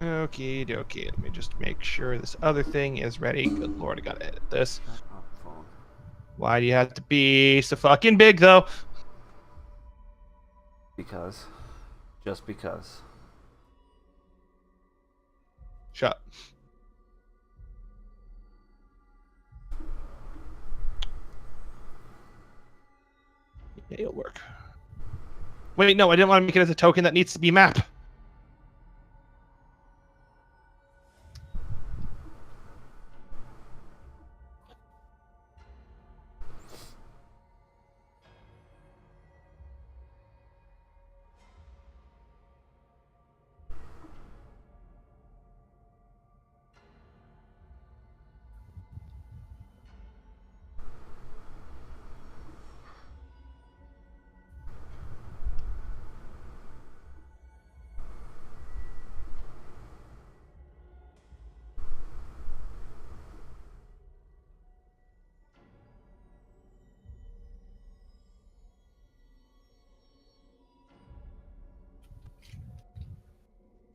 Okie dokie. Let me just make sure this other thing is ready. Good lord, I gotta edit this. Shut up, phone. Why do you have to be so fucking big, though? Because. Just because. Shut. Yeah, it'll work. Wait, no, I didn't want to make it as a token that needs to be map.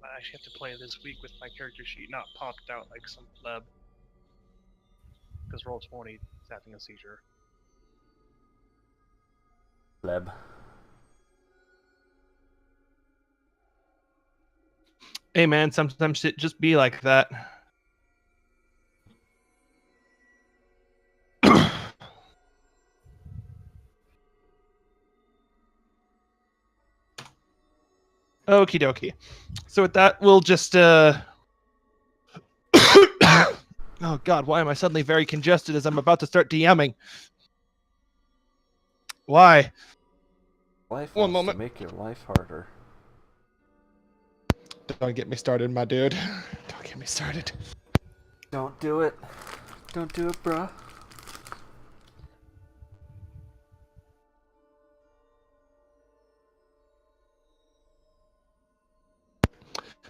I actually have to play this week with my character sheet not popped out like some pleb. Because Roll20 is having a seizure. Pleb. Hey, man, sometimes shit just be like that. Okie dokie. So with that, we'll just oh god, why am I suddenly very congested as I'm about to start DMing? Why? Life One wants moment. to make your life harder. Don't get me started, my dude. Don't get me started. Don't do it. Don't do it, bruh.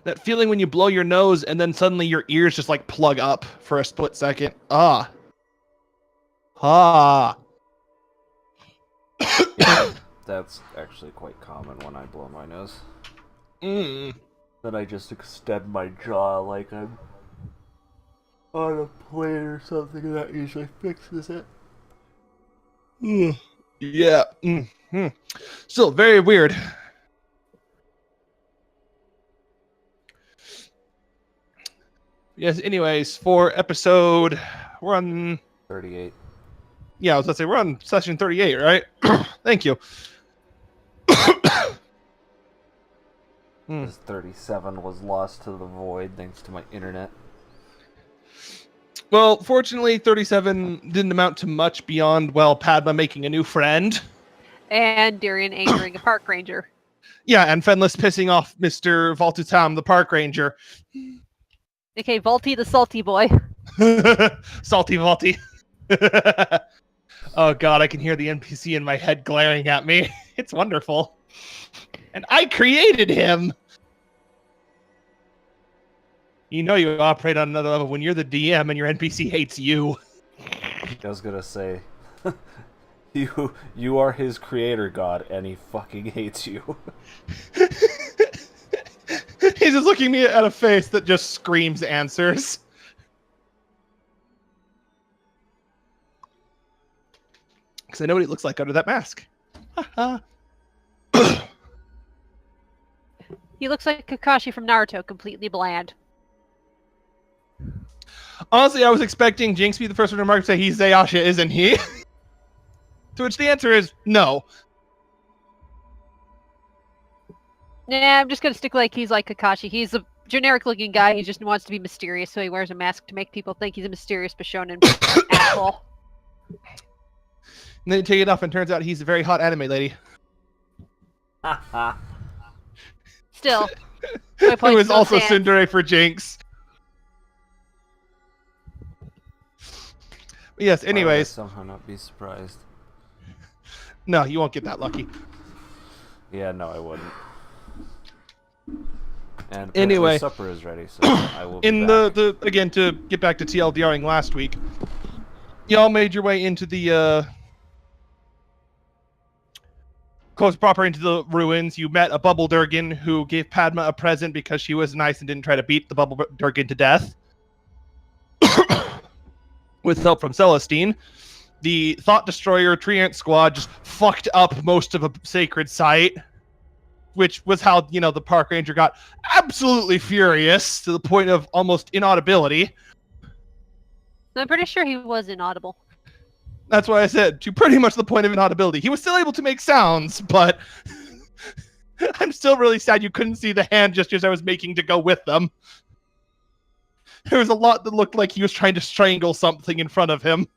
That feeling when you blow your nose and then suddenly your ears just like plug up for a split second. Ah. Ah. Yeah, that's actually quite common when I blow my nose. Mm. Then I just extend my jaw like I'm on a plane or something, and that usually fixes it. Yeah. Mm-hmm. Still very weird. Yes, anyways, for episode, we're on 38. Yeah, I was gonna say we're on session 38, right? Thank you. This 37 was lost to the void thanks to my internet. Well, fortunately, 37 didn't amount to much beyond, well, Padma making a new friend. And Darian angering a park ranger. Yeah, and Fenlis pissing off Mr. Voltutam, the park ranger. Okay, Volty the salty boy. Salty Volty. Oh god, I can hear the NPC in my head glaring at me. It's wonderful. And I created him! You know you operate on another level when you're the DM and your NPC hates you. I was gonna say, you are his creator god, and he fucking hates you. He's just looking me at a face that just screams answers. Because I know what he looks like under that mask. He looks like Kakashi from Naruto, completely bland. Honestly, I was expecting Jinx to be the first one to remark to say he's Zayasha, isn't he? To which the answer is no. Nah, I'm just gonna stick like he's like Kakashi. He's a generic-looking guy. He just wants to be mysterious, so he wears a mask to make people think he's a mysterious Bishonen asshole. And then you take it off and turns out he's a very hot anime lady. Still, Who is also tsundere for Jinx. But yes, anyways. Somehow not be surprised. No, you won't get that lucky. Yeah, no, I wouldn't. And anyway, supper is ready, so I will be in back. the again, to get back to TLDRing last week, y'all made your way into the close proper into the ruins, you met a Bubble Durgan who gave Padma a present because she was nice and didn't try to beat the Bubble Durgan to death. With help from Celestine, the Thought Destroyer Treant squad just fucked up most of a sacred site, which was how, the park ranger got absolutely furious to the point of almost inaudibility. I'm pretty sure he was inaudible. That's why I said, to pretty much the point of inaudibility. He was still able to make sounds, but I'm still really sad you couldn't see the hand gestures I was making to go with them. There was a lot that looked like he was trying to strangle something in front of him.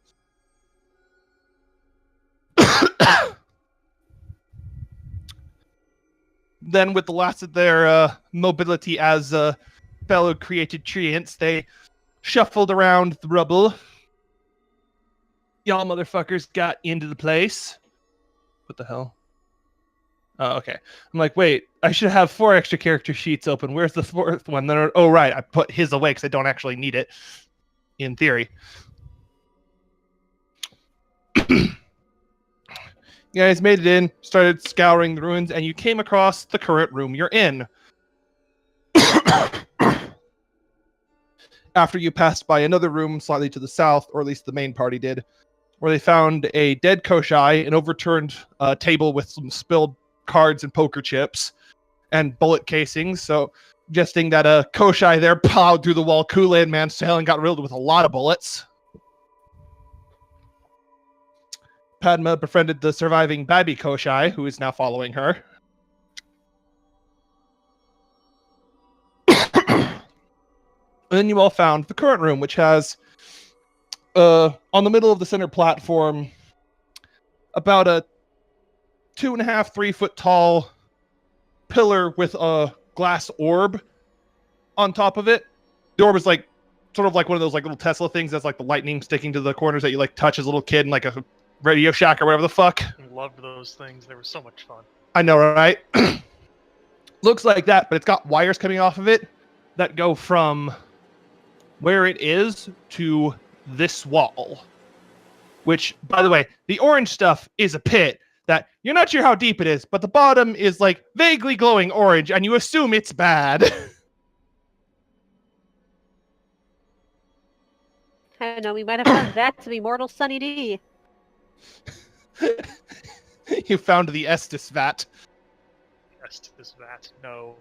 Then, with the last of their mobility as fellow created treants, they shuffled around the rubble. Y'all motherfuckers got into the place. What the hell? Oh, okay. I'm like, wait, I should have 4 extra character sheets open. Where's the 4th one? Then, oh, right, I put his away because I don't actually need it, in theory. You guys made it in, started scouring the ruins, and you came across the current room you're in. After you passed by another room slightly to the south, or at least the main party did, where they found a dead Koshai, an overturned table with some spilled cards and poker chips, and bullet casings, so suggesting that a Koshai there plowed through the wall Kool-Aid Man style and got riddled with a lot of bullets. Padma befriended the surviving Babi Koshai, who is now following her. And then you all found the current room, which has, on the middle of the center platform, about a 2.5, 3 foot tall pillar with a glass orb on top of it. The orb is like, sort of like one of those like little Tesla things that's like the lightning sticking to the corners that you like touch as a little kid in like a Radio Shack or whatever the fuck. I loved those things. They were so much fun. I know, right? Looks like that, but it's got wires coming off of it that go from where it is to this wall. Which, by the way, the orange stuff is a pit that you're not sure how deep it is, but the bottom is like vaguely glowing orange, and you assume it's bad. I don't know, we might have found that to be mortal Sunny D. You found the Estus vat. Estus vat. No.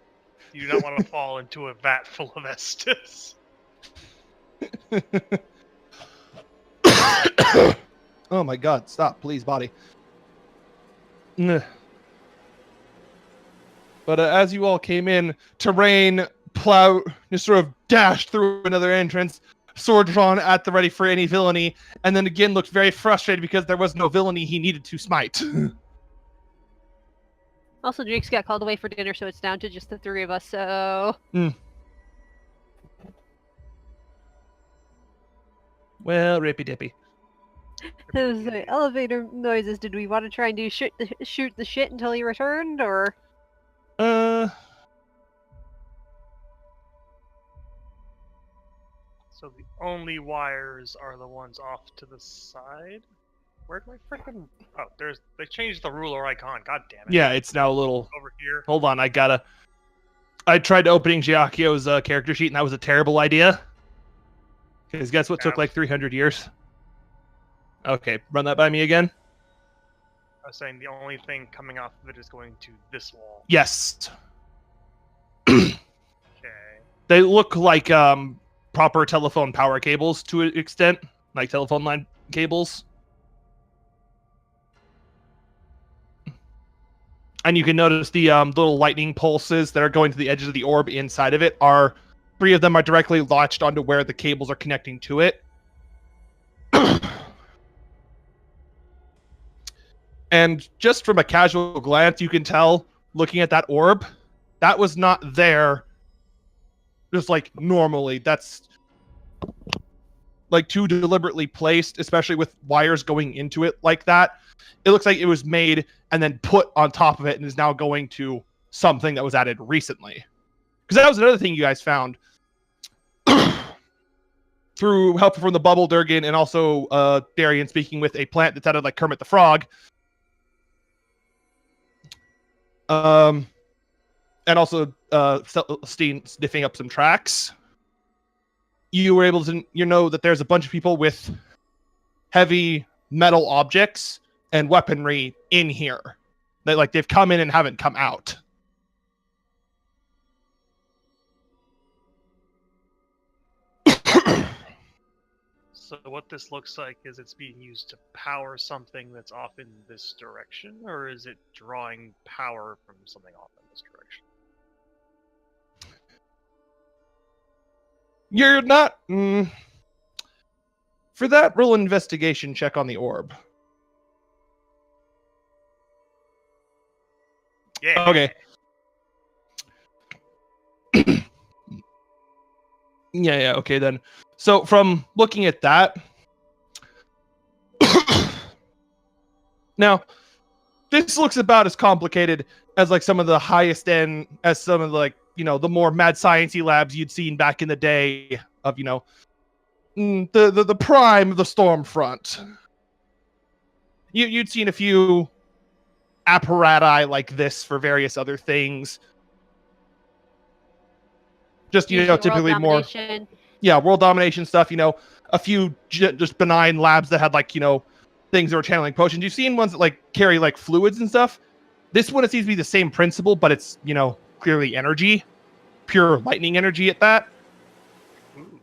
You do not want to fall into a vat full of Estus. Oh my god, stop, please, body. But as you all came in, terrain, plow, just sort of dashed through another entrance, sword drawn at the ready for any villainy, and then again looked very frustrated because there was no villainy he needed to smite. Also, Jake's got called away for dinner, so it's down to just the 3 of us, so... Well, rippy-dippy. Those elevator noises, did we want to try and do shoot the shit until he returned, or...? So the only wires are the ones off to the side? Where'd my frickin'... Oh, they changed the ruler icon, god damn it. Yeah, it's now a little... Over here. Hold on, I tried opening Giacchio's character sheet, and that was a terrible idea. Because guess what took like 300 years? Okay, run that by me again. I was saying the only thing coming off of it is going to this wall. Yes. Okay. They look like proper telephone power cables to an extent, like telephone line cables. And you can notice the little lightning pulses that are going to the edges of the orb inside of it are... 3 of them are directly latched onto where the cables are connecting to it. And just from a casual glance, you can tell, looking at that orb, that was not there just like normally. That's like too deliberately placed, especially with wires going into it like that. It looks like it was made and then put on top of it and is now going to something that was added recently. Because that was another thing you guys found. Through help from the Bubble Durgan and also Darian speaking with a plant that sounded like Kermit the Frog. and also sniffing up some tracks. You were able to know that there's a bunch of people with heavy metal objects and weaponry in here. That like they've come in and haven't come out. So what this looks like is it's being used to power something that's off in this direction, or is it drawing power from something off in this direction? You're not... For that, roll investigation check on the orb. Yeah. Okay. Yeah, okay then. So from looking at that... Now, this looks about as complicated as like some of the highest end, as some of the, like, the more mad sciencey labs you'd seen back in the day of, the prime of the Stormfront. You'd seen a few apparati like this for various other things. Just, Usually typically world more... domination. Yeah, world domination stuff, a few just benign labs that had, like, things that were channeling potions. You've seen ones that, like, carry, like, fluids and stuff. This one, it seems to be the same principle, but it's, clearly energy. Pure lightning energy at that. Ooh.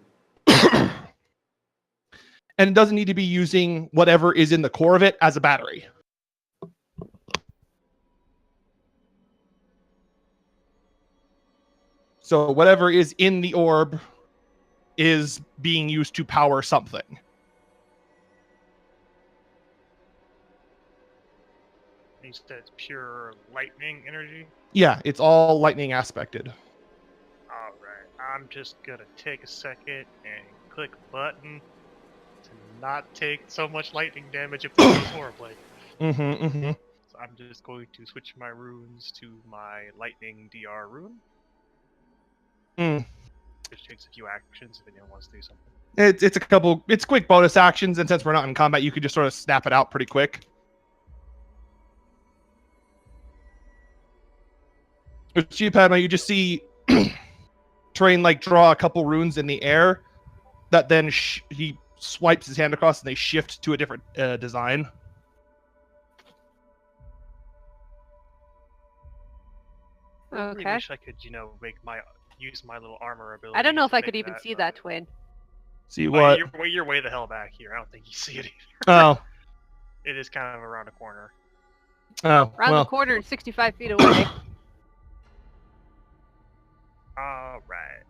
And it doesn't need to be using whatever is in the core of it as a battery. So whatever is in the orb is being used to power something. You said it's pure lightning energy? Yeah, it's all lightning aspected. Alright, I'm just gonna take a second and click a button to not take so much lightning damage if this goes horribly. So I'm just going to switch my runes to my lightning DR rune. Which takes a few actions if anyone wants to do something. It's quick bonus actions, and since we're not in combat, you could just sort of snap it out pretty quick. With you, Padma, you just see Terrain like draw a couple runes in the air that then he swipes his hand across and they shift to a different design. I really Okay. wish I could, use my little armor ability. I don't know if I to could make even see but- that, Twin. See what? You're way the hell back here. I don't think you see it either. Oh. It is kind of around a corner. Oh, Around well. the corner and 65 feet away. Alright.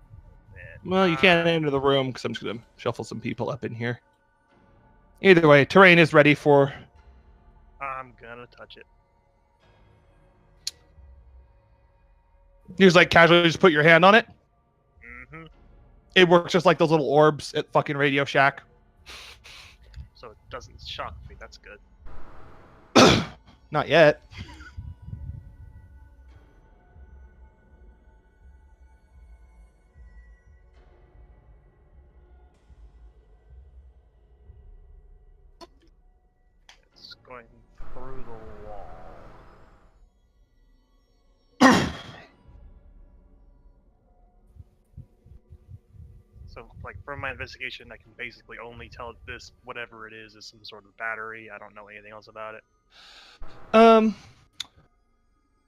Well, you can't enter the room because I'm just going to shuffle some people up in here. Either way, Terrain is ready for... I'm gonna touch it. You just like casually just put your hand on it. Mm-hmm. It works just like those little orbs at fucking Radio Shack. So it doesn't shock me. That's good. Not yet. It's going through the wall. So, like, from my investigation, I can basically only tell this, whatever it is some sort of battery. I don't know anything else about it.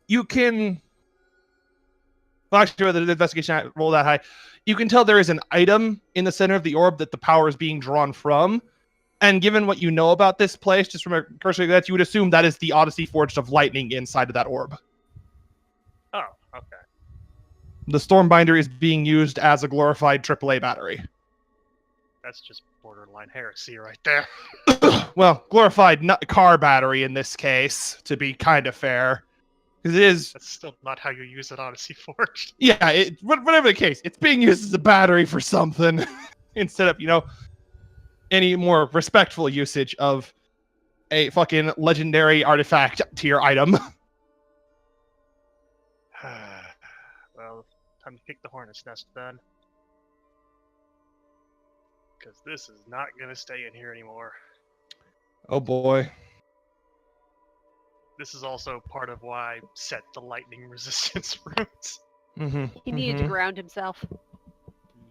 You can... Well, actually, whether the investigation roll that high, you can tell there is an item in the center of the orb that the power is being drawn from. And given what you know about this place, just from a cursory glance, you would assume that is the Odyssey Forged of Lightning inside of that orb. Oh, okay. The Stormbinder is being used as a glorified AAA battery. That's just borderline heresy right there. Well, glorified car battery in this case, to be kind of fair. Because it is... That's still not how you use an Odyssey Forged. Yeah, whatever the case, it's being used as a battery for something. Instead of, any more respectful usage of a fucking legendary artifact tier item. Well, time to pick the hornet's nest then. Because this is not going to stay in here anymore. Oh boy. This is also part of why I set the lightning resistance runes. Mm-hmm. He needed to ground himself.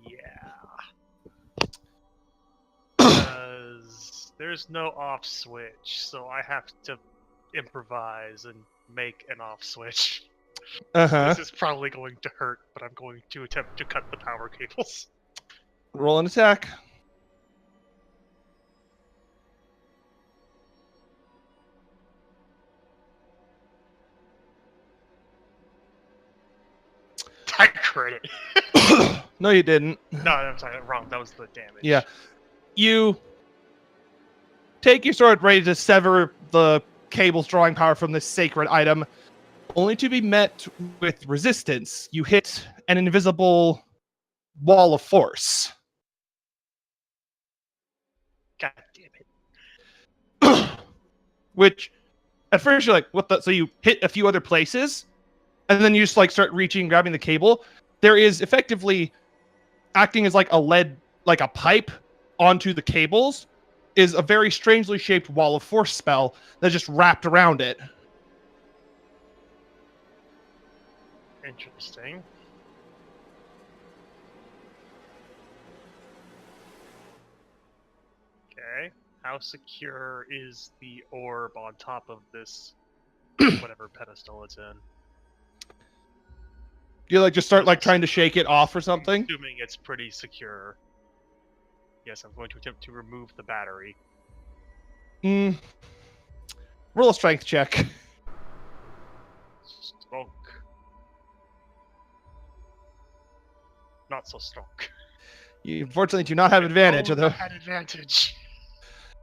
Yeah. Because there's no off switch, so I have to improvise and make an off switch. Uh-huh. This is probably going to hurt, but I'm going to attempt to cut the power cables. Roll an attack. I crit it. No, you didn't. No, I'm sorry, wrong. That was the damage. Yeah. You take your sword ready to sever the cables drawing power from this sacred item, only to be met with resistance. You hit an invisible wall of force. God damn it. Which, at first you're like, what the? So you hit a few other places, and then you just like start reaching, grabbing the cable. There is effectively acting as like a lead, like a pipe onto the cables, is a very strangely shaped wall of force spell that's just wrapped around it. Interesting. Okay. How secure is the orb on top of this whatever pedestal it's in? You like just start like trying to shake it off or something. Assuming it's pretty secure. Yes, I'm going to attempt to remove the battery. Roll a strength check. Strong. Not so strong. You unfortunately do not have advantage, Oh, I although. had advantage.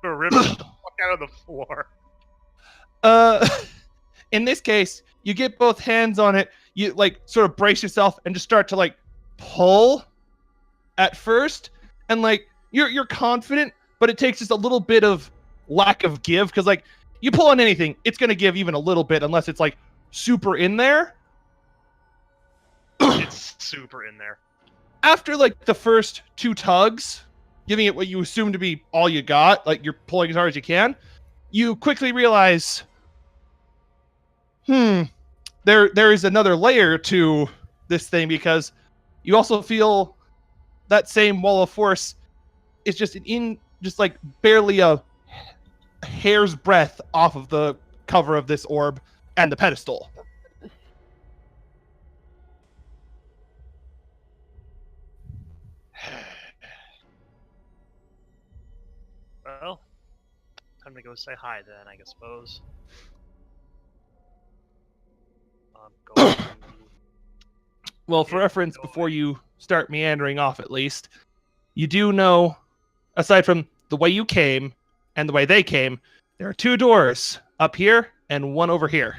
Rip the fuck out of the floor. In this case, you get both hands on it. You like sort of brace yourself and just start to like pull at first, and like you're confident, but it takes just a little bit of lack of give because like you pull on anything, it's gonna give even a little bit unless it's like super in there. It's super in there. After like the first two tugs, giving it what you assume to be all you got, like you're pulling as hard as you can, you quickly realize, there is another layer to this thing because you also feel that same wall of force is just just like barely a hair's breadth off of the cover of this orb and the pedestal. Well, time to go say hi then, I suppose. I'm going to... Well, for reference, before you start meandering off at least, you do know, aside from the way you came and the way they came, there are two doors up here and one over here.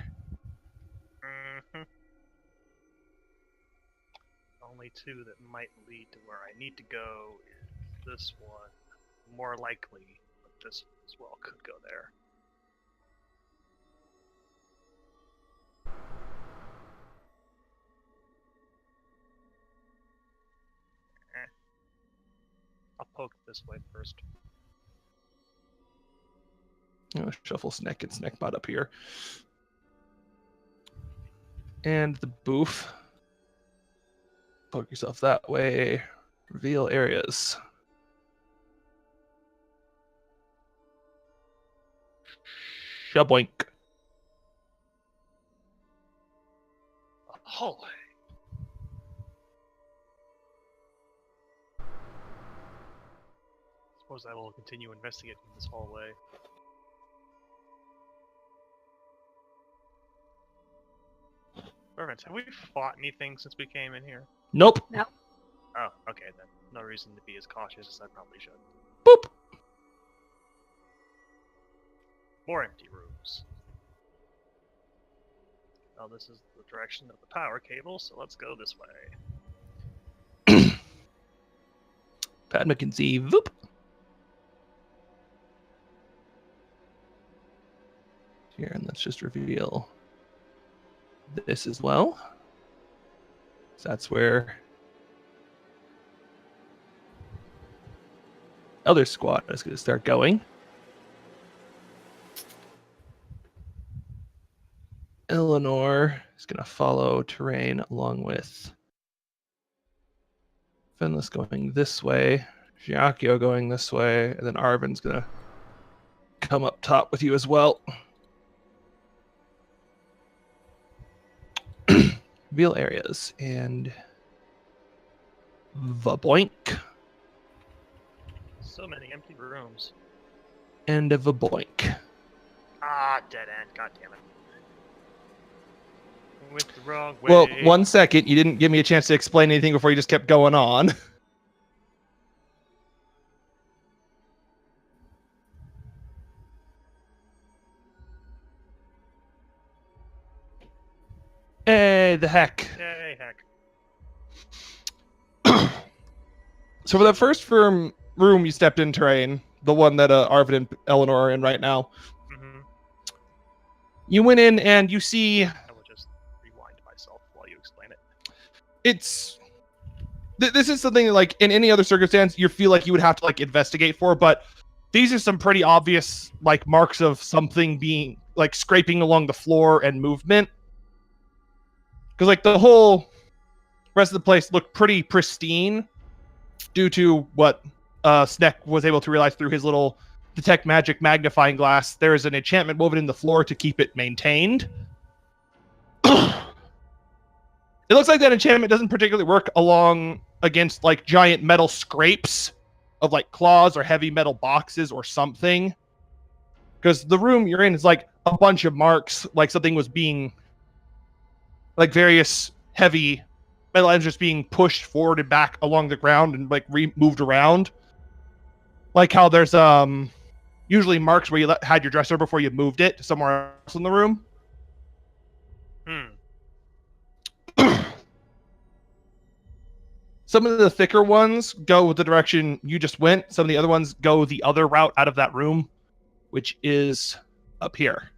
Mm-hmm. Only two that might lead to where I need to go is this one. More likely, but this one as well could go there. I'll poke this way first. Shuffle Snack and Snackbot up here. And the boof. Poke yourself that way. Reveal areas. Shaboink. A hallway. Suppose I will continue investigating this hallway. Perfect. Have we fought anything since we came in here? Nope. Oh, okay then. No reason to be as cautious as I probably should. Boop. More empty rooms. Well, this is the direction of the power cable, so let's go this way. Pat McKenzie. Voop. Here, and let's just reveal this as well. So that's where other squad is going to start going. Eleanor is going to follow terrain along with Fenlis going this way, Giacchio going this way, and then Arvin's going to come up top with you as well. Reveal areas and Vaboink So many empty rooms. and a Vaboink. Ah, dead end. God damn it. Went the wrong way. Well, 1 second. You didn't give me a chance to explain anything before you just kept going on. Hey, the heck. Hey, heck. So for the first room you stepped in, terrain, the one that Arvid and Eleanor are in right now, Mm-hmm. you went in and you see I will just rewind myself while you explain it. it's this is something like in any other circumstance you feel like you would have to like investigate for, but these are some pretty obvious like marks of something being like scraping along the floor and movement, because like the whole rest of the place looked pretty pristine due to what Sneck was able to realize through his little detect magic magnifying glass. There is an enchantment woven in the floor to keep it maintained. It looks like that enchantment doesn't particularly work along against like giant metal scrapes of like claws or heavy metal boxes or something. Because the room you're in is like a bunch of marks, like something was being like various heavy metal items just being pushed forward and back along the ground and like moved around. Like how there's usually marks where you had your dresser before you moved it to somewhere else in the room. Some of the thicker ones go the direction you just went. Some of the other ones go the other route out of that room, which is up here.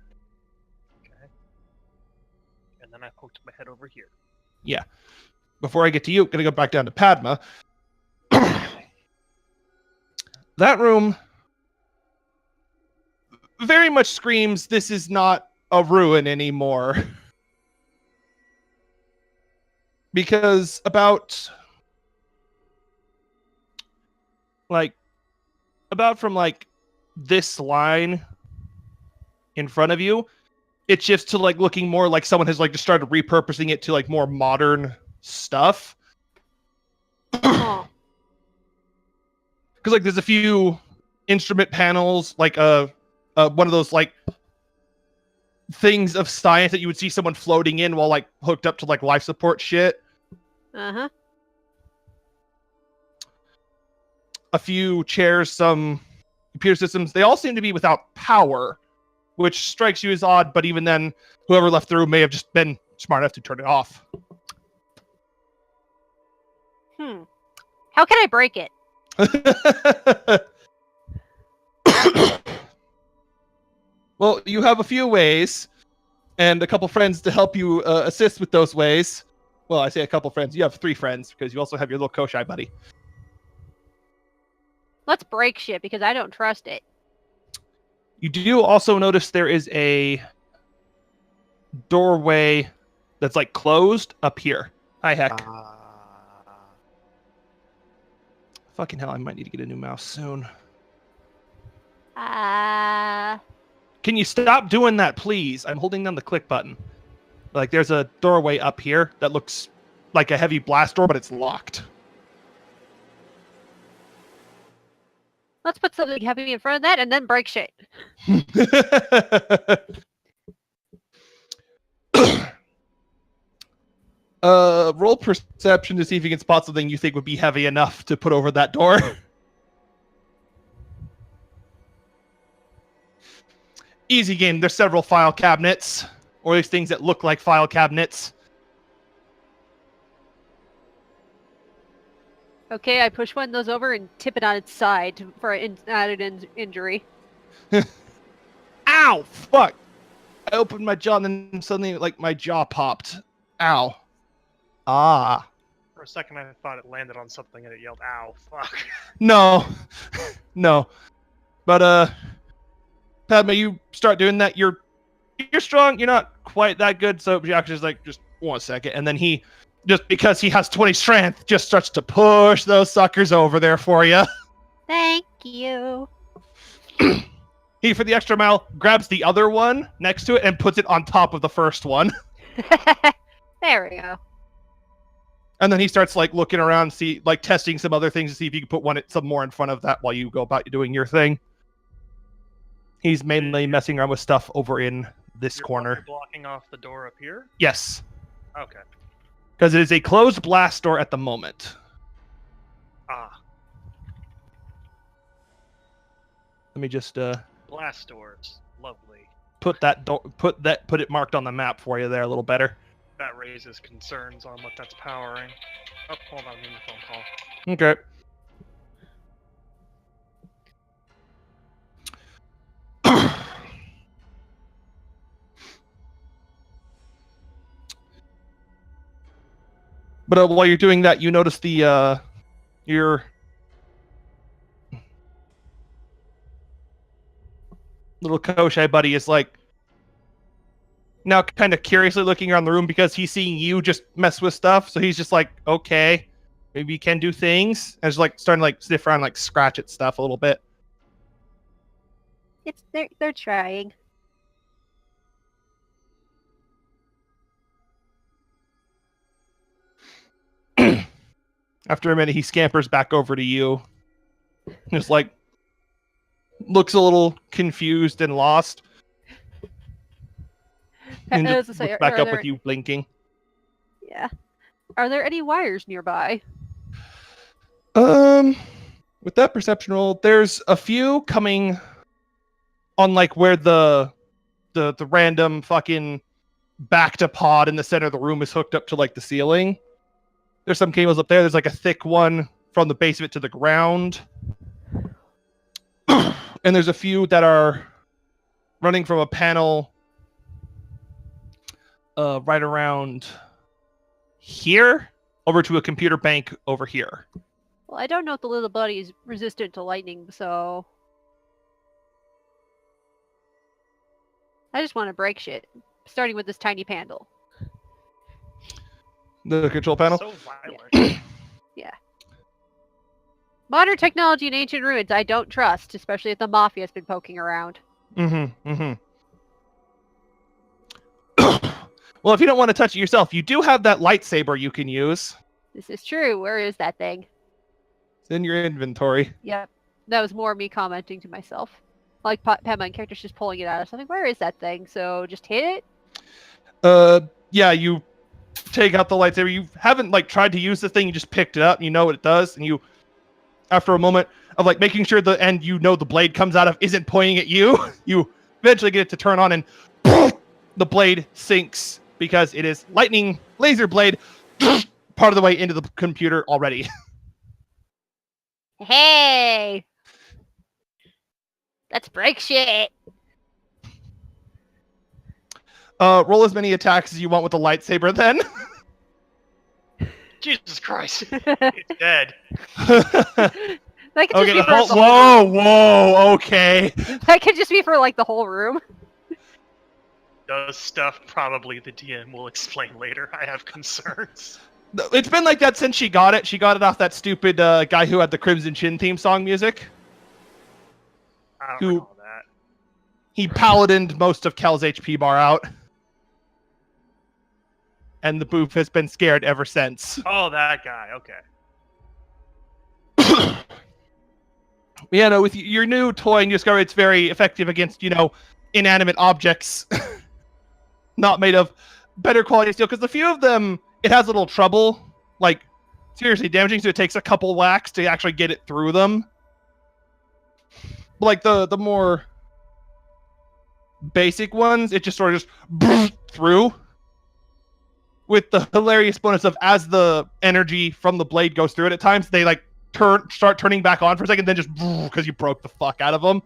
Okay. And then I poked my head over here. Yeah. Before I get to you, I'm going to go back down to Padma. That room very much screams this is not a ruin anymore. Because about from like this line in front of you, it shifts to like looking more like someone has like just started repurposing it to like more modern stuff. Oh. Because like there's a few instrument panels, like one of those like things of science that you would see someone floating in while like hooked up to like life support shit. Uh-huh. A few chairs, some computer systems. They all seem to be without power, which strikes you as odd, but even then, whoever left the room may have just been smart enough to turn it off. How can I break it? Well, you have a few ways, and a couple friends to help you assist with those ways. Well, I say a couple friends. You have 3 friends, because you also have your little Koshai buddy. Let's break shit, because I don't trust it. You do also notice there is a doorway that's like closed up here. Hi, heck. Fucking hell, I might need to get a new mouse soon. Can you stop doing that, please? I'm holding down the click button. Like, there's a doorway up here that looks like a heavy blast door, but it's locked. Let's put something heavy in front of that and then break shit. Roll perception to see if you can spot something you think would be heavy enough to put over that door. Easy game. There's several file cabinets, or these things that look like file cabinets. Okay, I push one of those over and tip it on its side for an added injury. Ow! Fuck! I opened my jaw and then suddenly, like, my jaw popped. Ow. Ah. For a second, I thought it landed on something and it yelled, ow, fuck. No. No. But, Padma, you start doing that, you're you're strong. You're not quite that good. So Jackson's like, just 1 second. And then he, just because he has 20 strength, just starts to push those suckers over there for you. Thank you. He, for the extra mile, grabs the other one next to it and puts it on top of the first one. There we go. And then he starts like looking around, testing some other things to see if you can put some more in front of that while you go about doing your thing. He's mainly messing around with stuff over in this corner. Blocking off the door up here? Yes. Okay. Because it is a closed blast door at the moment. Ah. Let me just Blast doors. Lovely. put it marked on the map for you there a little better. That raises concerns on what that's powering. Oh, hold on, I'm getting a phone call. Okay. But while you're doing that, you notice your little Koshai buddy is like now kind of curiously looking around the room because he's seeing you just mess with stuff. So he's just like, okay, maybe you can do things. And just like starting to like sniff around, like scratch at stuff a little bit. They're trying. After a minute, he scampers back over to you. Just like looks a little confused and lost. And just looks back up with you blinking. Yeah. Are there any wires nearby? With that perception roll, there's a few coming on like where the random fucking back to pod in the center of the room is hooked up to like the ceiling. There's some cables up there. There's like a thick one from the base of it to the ground. And there's a few that are running from a panel right around here over to a computer bank over here. Well, I don't know if the little buddy is resistant to lightning, so I just want to break shit, starting with this tiny panel. The control panel? So violent. Yeah. Modern technology in ancient ruins I don't trust, especially if the mafia has been poking around. Well, if you don't want to touch it yourself, you do have that lightsaber you can use. This is true. Where is that thing? It's in your inventory. Yep. That was more me commenting to myself. Like Pema and character's just pulling it out of something. Where is that thing? So just hit it? Yeah, you take out the lightsaber. You haven't like tried to use the thing, you just picked it up and you know what it does, and you after a moment of like making sure the end the blade comes out of isn't pointing at you, you eventually get it to turn on and the blade sinks because it is lightning laser blade part of the way into the computer already. Hey! Let's break shit! Roll as many attacks as you want with the lightsaber then. Jesus Christ. It's dead. That could just Okay, be for whoa, okay. That could just be for like the whole room. Does stuff probably the DM will explain later. I have concerns. It's been like that since she got it. She got it off that stupid guy who had the Crimson Chin theme song music. I don't recall that. He paladined most of Kel's HP bar out. And the booth has been scared ever since. Oh, that guy. Okay. Yeah, no, with your new toy, and you discover it's very effective against, inanimate objects. Not made of better quality steel. Because the few of them, it has a little trouble. Like, seriously damaging, so it takes a couple whacks to actually get it through them. But, like, the more basic ones, it just sort of just through. With the hilarious bonus of as the energy from the blade goes through it, at times they like start turning back on for a second, then just because you broke the fuck out of them.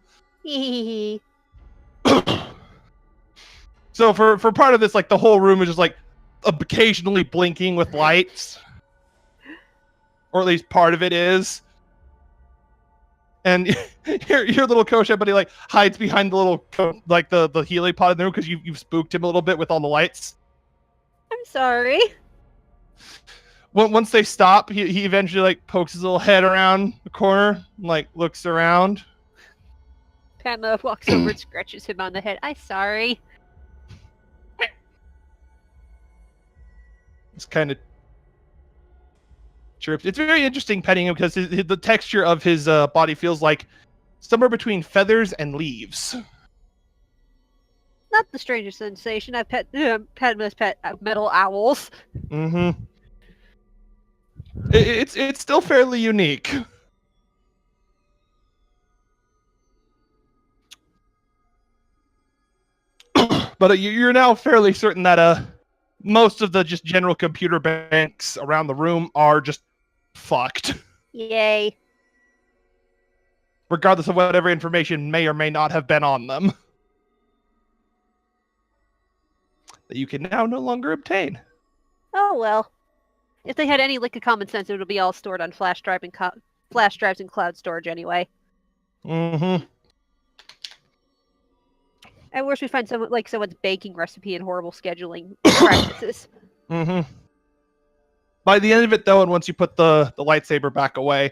So for part of this, like the whole room is just like occasionally blinking with lights, or at least part of it is. And your little Kosha buddy like hides behind the little like the Healy pod in the room because you've spooked him a little bit with all the lights. I'm sorry. Once they stop, he eventually like pokes his little head around the corner, like looks around. Padma walks over and scratches him on the head. I'm sorry. It's kind of chirps. It's very interesting petting him because the texture of his body feels like somewhere between feathers and leaves. Not the strangest sensation. I've Padma's pet metal owls. Mm-hmm. It's still fairly unique. But you're now fairly certain that most of the just general computer banks around the room are just fucked. Yay. Regardless of whatever information may or may not have been on them. That you can now no longer obtain. Oh well. If they had any lick of common sense, it would be all stored on flash drives and cloud storage anyway. Mm-hmm. I wish we find someone's baking recipe and horrible scheduling practices. Mm-hmm. By the end of it, though, and once you put the lightsaber back away,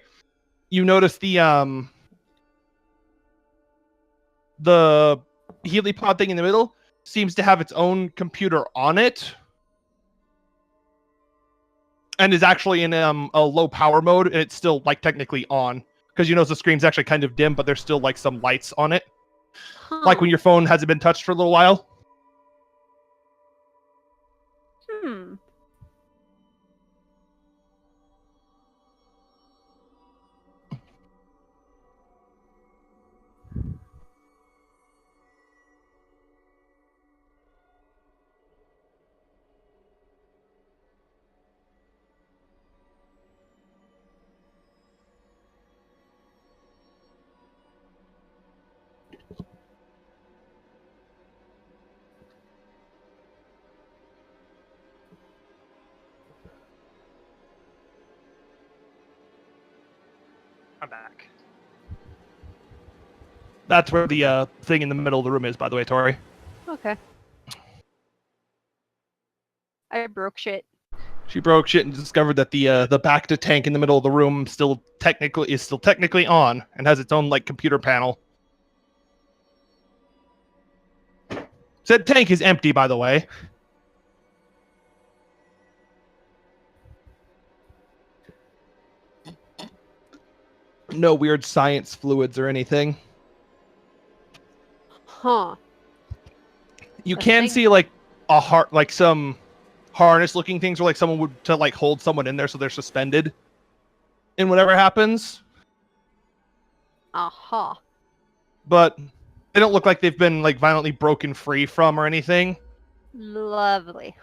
you notice the Healy pod thing in the middle seems to have its own computer on it. And is actually in a low power mode, and it's still like technically on. Because you notice the screen's actually kind of dim, but there's still like some lights on it. Huh. Like when your phone hasn't been touched for a little while. Hmm. I'm back. That's where the thing in the middle of the room is, by the way, Tori. Okay. I broke shit. She broke shit and discovered that the back to tank in the middle of the room is still technically on and has its own like computer panel. Said tank is empty, by the way. No weird science fluids or anything. Huh. You A can thing? see like some harness looking things where like someone would to like hold someone in there so they're suspended in whatever happens. Aha. But they don't look like they've been like violently broken free from or anything. Lovely.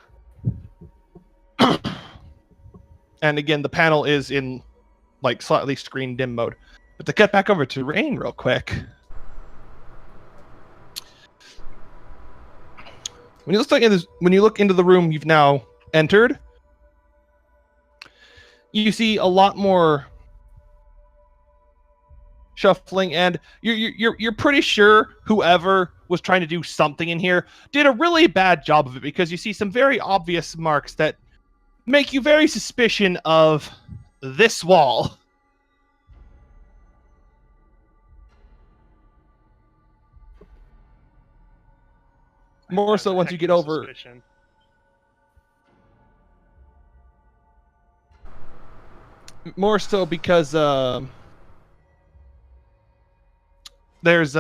And again, the panel is in like slightly screen dim mode. But to get back over to Rain real quick. When you look into the room you've now entered, you see a lot more shuffling, and you're pretty sure whoever was trying to do something in here did a really bad job of it, because you see some very obvious marks that make you very suspicious of this wall. More so once you get over. Suspicion. More so because there's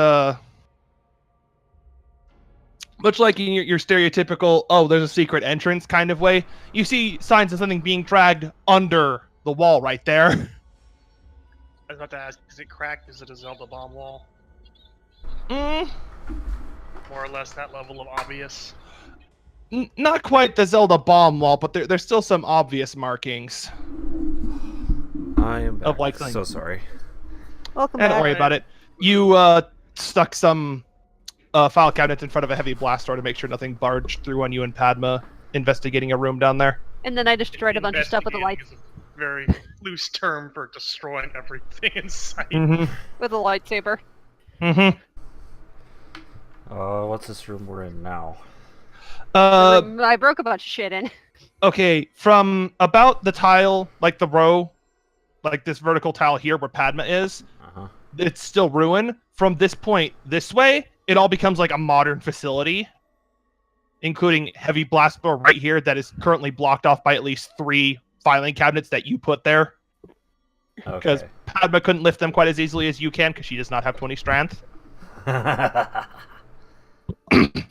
much like in your stereotypical there's a secret entrance kind of way, you see signs of something being dragged under the wall right there. I was about to ask, is it cracked? Is it a Zelda bomb wall? More or less that level of obvious? Not quite the Zelda bomb wall, but there's still some obvious markings. I am back. Of like So sorry. Welcome Don't back. worry about it. You stuck some file cabinets in front of a heavy blast door to make sure nothing barged through on you and Padma investigating a room down there. And then I destroyed a bunch of stuff with the lights. Investigating is a very loose term for destroying everything in sight. With a lightsaber. What's this room we're in now? The room I broke a bunch of shit in. Okay, from about the tile, like the row, like this vertical tile here where Padma is, it's still ruin. From this point this way, it all becomes like a modern facility, including heavy blast door right here that is currently blocked off by at least 3 filing cabinets that you put there. Because Padma couldn't lift them quite as easily as you can because she does not have 20 strength.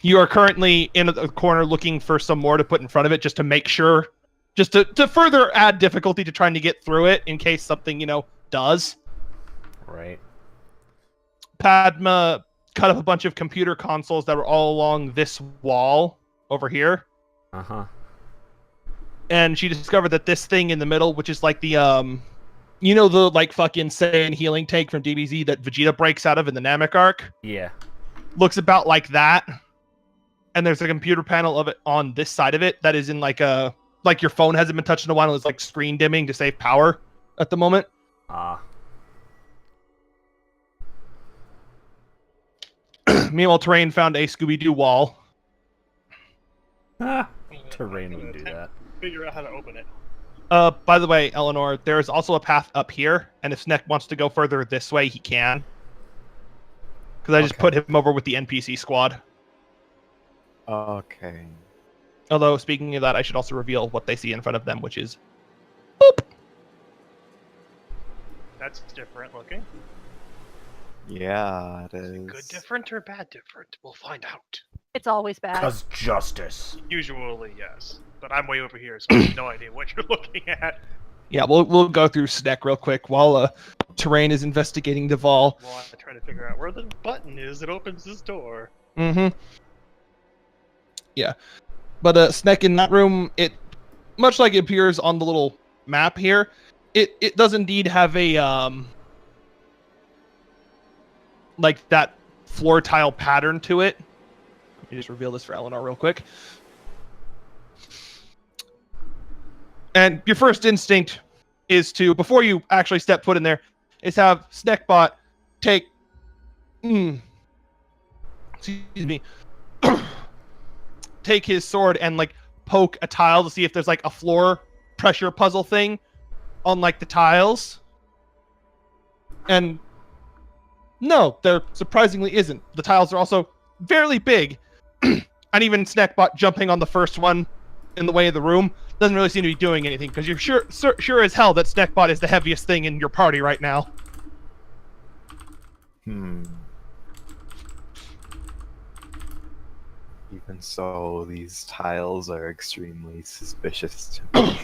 You are currently in a corner looking for some more to put in front of it just to make sure, just to further add difficulty to trying to get through it in case something, does. Right. Padma cut up a bunch of computer consoles that were all along this wall over here. And she discovered that this thing in the middle, which is like the, the like fucking Saiyan healing tank from DBZ that Vegeta breaks out of in the Namek arc? Yeah. Looks about like that. And there's a computer panel of it on this side of it that is in like a, like your phone hasn't been touched in a while and it's like screen dimming to save power at the moment. Meanwhile, Terrain found a Scooby-Doo wall. Terrain would do that. Figure out how to open it. By the way, Eleanor, there is also a path up here, and if Snek wants to go further this way, he can. Because I just put him over with the NPC squad. Okay. Although, speaking of that, I should also reveal what they see in front of them, which is... Boop! That's different looking. Yeah, it is. Good different or bad different? We'll find out. It's always bad. Cause justice. Usually, yes. But I'm way over here, so I have no idea what you're looking at. Yeah, we'll go through Snek real quick while Terrain is investigating the Vol. Well, I'm trying to figure out where the button is that opens this door. Yeah. But Snek in that room, it much like it appears on the little map here, it does indeed have a like that floor tile pattern to it. Let me just reveal this for Eleanor real quick. And your first instinct is to, before you actually step foot in there, is have Snekbot take, excuse me, take his sword and like poke a tile to see if there's like a floor pressure puzzle thing on like the tiles. And no, there surprisingly isn't. The tiles are also fairly big. And even Snekbot jumping on the first one in the way of the room doesn't really seem to be doing anything, because you're sure as hell that Snekbot is the heaviest thing in your party right now. Even so, these tiles are extremely suspicious to me.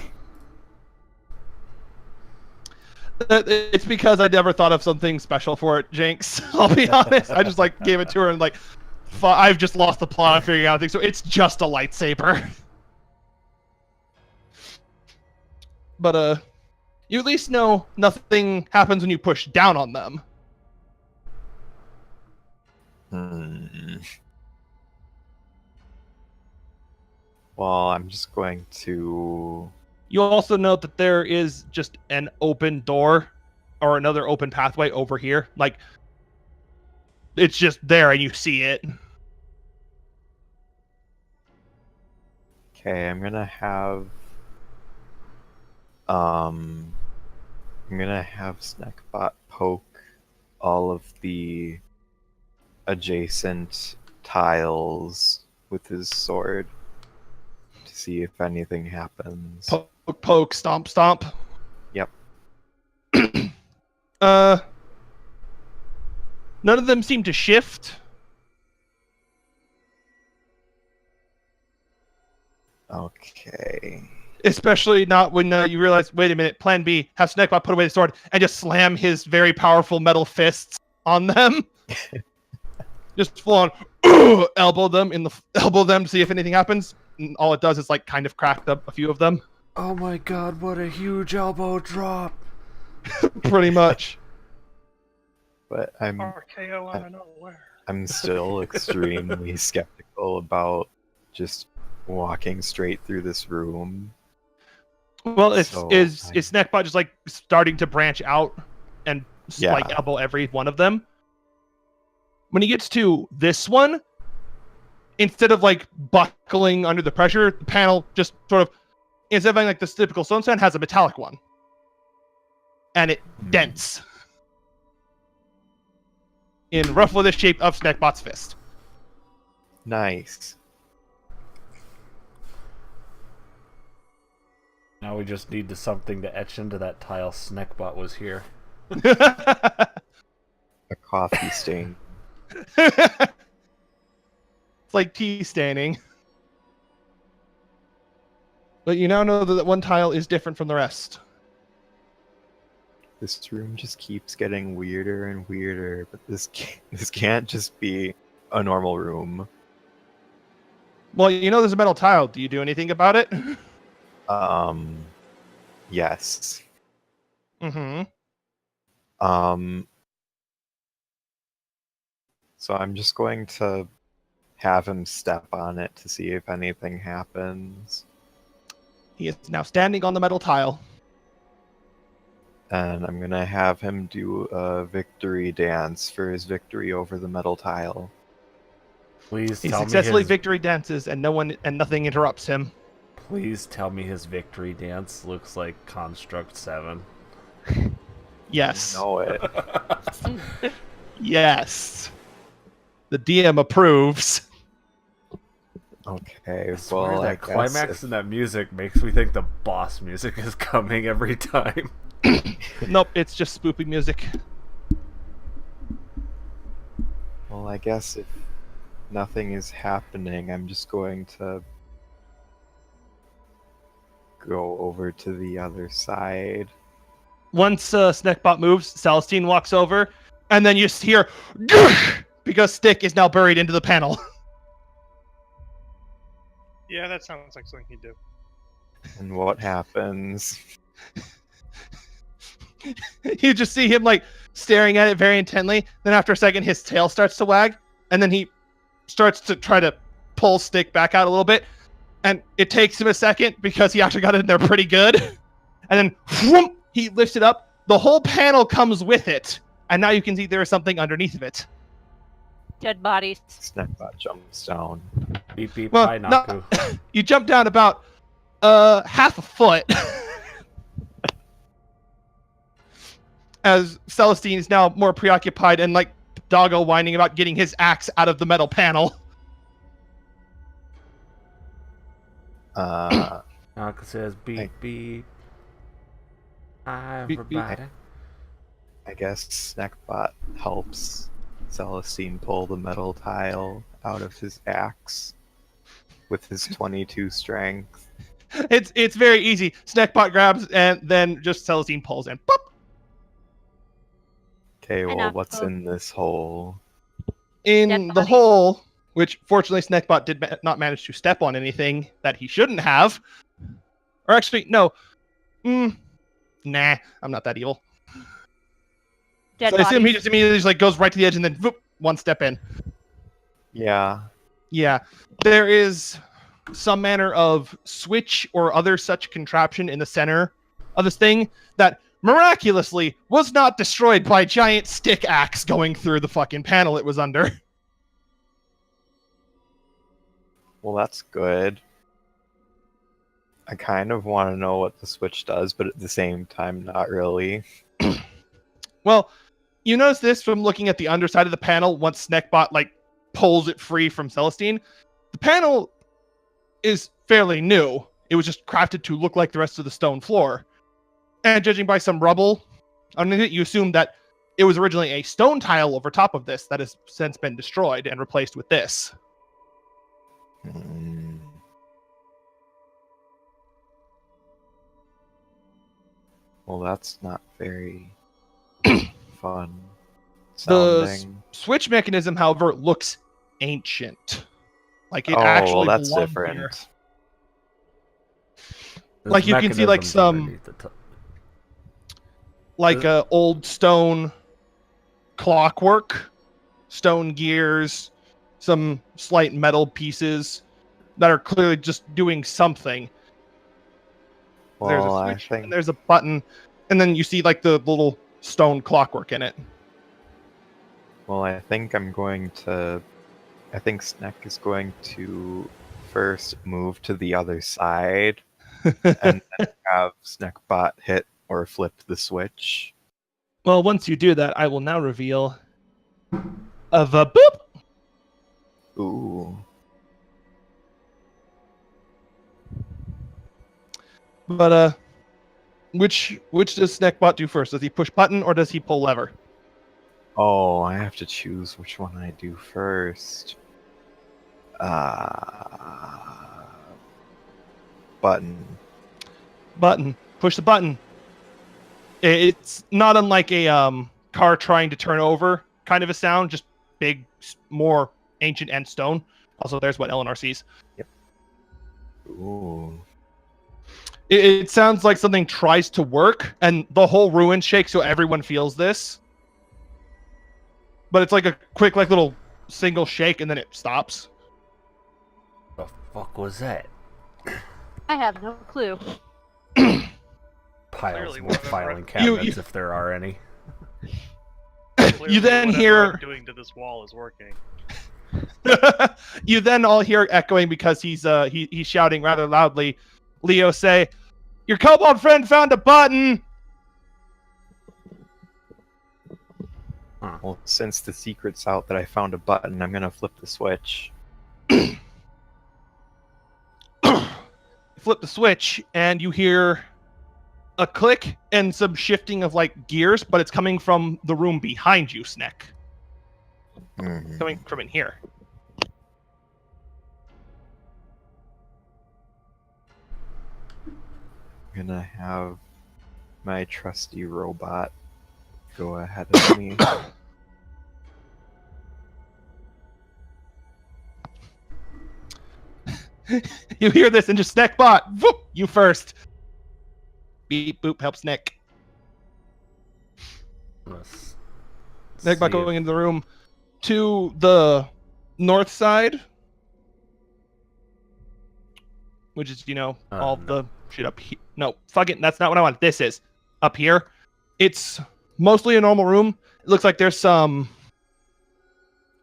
It's because I never thought of something special for it, Jinx. I'll be honest. I just like gave it to her and like, I've just lost the plot of figuring out things. So it's just a lightsaber. But you at least know nothing happens when you push down on them. Well, I'm just going to... You also note that there is just an open door or another open pathway over here. Like, it's just there and you see it. Okay, I'm gonna have Snekbot poke all of the adjacent tiles with his sword to see if anything happens. Poke, stomp, stomp. Yep. None of them seem to shift. Okay. Especially not when you realize, wait a minute, plan B, have Snekbot put away the sword and just slam his very powerful metal fists on them. Just full on elbow them to see if anything happens. And all it does is like kind of crack up a few of them. Oh my god, what a huge elbow drop. Pretty much. But I'm RKO out of nowhere. I'm still extremely skeptical about just walking straight through this room. Well, So, is Snackbot just like starting to branch out and Yeah. like elbow every one of them? When he gets to this one, instead of like buckling under the pressure, the panel just sort of, instead of having like this typical stone stand, has a metallic one, and it dents in roughly the shape of Snackbot's fist. Nice. Now we just need something to etch into that tile. Snackbot was here. A coffee stain. It's like tea staining. But you now know that one tile is different from the rest. This room just keeps getting weirder and weirder, but this can't just be a normal room. Well, you know there's a metal tile. Do you do anything about it? Yes. Mm-hmm. So I'm just going to have him step on it to see if anything happens. He is now standing on the metal tile. And I'm gonna have him do a victory dance for his victory over the metal tile. Please He tell me successfully his... victory dances, and nothing interrupts him. Please tell me his victory dance looks like Construct 7. Yes. Know it. Yes. The DM approves. Okay, I swear well, that climax in that music makes me think the boss music is coming every time. Nope, it's just spoopy music. Well, I guess if nothing is happening, I'm just going to go over to the other side. Once Snackbot moves, Celestine walks over, and then you hear "Gah!" because Stick is now buried into the panel. Yeah, that sounds like something he'd do. And what happens? You just see him like staring at it very intently. Then after a second, his tail starts to wag, and then he starts to try to pull Stick back out a little bit. And it takes him a second because he actually got it in there pretty good. And then whoomp, he lifts it up. The whole panel comes with it, and now you can see there is something underneath of it. Dead bodies. Snackbot jumps down. Beep beep, Well, hi no- Naku. You jump down about half a foot. As Celestine is now more preoccupied and like Doggo whining about getting his axe out of the metal panel. Naku says beep Hey. beep. Hi Beep, beep. everybody. I guess Snackbot helps Celestine pull the metal tile out of his axe with his 22 strength. It's very easy. Snackbot grabs and then just Celestine pulls and pop. Okay, well, know. what's in this hole? In Dead the bodies. hole, which fortunately Snackbot did not manage to step on anything that he shouldn't have. Or actually, no. Nah, I'm not that evil. Dead So I assume he bodies. just immediately just like goes right to the edge and then whoop, one step in. Yeah. Yeah, there is some manner of switch or other such contraption in the center of this thing that miraculously was not destroyed by a giant stick axe going through the fucking panel it was under. Well, that's good. I kind of want to know what the switch does, but at the same time, not really. Well, you notice this from looking at the underside of the panel once Snackbot like pulls it free from Celestine. The panel is fairly new. It was just crafted to look like the rest of the stone floor. And judging by some rubble underneath it, you assume that it was originally a stone tile over top of this that has since been destroyed and replaced with this. Hmm. Well, that's not very fun The sounding. switch mechanism, however, looks ancient. Like it Oh, actually well, that's belonged different. here. There's Like, you can see, like, mechanisms some- underneath the Like old stone clockwork, stone gears, some slight metal pieces that are clearly just doing something. There's a Well, I switch, think. and there's a button, and then you see like the little stone clockwork in it. Well, I think I'm going to. I think Snack is going to first move to the other side and then have Snackbot hit or flip the switch. Well, once you do that, I will now reveal of a boop. Ooh. But which does Snackbot do first? Does he push button or does he pull lever? Oh, I have to choose which one I do first. Button. Button. Push the button. It's not unlike a car trying to turn over kind of a sound, just big, more ancient and stone. Also, there's what Eleanor sees. Ooh. It sounds like something tries to work, and the whole ruin shakes, so everyone feels this. But it's like a quick, like little single shake, and then it stops. The fuck was that? I have no clue. Piles Clearly more whatever- filing cabinets if there are any. Clearly, then whatever hear- I'm doing to this wall is working. You then all hear echoing because he's shouting rather loudly. Leo say, "Your kobold friend found a button." Well, since the secret's out that I found a button, I'm gonna flip the switch. Flip the switch, and you hear a click and some shifting of like gears, but it's coming from the room behind you, Sneck. Coming from in here. I'm gonna have my trusty robot go ahead of me. You hear this and just Sneckbot, whoop, you first. Beep boop helps Nick. Let's Sneckbot see going into the room to the north side, which is, all no. the shit up here. No, fuck it, that's not what I want. This is up here. It's mostly a normal room. It looks like there's some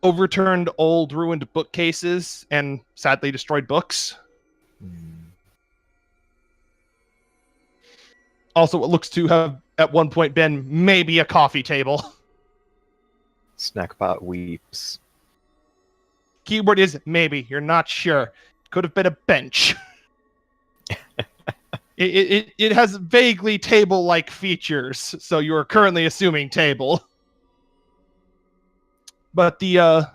overturned old ruined bookcases and sadly destroyed books. Also, what looks to have at one point been maybe a coffee table. Snackbot weeps. Keyword is maybe. You're not sure. Could have been a bench. It has vaguely table-like features, so you are currently assuming table. But the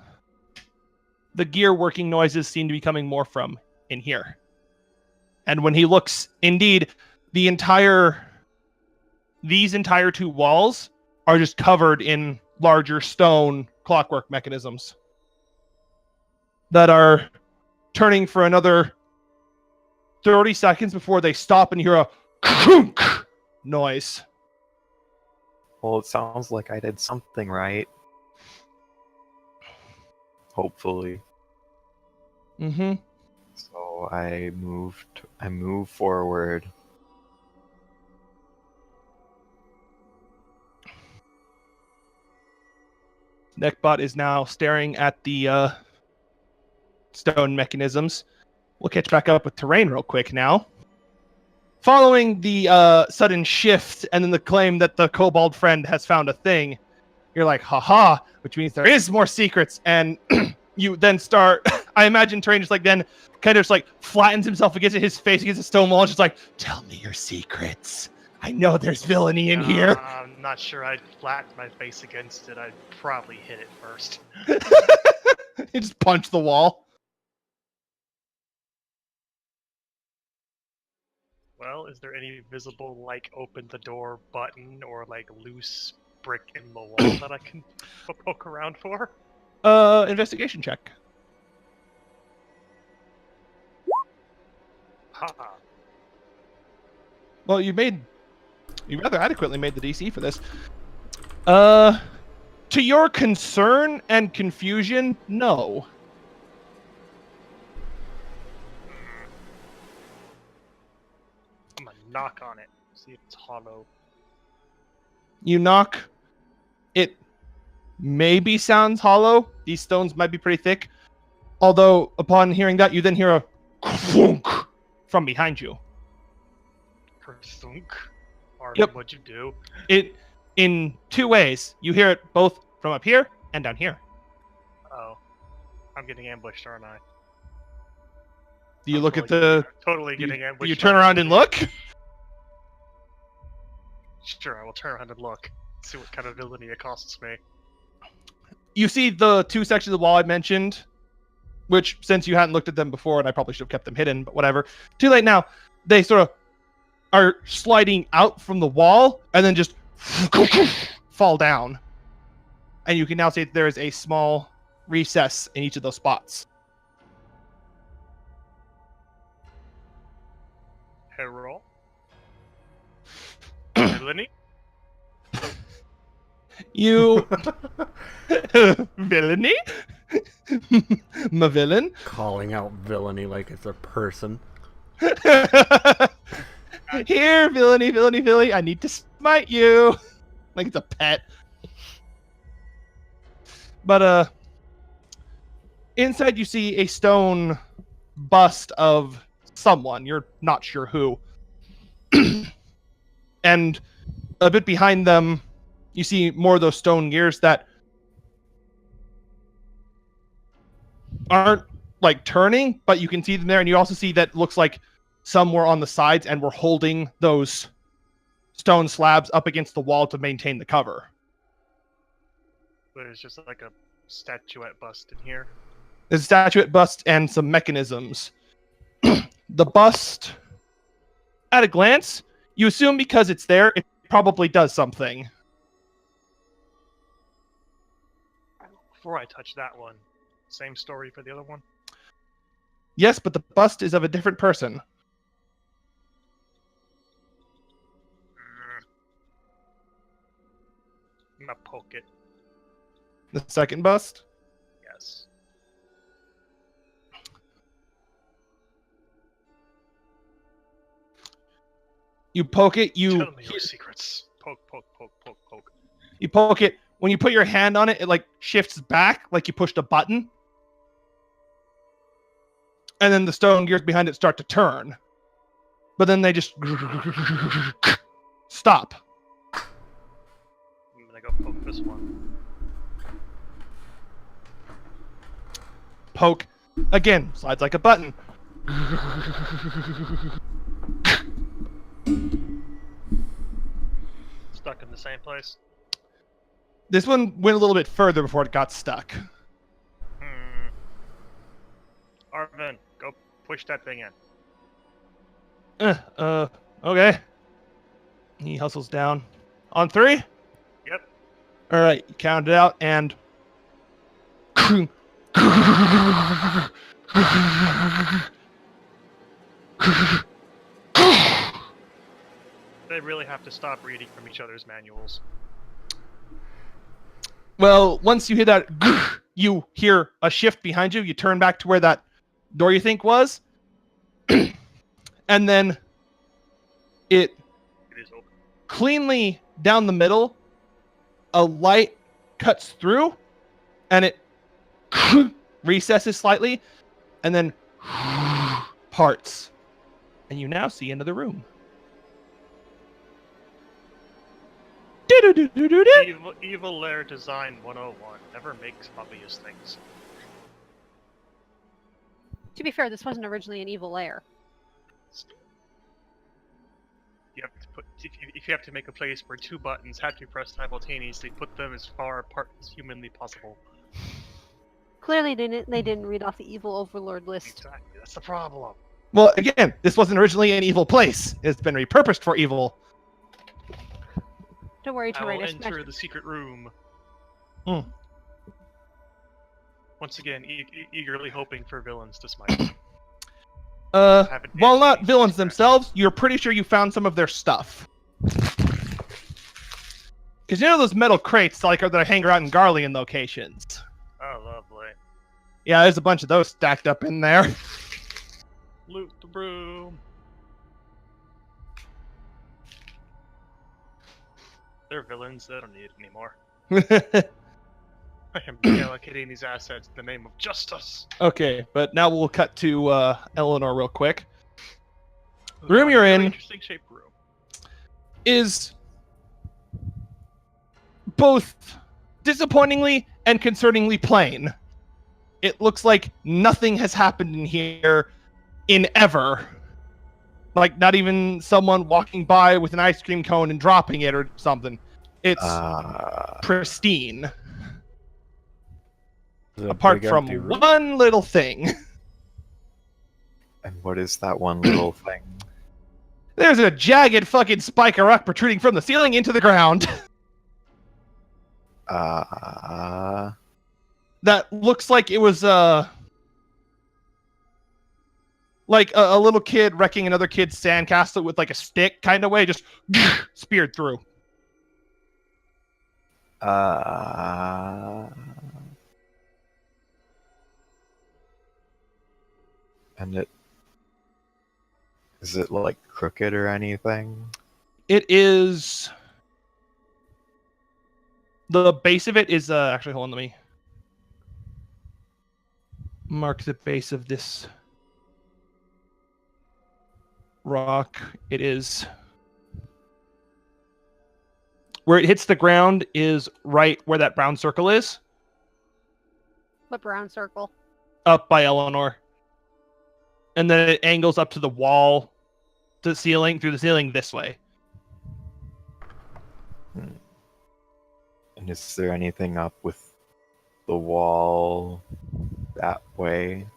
gear working noises seem to be coming more from in here. And when he looks, indeed, these entire two walls are just covered in larger stone clockwork mechanisms that are turning for another 30 seconds before they stop and you hear a crunk noise. Well, it sounds like I did something right. Hopefully. Mm-hmm. So I move forward. Neckbot is now staring at the stone mechanisms. We'll catch back up with terrain real quick now. Following the sudden shift and then the claim that the kobold friend has found a thing, you're like, haha, which means there is more secrets. And you then start, I imagine terrain just like then kind of just like flattens himself against his face against the stone wall and just like, tell me your secrets. I know there's villainy in here. I'm not sure I'd flatten my face against it. I'd probably hit it first. You just punch the wall. Well, is there any visible, like, open the door button or, like, loose brick in the wall that I can poke around for? Investigation check. Ha! Well, you rather adequately made the DC for this. To your concern and confusion, no. I'm a knock on it. See if it's hollow. You knock. It maybe sounds hollow. These stones might be pretty thick. Although, upon hearing that, you then hear a clunk from behind you. Thunk. Arvin, Yep. what'd you do? It in two ways. You hear it both from up here and down here. Oh. I'm getting ambushed, aren't I? Do you I'm look at totally the... totally Do getting you, ambushed. do you turn around and look? Sure, I will turn around and look. See what kind of villainy it costs me. You see the two sections of the wall I mentioned, which, since you hadn't looked at them before, and I probably should have kept them hidden, but whatever. Too late now. They sort of are sliding out from the wall, and then just fall down. And you can now see that there is a small recess in each of those spots. Herol? Villainy? You... Villainy? My villain? Calling out villainy like it's a person. Here, villainy, villainy, villainy. I need to smite you. Like it's a pet. But, inside you see a stone bust of someone. You're not sure who. And a bit behind them, you see more of those stone gears that aren't, like, turning, but you can see them there. And you also see that looks like some were on the sides and were holding those stone slabs up against the wall to maintain the cover. But it's just like a statuette bust in here. There's a statuette bust and some mechanisms. The bust, at a glance, you assume because it's there, it probably does something. Before I touch that one, same story for the other one? Yes, but the bust is of a different person. I'm gonna poke it. The second bust? Yes. You poke it, you Tell me your secrets. Poke, poke, poke, poke, poke. you poke it. When you put your hand on it, it like shifts back like you pushed a button. And then the stone gears behind it start to turn. But then they just stop. I'm gonna go poke this one. Poke. Again, slides like a button. Stuck in the same place. This one went a little bit further before it got stuck. Arvin, go push that thing in. Okay. He hustles down. On 3? Yep. Alright, you count it out and... They really have to stop reading from each other's manuals. Well, once you hear that, you hear a shift behind you. You turn back to where that door you think was. And then it It is open. cleanly down the middle, a light cuts through and it recesses slightly and then parts. And you now see another room. Evil Lair Design 101. Never makes obvious things. To be fair, this wasn't originally an evil lair. You have to put if you have to make a place where two buttons have to be pressed simultaneously, put them as far apart as humanly possible. Clearly, they didn't read off the evil overlord list. Exactly. That's the problem. Well, again, this wasn't originally an evil place. It's been repurposed for evil. Don't worry, I will Toritus. enter the secret room. Hmm. Once again, eagerly hoping for villains to smite. While not villains themselves, you're pretty sure you found some of their stuff. Because you know those metal crates like that hang around in Garlean locations? Oh, lovely. Yeah, there's a bunch of those stacked up in there. Loot the room. They're villains. They don't need it anymore. I am reallocating these assets in the name of justice. Okay, but now we'll cut to Eleanor real quick. We The room found a you're really in Interesting shaped room. is both disappointingly and concerningly plain. It looks like nothing has happened in here in ever. Like, not even someone walking by with an ice cream cone and dropping it or something. It's pristine. Apart from one little thing. And what is that one little thing? There's a jagged fucking spike of rock protruding from the ceiling into the ground. That looks like it was like a little kid wrecking another kid's sandcastle with like a stick kind of way, just speared through. And is it like crooked or anything? It is. The base of it is actually, hold on, let me mark the base of this rock. It is where it hits the ground is right where that brown circle is. What brown circle? Up by Eleanor. And then it angles up to the wall, to the ceiling, through the ceiling this way. And is there anything up with the wall that way?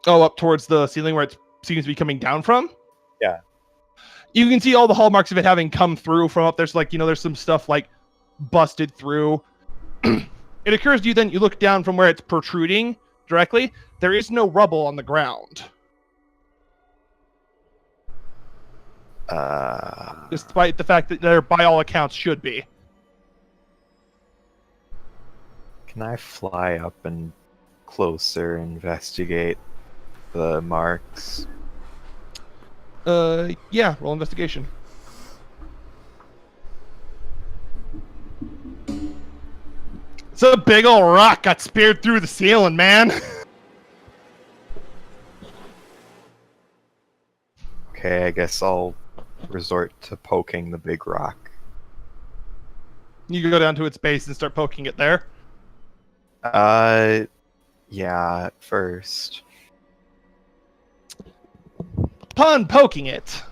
Oh, up towards the ceiling where it seems to be coming down from? Yeah. You can see all the hallmarks of it having come through from up there. So, like, you know, there's some stuff, like, busted through. It occurs to you then, you look down from where it's protruding directly. There is no rubble on the ground. Despite the fact that there, by all accounts, should be. Can I fly up and closer investigate the marks? Yeah, roll investigation. It's a big old rock got speared through the ceiling, man. Okay, I guess I'll resort to poking the big rock. You can go down to its base and start poking it there. Yeah, at first. Upon poking it,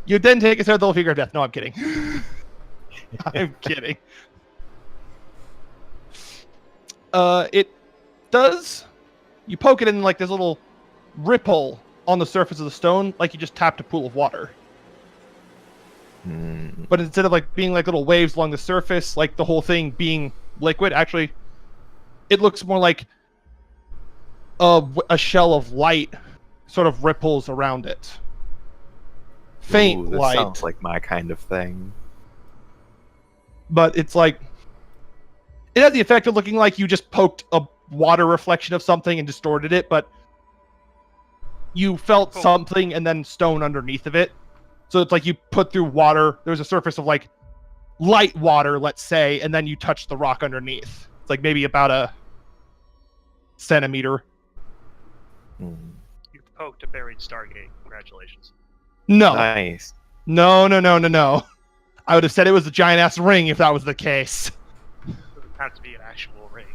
you then take a third level figure of death. No, I'm kidding. I'm kidding. It does. You poke it in like this little ripple on the surface of the stone, like you just tapped a pool of water. But instead of like being like little waves along the surface, like the whole thing being liquid, actually, it looks more like a shell of light sort of ripples around it. Faint this light. Sounds like my kind of thing. But it's like, it has the effect of looking like you just poked a water reflection of something and distorted it, but you felt something and then stone underneath of it. So it's like you put through water, there's a surface of like light water, let's say, and then you touch the rock underneath. It's like maybe about a centimeter. You poked a buried Stargate. Congratulations. No. Nice. No. I would have said it was a giant ass ring if that was the case. It doesn't have to be an actual ring.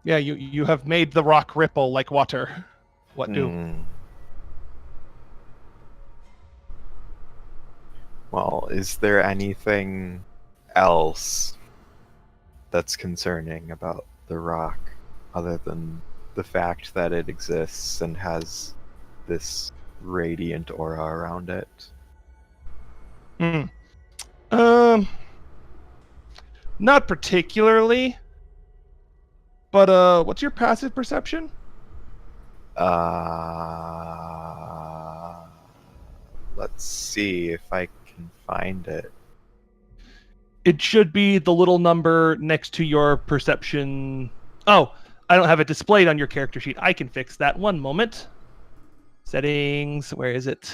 Yeah, you have made the rock ripple like water. What do? Well, is there anything else that's concerning about the rock other than the fact that it exists and has this radiant aura around it? Not particularly. But what's your passive perception? Let's see if I can find it. It should be the little number next to your perception. Oh, I don't have it displayed on your character sheet. I can fix that. One moment. Settings. Where is it?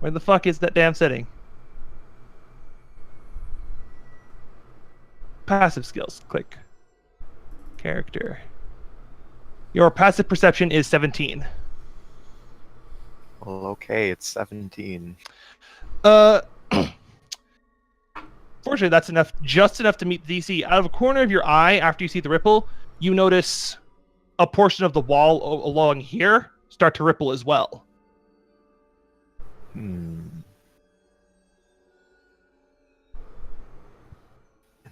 Where the fuck is that damn setting? Passive skills. Click. Character. Your passive perception is 17. Well, okay, it's 17. Fortunately, that's enough, just enough to meet the DC. Out of a corner of your eye, after you see the ripple, you notice a portion of the wall along here start to ripple as well. And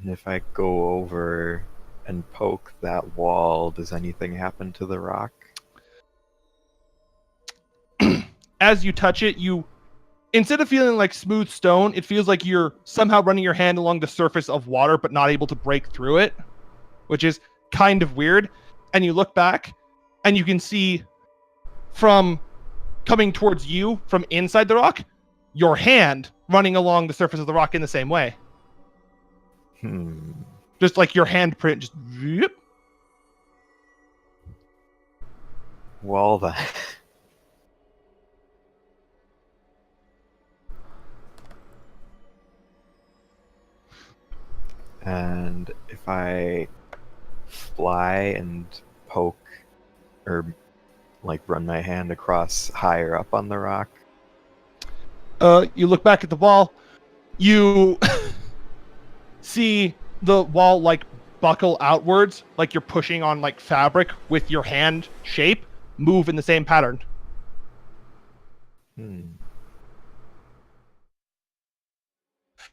if I go over and poke that wall, does anything happen to the rock? As you touch it, instead of feeling like smooth stone, it feels like you're somehow running your hand along the surface of water, but not able to break through it, which is kind of weird. And you look back, and you can see from coming towards you from inside the rock, your hand running along the surface of the rock in the same way. Just like your handprint, just... Whoop. Well, then. And if I fly and poke, or like run my hand across higher up on the rock. You look back at the wall, you see the wall like buckle outwards, like you're pushing on like fabric with your hand shape, move in the same pattern.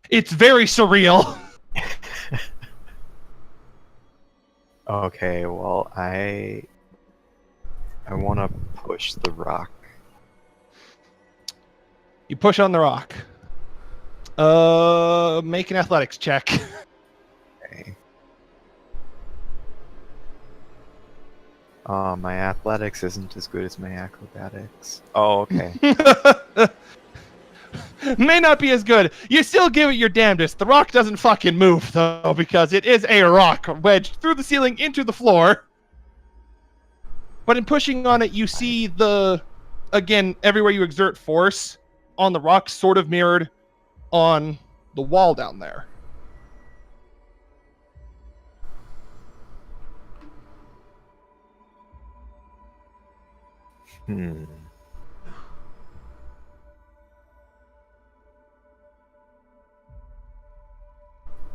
It's very surreal. Okay, well, I want to push the rock. You push on the rock. Make an athletics check. Okay. My athletics isn't as good as my acrobatics. Oh, okay. May not be as good. You still give it your damnedest. The rock doesn't fucking move, though, because it is a rock wedged through the ceiling into the floor. But in pushing on it, you see again, everywhere you exert force on the rock sort of mirrored on the wall down there.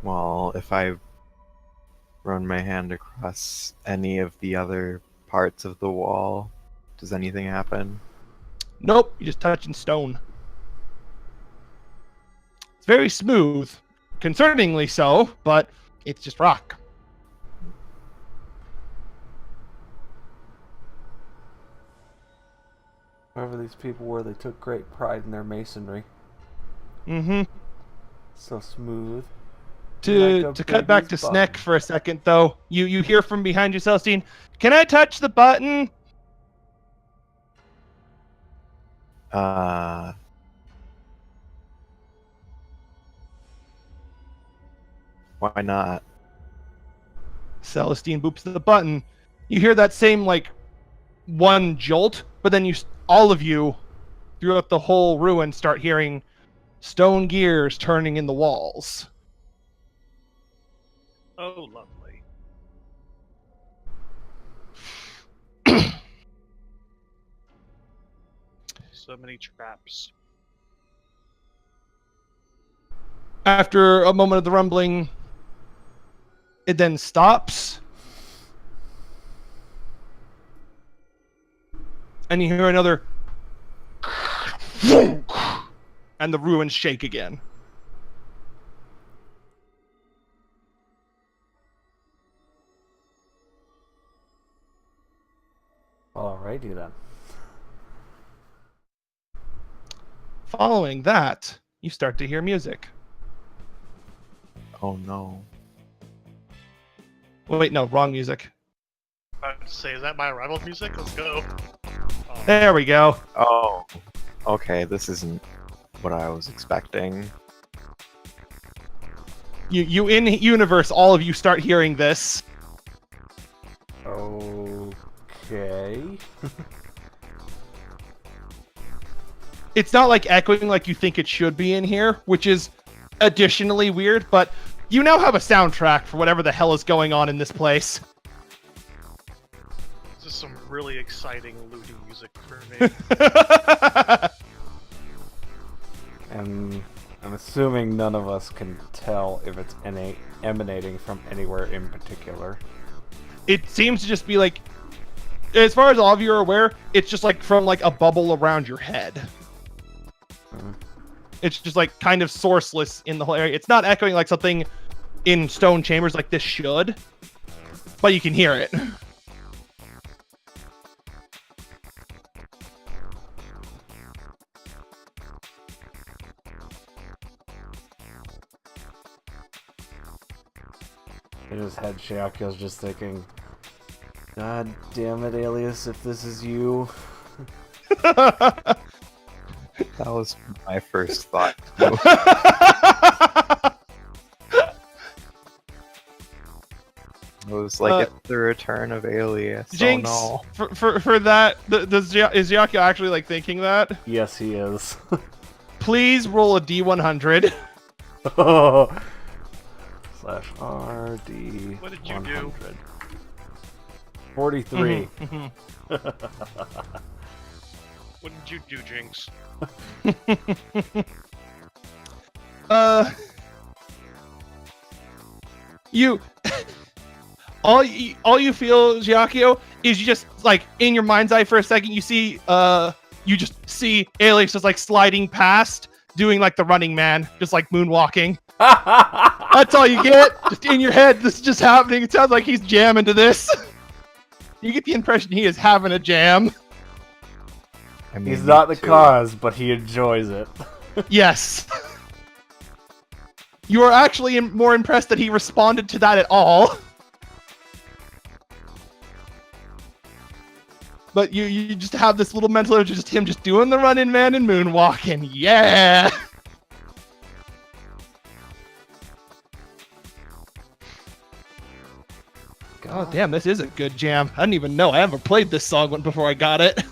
Well, if I run my hand across any of the other parts of the wall, does anything happen? Nope, you're just touching stone. It's very smooth, concerningly so, but it's just rock. Whoever these people were, they took great pride in their masonry. Mm-hmm. So smooth. To cut back to Sneck for a second, though, you hear from behind you, Celestine, "Can I touch the button?" Why not? Celestine boops the button. You hear that same, like, one jolt, but then all of you, throughout the whole ruin, start hearing stone gears turning in the walls. Oh, lovely. So many traps. After a moment of the rumbling, it then stops. And you hear another and the ruins shake again. Alrighty then. Following that, you start to hear music. Oh no. Well, wait, no, wrong music. I was about to say, is that my arrival music? Let's go. Oh, There we go. Oh. Okay, this isn't what I was expecting. You in universe, all of you start hearing this. Okay. It's not like echoing like you think it should be in here, which is additionally weird, but you now have a soundtrack for whatever the hell is going on in this place. This is some really exciting looting music for me. And I'm assuming none of us can tell if it's emanating from anywhere in particular. It seems to just be like, as far as all of you are aware, it's just like from like a bubble around your head. It's just like kind of sourceless in the whole area. It's not echoing like something in stone chambers like this should, but you can hear it. In his head, Shiako's just thinking, God damn it, Alias, if this is you. That was my first thought. Too. It was like it's the return of Alias. Jinx, Oh for that, is Yaki actually like thinking that? Yes, he is. Please roll a D100. Slash RD. What did you do? 43. What did you do, Jinx? You all you feel, Giacchio, is you just like in your mind's eye for a second you see you just see Alias just like sliding past, doing like the Running Man, just like moonwalking. That's all you get. Just in your head, this is just happening. It sounds like he's jamming to this. You get the impression he is having a jam. I mean, He's not the too. cause, but he enjoys it. Yes. You are actually more impressed that he responded to that at all. But you just have this little mental image of just him just doing the Running Man and moonwalking. Yeah. Oh damn, this is a good jam. I didn't even know. I haven't played this song before I got it.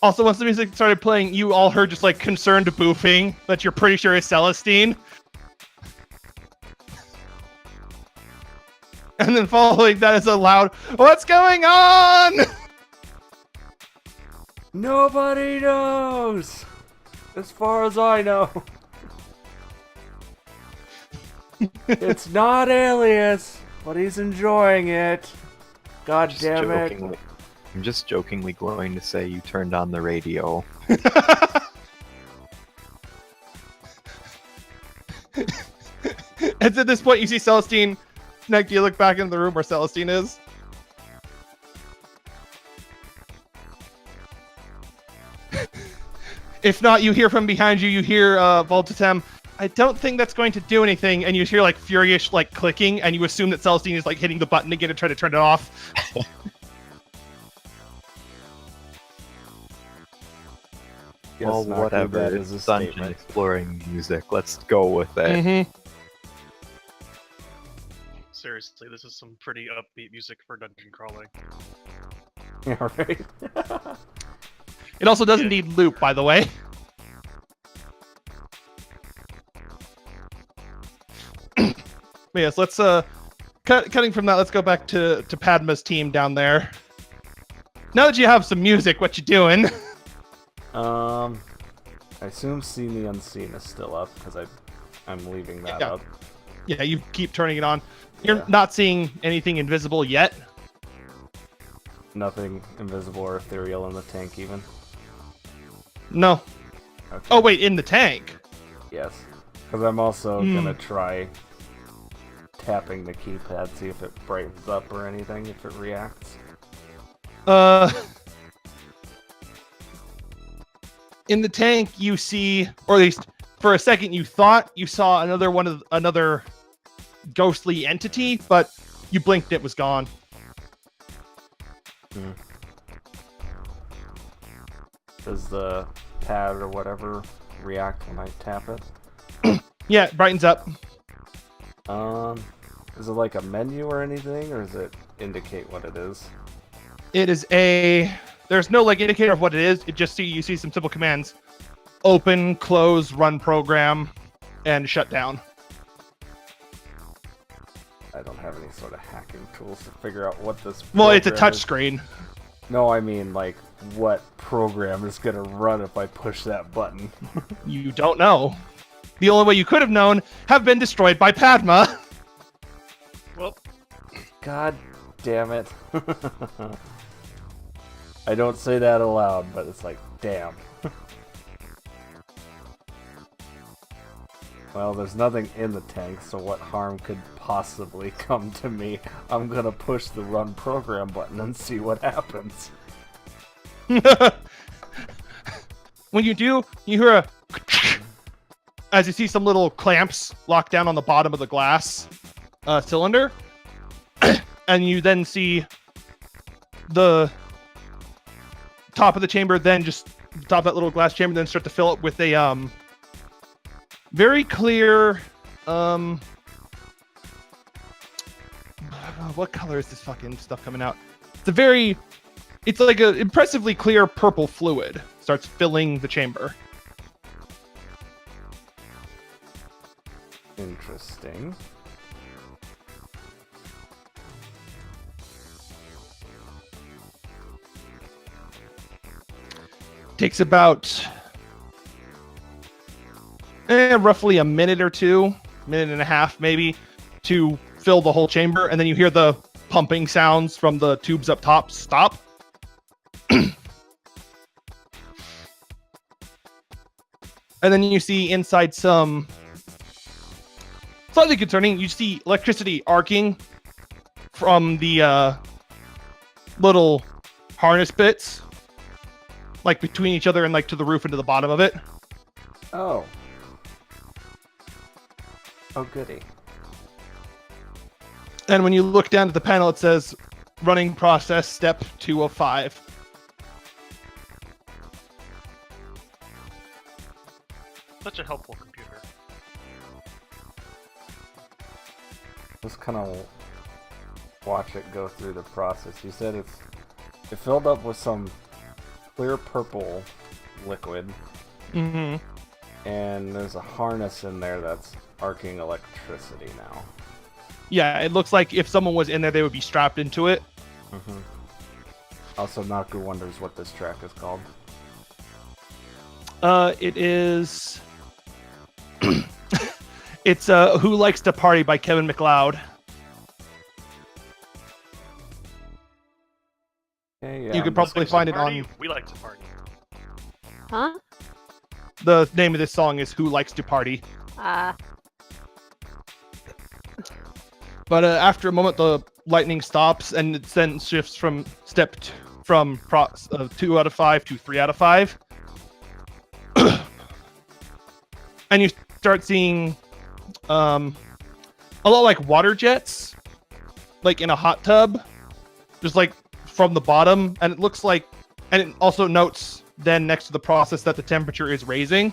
Also, once the music started playing, you all heard just like concerned boofing that you're pretty sure is Celestine. And then following that is a loud, "What's going on?" Nobody knows! As far as I know. It's not Alias, but he's enjoying it. God Just damn it. jokingly- I'm just jokingly going to say you turned on the radio. And at this point, you see Celestine. Nick, do you look back in the room where Celestine is? If not, you hear from behind you. You hear Voltatem. I don't think that's going to do anything. And you hear like furious like clicking, and you assume that Celestine is like hitting the button again to try to turn it off. Yes, Well, Naku, whatever. that is a It's dungeon statement. exploring music. Let's go with it. Mm-hmm. Seriously, this is some pretty upbeat music for dungeon crawling. Yeah, right? It also doesn't need loop, by the way. But yes, let's cutting from that. Let's go back to Padma's team down there. Now that you have some music, what you doing? I assume Seen the Unseen is still up, because I'm leaving that Yeah. up. Yeah, you keep turning it on. You're Yeah. not seeing anything invisible yet. Nothing invisible or ethereal in the tank, even. No. Okay. Oh wait, in the tank. Yes. Because I'm also gonna try tapping the keypad, see if it brightens up or anything, if it reacts. In the tank, you see, or at least for a second, you thought you saw another ghostly entity, but you blinked, it was gone. Does the pad or whatever react when I tap it? Yeah, it brightens up. Is it like a menu or anything, or does it indicate what it is? It is there's no like indicator of what it is. It just you see some simple commands: open, close, run program, and shut down. I don't have any sort of hacking tools to figure out what this. Well, it's a program touch is. screen. No, I mean like what program is gonna run if I push that button. You don't know. The only way you could have known have been destroyed by Padma. Well, God damn it. I don't say that aloud, but it's like, damn. Well, there's nothing in the tank, so what harm could possibly come to me? I'm gonna push the run program button and see what happens. When you do, you hear a as you see some little clamps locked down on the bottom of the glass cylinder, and you then see the top of the chamber, then just the top of that little glass chamber, then start to fill up with a very clear what color is this fucking stuff coming out? It's like a impressively clear purple fluid starts filling the chamber. Interesting. Takes about roughly a minute or two, minute and a half maybe, to fill the whole chamber, and then you hear the pumping sounds from the tubes up top stop. And then you see inside some slightly concerning, you see electricity arcing from the little harness bits, like between each other and like to the roof and to the bottom of it. Oh. Oh, goody. And when you look down at the panel, it says running process step 2 of 5. such a helpful computer. Just kind of watch it go through the process. You said it filled up with some clear purple liquid. Mm-hmm. And there's a harness in there that's arcing electricity now. Yeah, it looks like if someone was in there, they would be strapped into it. Mm-hmm. Also, Naku wonders what this track is called. It is... It's Who Likes to Party by Kevin MacLeod. Okay, yeah, You could probably find it on... We like to party. Huh? The name of this song is Who Likes to Party. But after a moment, the lightning stops, and it then shifts from from 2 out of 5 to 3 out of 5. And you start seeing a lot like water jets, like in a hot tub, just like from the bottom. And it looks like, and it also notes then next to the process that the temperature is raising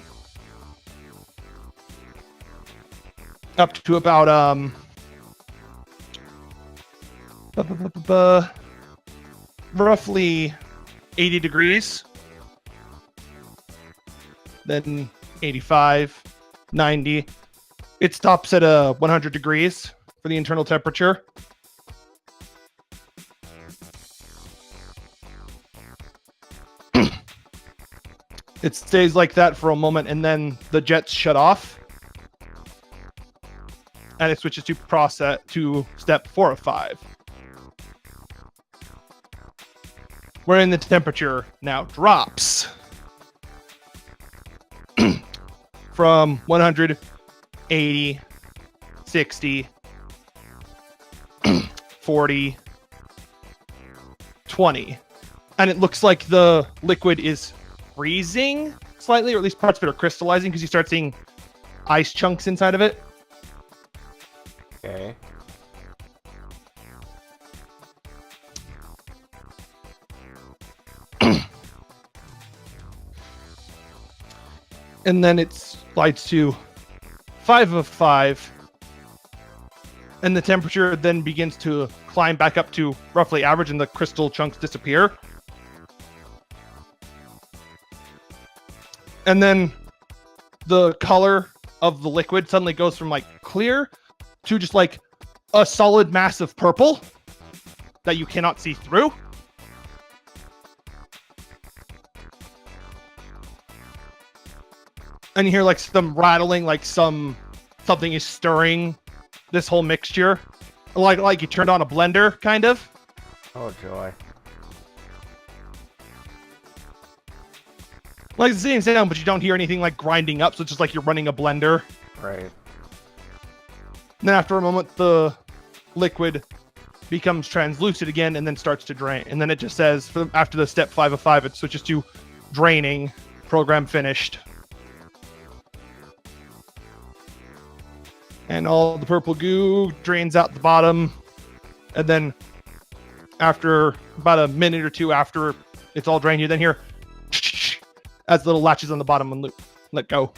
up to about roughly 80 degrees, then 85, 90. It stops at 100 degrees for the internal temperature. It stays like that for a moment, and then the jets shut off, and it switches to step 4 of 5, wherein the temperature now drops from 100, 80, 60, 40, 20, and it looks like the liquid is freezing slightly, or at least parts of it are crystallizing because you start seeing ice chunks inside of it. Okay. And then it slides to 5 of 5. And the temperature then begins to climb back up to roughly average, and the crystal chunks disappear. And then the color of the liquid suddenly goes from like clear to just like a solid mass of purple that you cannot see through. And you hear like some rattling, like something is stirring this whole mixture. Like you turned on a blender, kind of. Oh, joy. Like it's the same sound, but you don't hear anything like grinding up, so it's just like you're running a blender. Right. And then after a moment, the liquid becomes translucent again and then starts to drain. And then it just says, after the step 5 of 5, it switches to draining, program finished. And all the purple goo drains out the bottom. And then after about a minute or two after it's all drained, you then hear as little latches on the bottom and let go.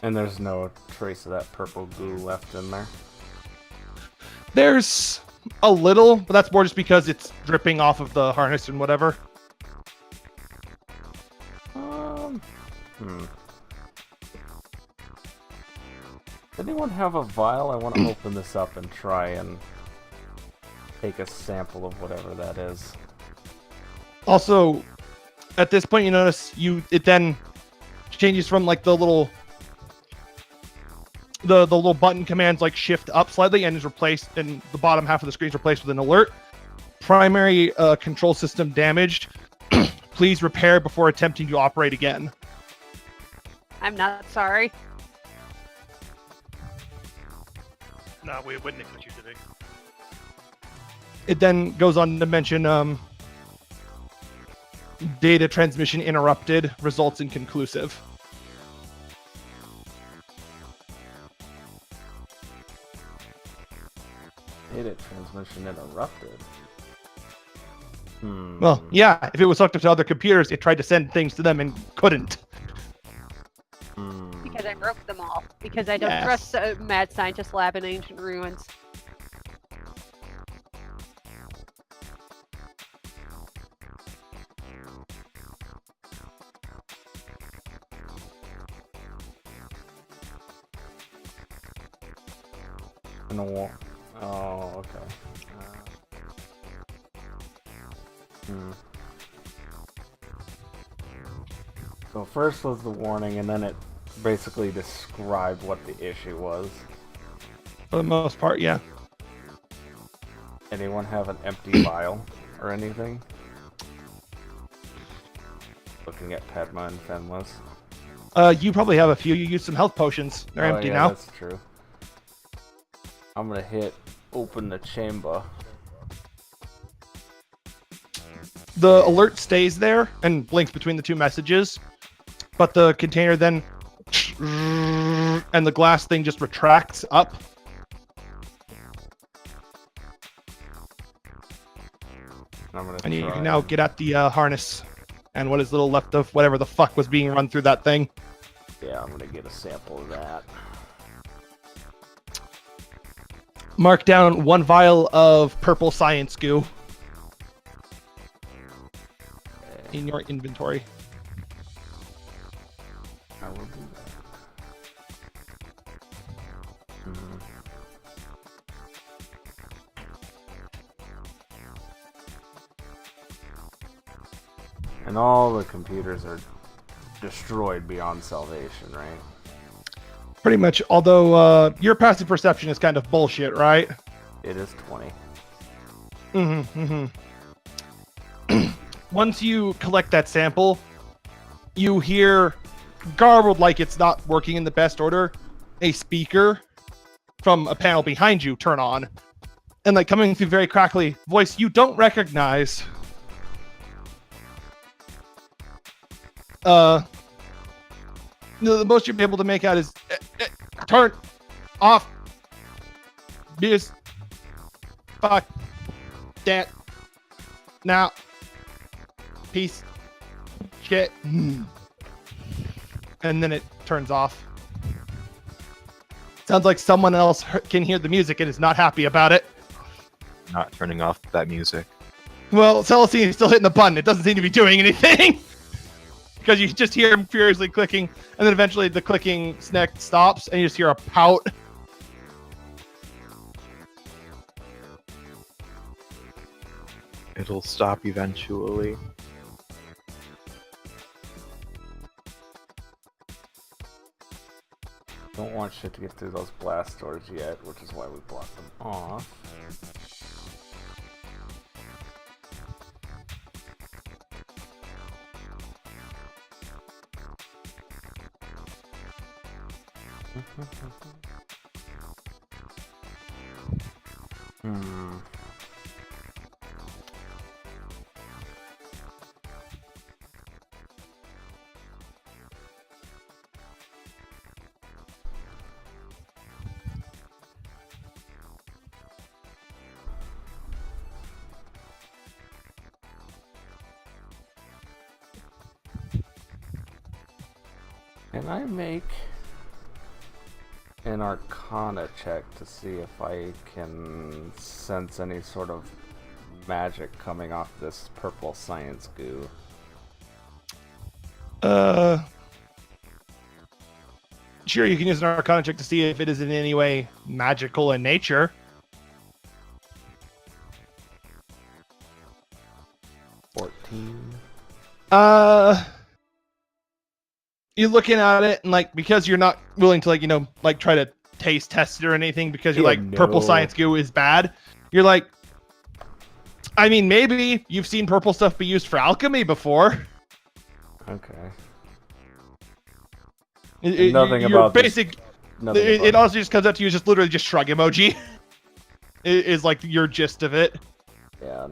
And there's no trace of that purple goo left in there. There's a little, but that's more just because it's dripping off of the harness and whatever. Anyone have a vial? I want to open this up and try and take a sample of whatever that is. Also, at this point, you notice it then changes from like the little button commands like shift up slightly and is replaced, and the bottom half of the screen is replaced with an alert. Primary control system damaged. Please repair before attempting to operate again. I'm not sorry. No, we wouldn't expect you today. It then goes on to mention data transmission interrupted, results inconclusive. Data transmission interrupted. Well, yeah, if it was hooked up to other computers, it tried to send things to them and couldn't. Because I broke them all. Because I don't Yes. trust a mad scientist lab in ancient ruins. No. Oh, okay. So first was the warning, and then it basically described what the issue was. For the most part, yeah. Anyone have an empty vial or anything? Looking at Padma and Fenlis. You probably have a few. You used some health potions. They're empty yeah, now. That's true. I'm gonna hit open the chamber. The alert stays there and blinks between the two messages, but the container then and the glass thing just retracts up. And you can now get at the harness and what is little left of whatever the fuck was being run through that thing. Yeah, I'm gonna get a sample of that. Mark down 1 vial of purple science goo in your inventory. I will do that. And all the computers are destroyed beyond salvation, right? Pretty much, although your passive perception is kind of bullshit, right? It is 20. Once you collect that sample, you hear, garbled like it's not working in the best order, a speaker from a panel behind you turn on. And like coming through very crackly voice you don't recognize. the most you'll be able to make out is turn off this fuck that now piece shit, and then it turns off. Sounds like someone else can hear the music and is not happy about it. Not turning off that music. Well, Celestine is still hitting the button. It doesn't seem to be doing anything. Because you just hear him furiously clicking, and then eventually the clicking snack stops, and you just hear a pout. It'll stop eventually. Don't want shit to get through those blast doors yet, which is why we blocked them off. Hmm. Can I make an Arcana check to see if I can sense any sort of magic coming off this purple science goo? Sure, you can use an Arcana check to see if it is in any way magical in nature. You're looking at it, and like, because you're not willing to, like, you know, like, try to taste test it or anything, because you're like, purple science goo is bad. You're like, I mean, maybe you've seen purple stuff be used for alchemy before. Okay. Nothing about basic. It also just comes up to you, just literally just shrug emoji. Is like your gist of it. Yeah,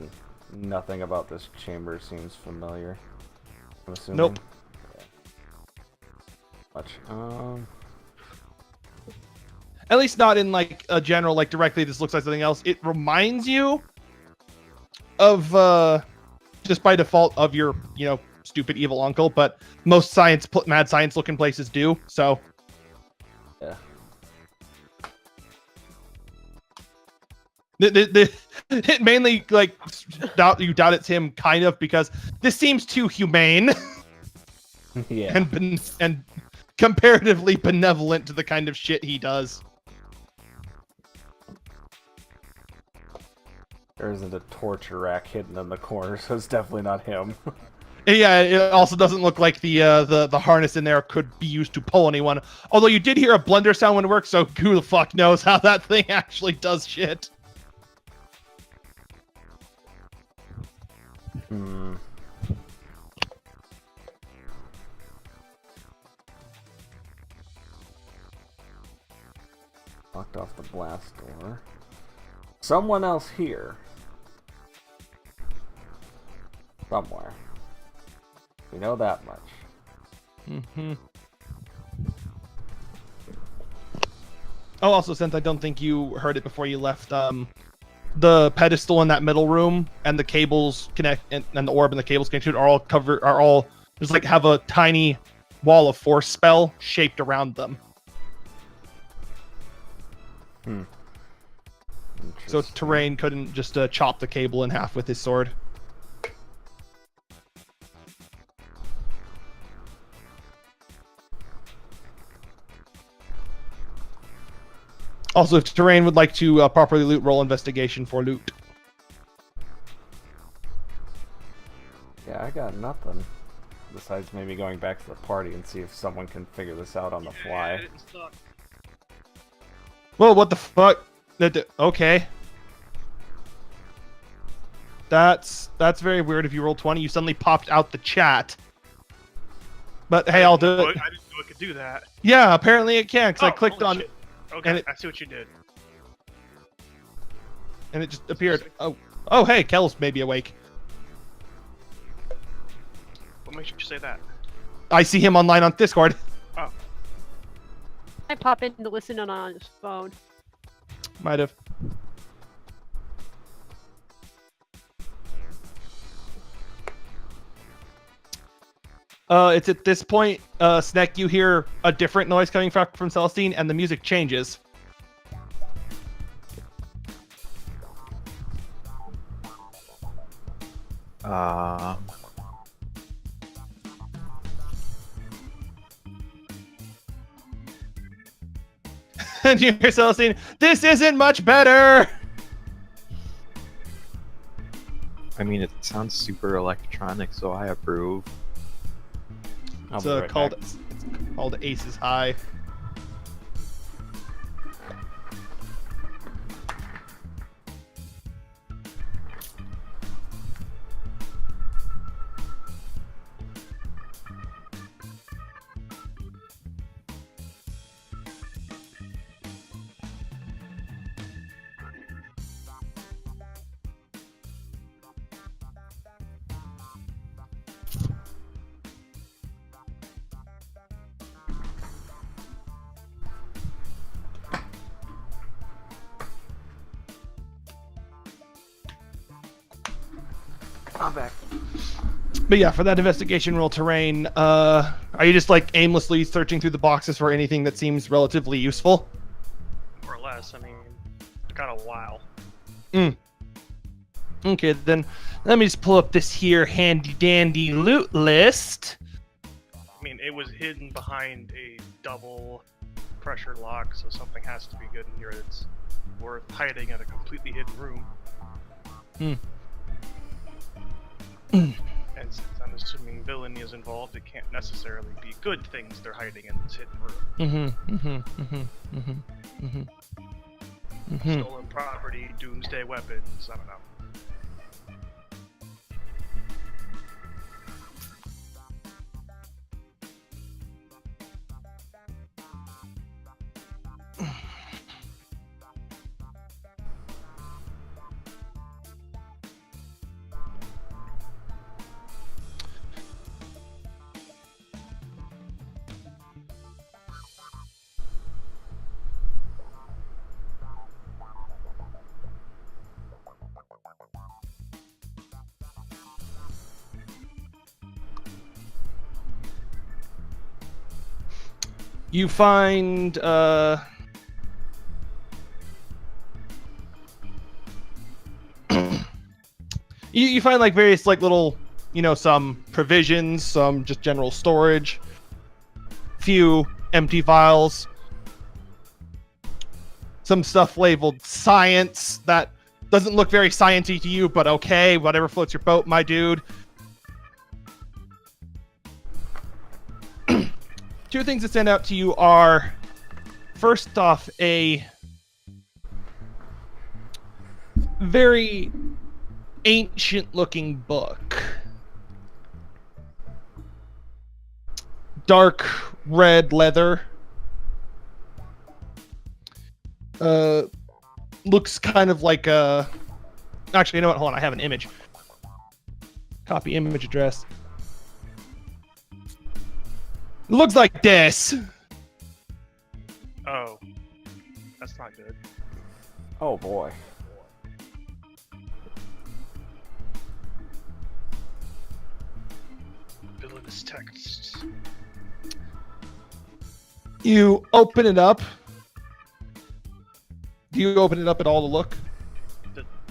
nothing about this chamber seems familiar. I'm assuming. Nope. Much. At least not in like a general, like directly this looks like something else. It reminds you of just by default of your, you know, stupid evil uncle, but most mad science looking places do, so. Yeah. It mainly, like, you doubt it's him, kind of, because this seems too humane. Yeah. And comparatively benevolent to the kind of shit he does. There isn't a torture rack hidden in the corner, so it's definitely not him. Yeah, it also doesn't look like the harness in there could be used to pull anyone. Although you did hear a blender sound when it worked, so who the fuck knows how that thing actually does shit. Hmm. Locked off the blast door. Someone else here. Somewhere. We know that much. Mm-hmm. Oh, also, since I don't think you heard it before you left, the pedestal in that middle room and the cables connect, and the orb and the cables connected are all just like have a tiny wall of force spell shaped around them. Hmm. So Terrain couldn't just chop the cable in half with his sword. Also, if Terrain would like to properly loot, roll investigation for loot. Yeah, I got nothing. Besides maybe going back to the party and see if someone can figure this out on the fly. Whoa, what the fuck? Okay. That's very weird. If you roll 20, you suddenly popped out the chat. But hey, I'll do it. I didn't know it could do that. Yeah, apparently it can, because I clicked on... Shit. Okay, I see what you did. And it just appeared. Oh, hey, Kel's maybe awake. What makes you say that? I see him online on Discord. I pop in to listen in on his phone. Might have. It's at this point, Sneck, you hear a different noise coming from Celestine, and the music changes. And you hear Celestine, this isn't much better! I mean, it sounds super electronic, so I approve. It's called Aces High. I'm back. But yeah, for that investigation roll terrain, are you just like aimlessly searching through the boxes for anything that seems relatively useful? More or less. I mean, it's got a while. Okay, then let me just pull up this here handy dandy loot list. I mean, it was hidden behind a double pressure lock, so something has to be good in here that's worth hiding in a completely hidden room. And since I'm assuming villainy is involved, it can't necessarily be good things they're hiding in this hidden room. Stolen property, doomsday weapons, I don't know. You find you find like various like little, you know, some provisions, some just general storage, few empty vials, some stuff labeled science that doesn't look very sciencey to you, but okay, whatever floats your boat, my dude. Two things that stand out to you are, first off, a very ancient-looking book. Dark red leather. Looks kind of like a... Actually, you know what? Hold on, I have an image. Copy image address. It looks like this. Oh. That's not good. Oh boy. Villainous text. You open it up. Do you open it up at all to look?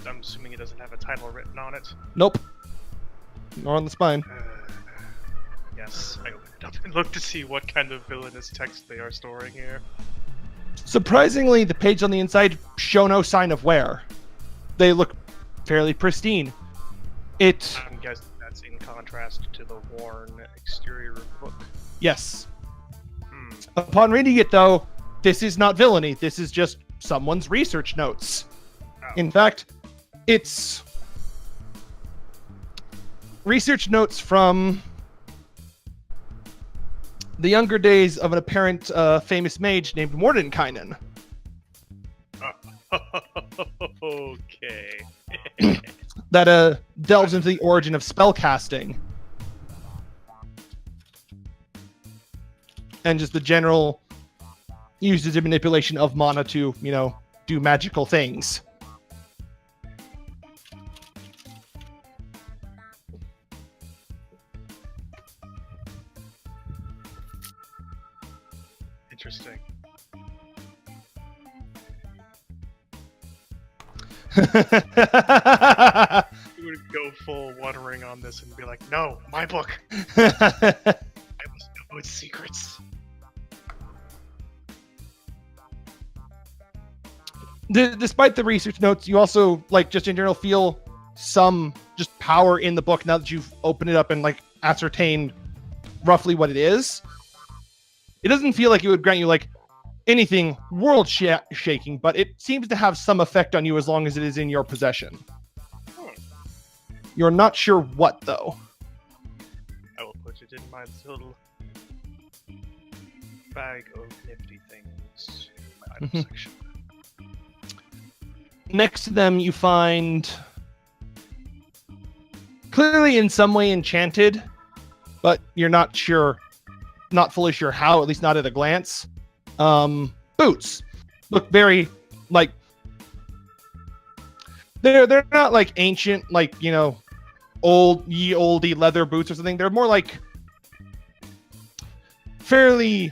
I'm assuming it doesn't have a title written on it. Nope. Nor on the spine. Yes, I opened it up and looked to see what kind of villainous text they are storing here. Surprisingly, the pages on the inside show no sign of wear. They look fairly pristine. I'm guessing that's in contrast to the worn exterior of the book. Yes. Upon reading it, though, this is not villainy. This is just someone's research notes. Oh. In fact, it's research notes from the younger days of an apparent famous mage named Mordenkainen. Okay. That delves into the origin of spellcasting. and just the general usage and manipulation of mana to, do magical things. Interesting. You would go full Wuttering on this and be like, no, my book. I must know its secrets. Despite the research notes, you also, just in general, feel some just power in the book now that you've opened it up and, ascertained roughly what it is. It doesn't feel like it would grant you, anything world-shaking, but it seems to have some effect on you as long as it is in your possession. You're not sure what, though. I will put it in my little bag of nifty things in my item section. Next to them, you find clearly in some way enchanted, but you're not fully sure how, at least not at a glance. Boots look very they're not ancient, oldie leather boots or something. They're more fairly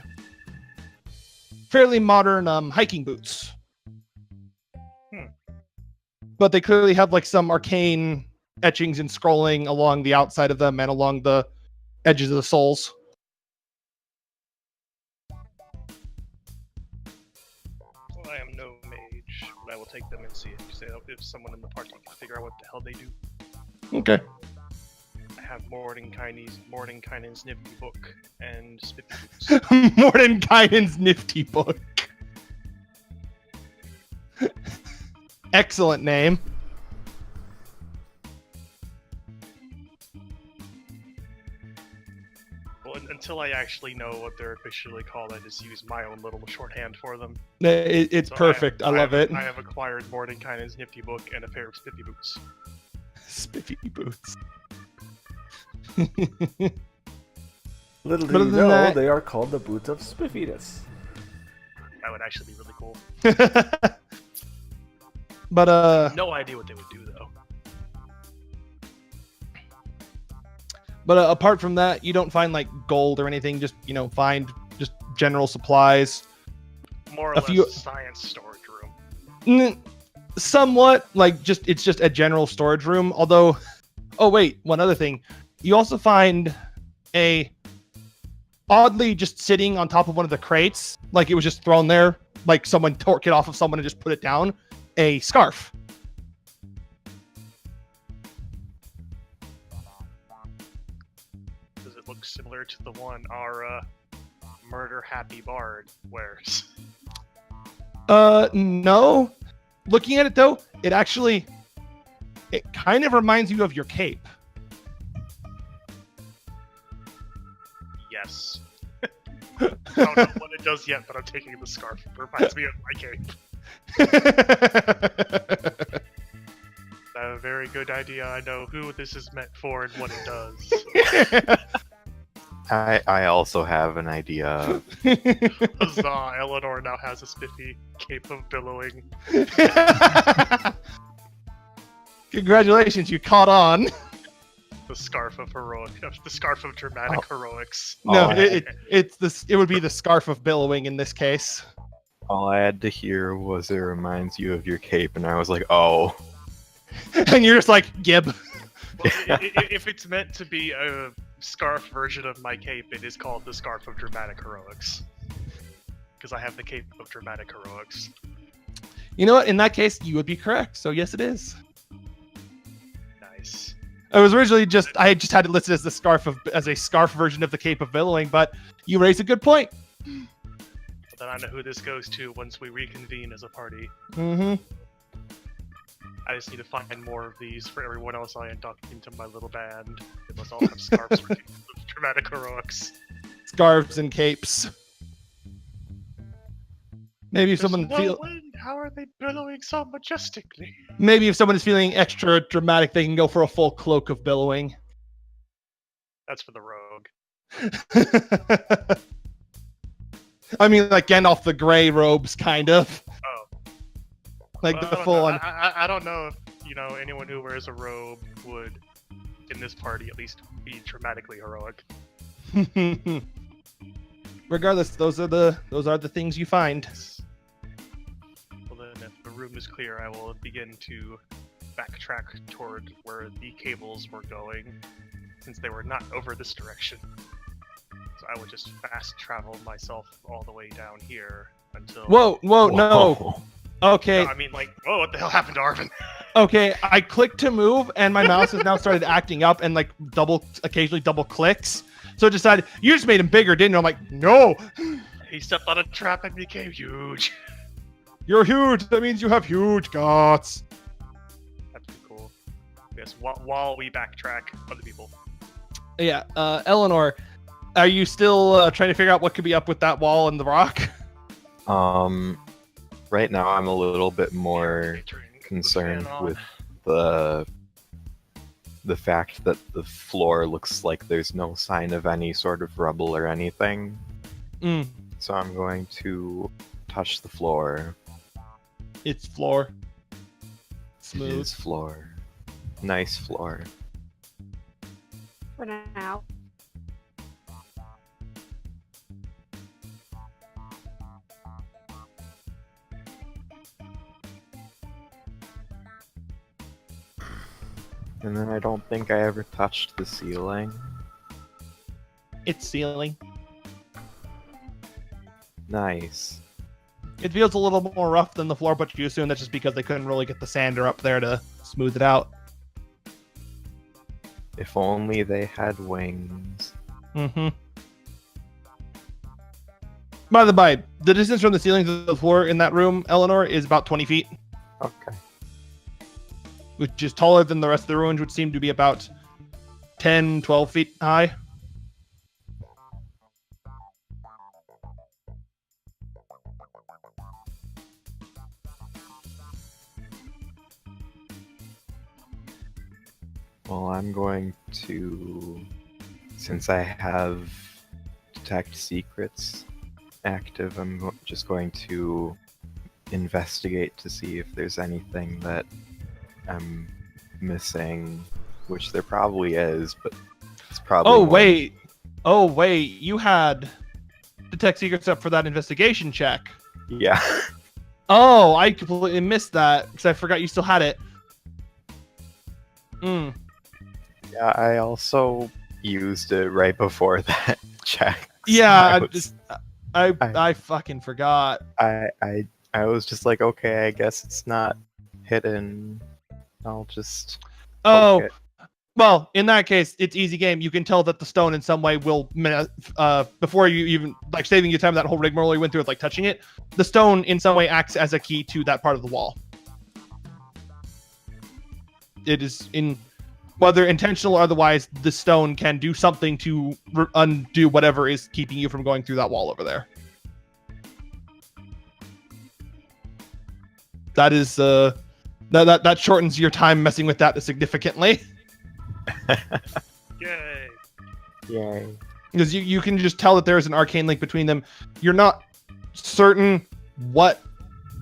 modern hiking boots. But they clearly have some arcane etchings and scrolling along the outside of them and along the edges of the soles. Well, I am no mage, but I will take them and see if someone in the party can figure out what the hell they do. Okay. I have Mordenkainen's nifty book and spiffy boots. Mordenkainen's nifty book. Excellent name. Well, until I actually know what they're officially called, I just use my own little shorthand for them. It's So perfect. I love it. I have acquired Mordenkainen's nifty book and a pair of spiffy boots. Spiffy boots. Little But do other you than know, that- they are called the boots of spiffiness. That would actually be really cool. But No idea what they would do though. apart from that, you don't find gold or anything. Just find just general supplies. More or A less few- a science storage room. Somewhat it's just a general storage room. Although, oh wait, one other thing, you also find a oddly just sitting on top of one of the crates, it was just thrown there, someone tore it off of someone and just put it down. A scarf. Does it look similar to the one our murder happy bard wears? No. Looking at it though, it kind of reminds you of your cape. Yes. I don't know what it does yet, but I'm taking the scarf. It reminds me of my cape. I have a very good idea. I know who this is meant for and what it does. I also have an idea. Huzzah! Eleanor now has a spiffy cape of billowing. Congratulations, you caught on. The scarf of dramatic heroics. No, Oh, it would be the scarf of billowing in this case. All I had to hear was it reminds you of your cape, and I was like, oh. And you're just like, Gib. Well, if it's meant to be a scarf version of my cape, it is called the scarf of dramatic heroics. Because I have the cape of dramatic heroics. You know what? In that case, you would be correct. So yes, it is. Nice. It was originally I just had it listed as as a scarf version of the cape of billowing, but you raised a good point. So then I know who this goes to once we reconvene as a party. Mm-hmm. I just need to find more of these for everyone else I induct into my little band. They must all have scarves for capes of dramatic heroics. Scarves and capes. Maybe if There's someone no wind. How are they billowing so majestically? Maybe if someone is feeling extra dramatic, they can go for a full cloak of billowing. That's for the rogue. I mean, like Gandalf the Grey robes, kind of. Oh. Like Well, the I don't full know. on. I don't know if anyone who wears a robe would, in this party at least, be dramatically heroic. Regardless, those are the things you find. Well then, if the room is clear, I will begin to backtrack toward where the cables were going, since they were not over this direction. So I would just fast travel myself all the way down here until. Whoa, no. Okay. No, I mean, like, whoa, what the hell happened to Arvin? Okay, I clicked to move, and my mouse has now started acting up and like occasionally double clicks. So I decided, you just made him bigger, didn't you? I'm like, no, He stepped on a trap and became huge. you're huge. That means you have huge guts. That's pretty cool. Yes, while we backtrack other people. Yeah, Eleanor, are you still trying to figure out what could be up with that wall and the rock? Right now I'm a little bit more concerned with the fact that the floor looks like there's no sign of any sort of rubble or anything. So I'm going to touch the floor. It's floor. It Smooth. is floor. Nice floor. For now. And then I don't think I ever touched the ceiling. It's ceiling. Nice. It feels a little more rough than the floor, but you assume that's just because they couldn't really get the sander up there to smooth it out. If only they had wings. Mm-hmm. By the by, the distance from the ceiling to the floor in that room, Eleanor, is about 20 feet, Okay. which is taller than the rest of the ruins, which seem to be about 10, 12 feet high. Well, I'm going to, since I have Detect Secrets active, I'm just going to investigate to see if there's anything that I'm missing, which there probably is, but it's probably Oh, wait. You had Detect Secrets up for that investigation check. Yeah. Oh, I completely missed that because I forgot you still had it. Yeah, I also used it right before that check. Yeah, So I fucking forgot. I was just like, okay, I guess it's not hidden. I'll just Oh, poke it. well, in that case, it's easy game. You can tell that the stone in some way will, before you even, like, saving you time that whole rigmarole you went through with, like, touching it, the stone in some way acts as a key to that part of the wall. It is whether intentional or otherwise, the stone can do something to undo whatever is keeping you from going through that wall over there. That is, that shortens your time messing with that significantly. Yay! Yay. Because you can just tell that there is an arcane link between them. You're not certain what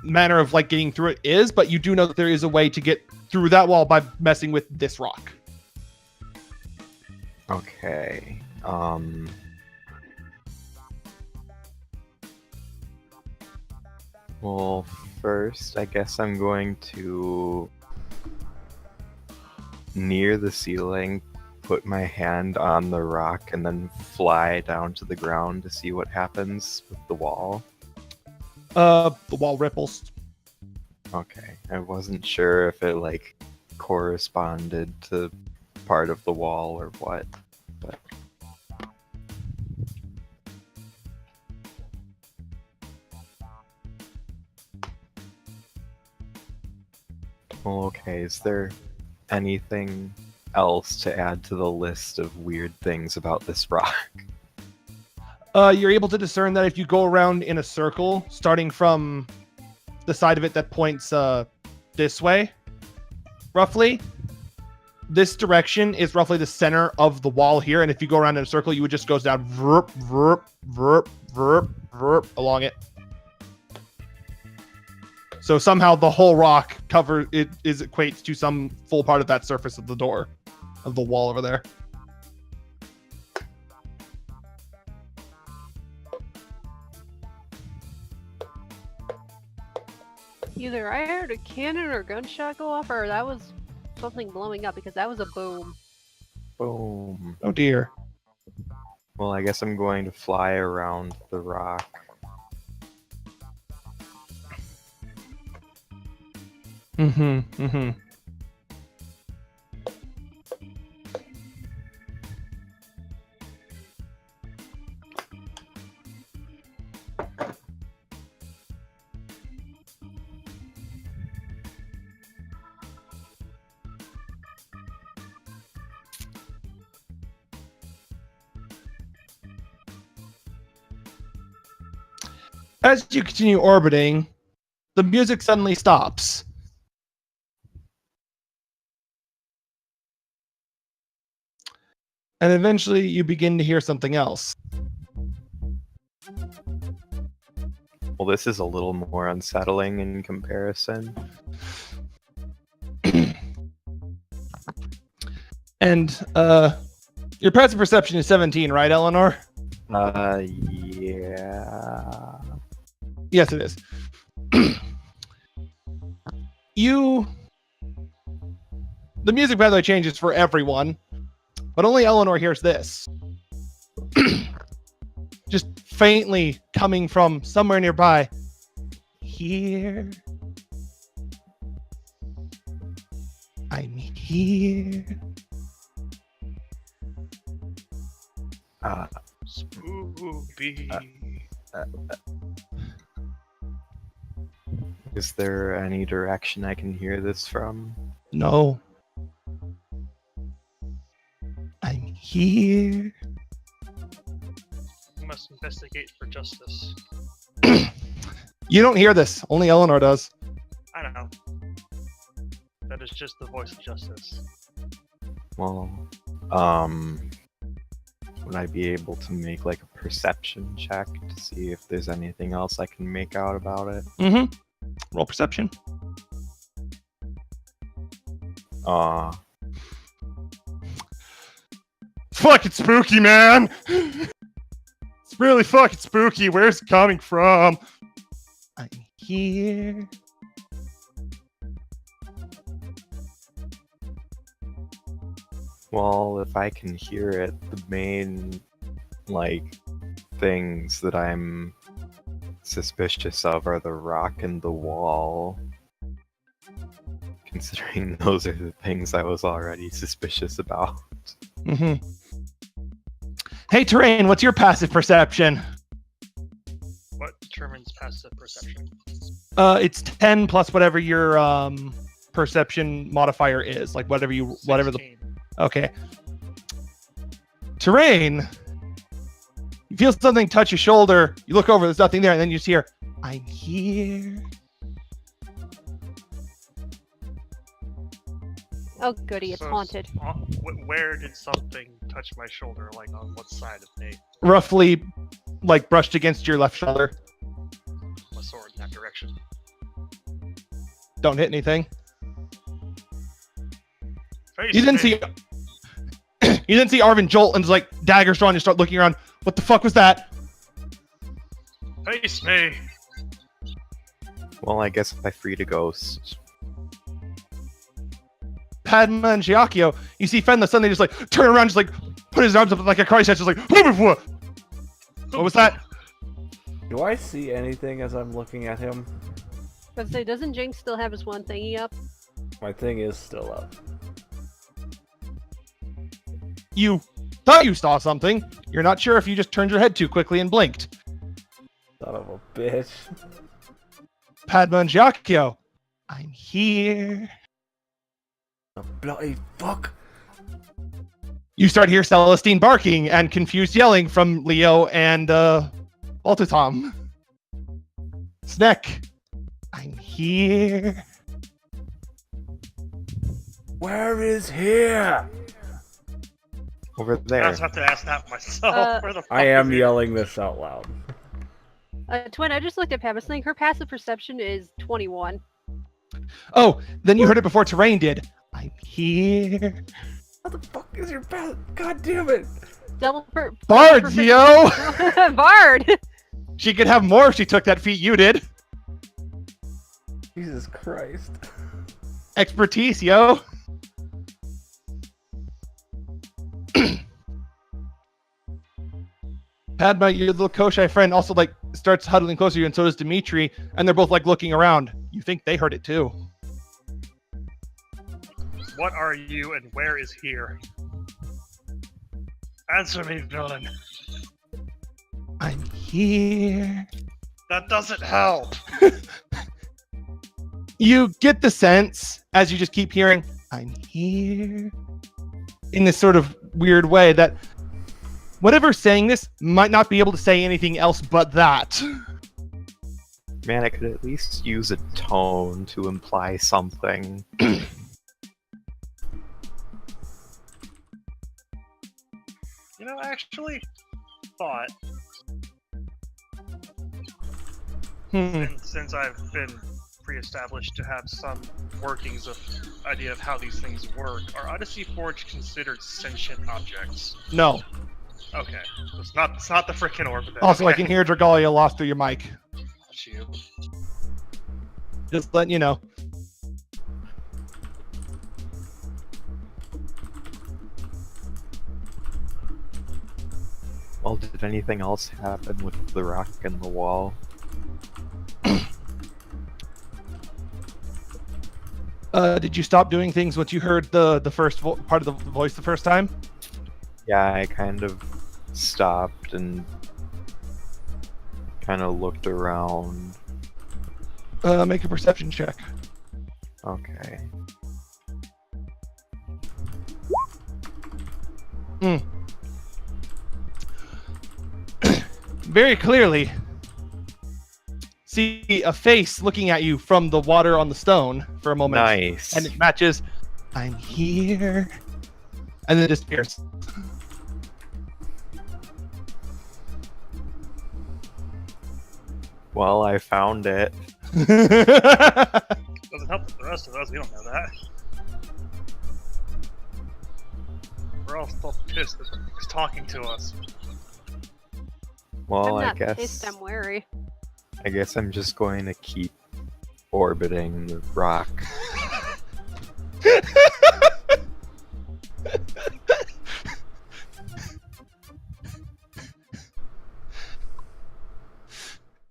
manner of like getting through it is, but you do know that there is a way to get through that wall by messing with this rock. Okay. Well, first, I guess I'm going to, near the ceiling, put my hand on the rock and then fly down to the ground to see what happens with the wall. The wall ripples. Okay. I wasn't sure if it, like, corresponded to part of the wall or what, but... Well, okay, is there anything else to add to the list of weird things about this rock? You're able to discern that if you go around in a circle, starting from the side of it that points this way, roughly, this direction is roughly the center of the wall here, and if you go around in a circle, you would just go down verp, verp, verp, verp, verp along it. So somehow the whole rock cover equates to some full part of that surface of the door, of the wall over there. Either I heard a cannon or a gunshot go off, or that was something blowing up, because that was a boom. Boom. Oh dear. Well, I guess I'm going to fly around the rock. Mm-hmm. As you continue orbiting, the music suddenly stops. And eventually you begin to hear something else. Well, this is a little more unsettling in comparison. And your passive perception is 17, right, Eleanor? Yeah. Yes, it is. The music, by the way, changes for everyone, but only Eleanor hears this. Just faintly coming from somewhere nearby. Here. I'm here. Spoopy. Is there any direction I can hear this from? No. I'm here. We must investigate for justice. You don't hear this. Only Eleanor does. I don't know. That is just the voice of justice. Well, would I be able to make like a perception check to see if there's anything else I can make out about it? Mm-hmm. Roll perception. Fucking spooky, man. It's really fucking spooky. Where's it coming from? I'm here. Well, if I can hear it, the main, like, things that I'm suspicious of are the rock and the wall. Considering those are the things I was already suspicious about. Mm-hmm. Hey, Terrain, what's your passive perception? What determines passive perception? It's 10 plus whatever your perception modifier is, like whatever the 16. Okay. Terrain, you feel something touch your shoulder. You look over, there's nothing there, and then you just hear, I'm here. Oh goody, it's So, haunted. Where did something touch my shoulder? Like on what side of me? Roughly, like, brushed against your left shoulder. My sword in that direction. Don't hit anything. Face You didn't me. see... You didn't see Arvin jolt and like daggers drawn. You start looking around. What the fuck was that? Face me. Well, I guess if I freed a ghost. Padma and Giacchio. You see Fenla suddenly just like turn around, just like put his arms up like a Christ, just like what was that? Do I see anything as I'm looking at him? But say, doesn't Jinx still have his one thingy up? My thing is still up. You thought you saw something. You're not sure if you just turned your head too quickly and blinked. Son of a bitch. Padma and Giacchio. I'm here. The bloody fuck. You start to hear Celestine barking and confused yelling from Leo and Altatom. Sneck. I'm here. Where is here? Over I there. just have to ask that myself. Where the fuck I am is he? yelling this out loud. Twin, I just looked at Pabba's thing. Her passive perception is 21. Oh, then you heard it before Terrain did. I'm here. What the fuck is your best? God damn it! Double per. Bards, yo! Bard! She could have more if she took that feat you did. Jesus Christ. Expertise, yo. Padma, your little Koshai friend, also like starts huddling closer to you, and so does Dimitri, and they're both like looking around. You think they heard it too? What are you and where is here? Answer me, villain. I'm here. That doesn't help. You get the sense as you just keep hearing, I'm here, in this sort of weird way that whatever's saying this might not be able to say anything else but that. Man, I could at least use a tone to imply something. You know, actually, thought. And since I've been pre-established to have some workings of idea of how these things work, are Odyssey Forge considered sentient objects? No. Okay, so it's not the frickin' orb. Then. Also, I okay. can hear Dragalia lost through your mic. Shoot. Just letting you know. Well, did anything else happen with the rock and the wall? Did you stop doing things once you heard the first part of the voice the first time? Yeah, I kind of stopped and kind of looked around. Make a perception check. Okay. Very clearly, see a face looking at you from the water on the stone for a moment. Nice. And it matches, I'm here. And then it disappears. Well, I found it. Doesn't help with the rest of us. We don't know that. We're all still pissed that he's talking to us. Well, I'm I not guess pissed, I'm wary. I guess I'm just going to keep orbiting the rock.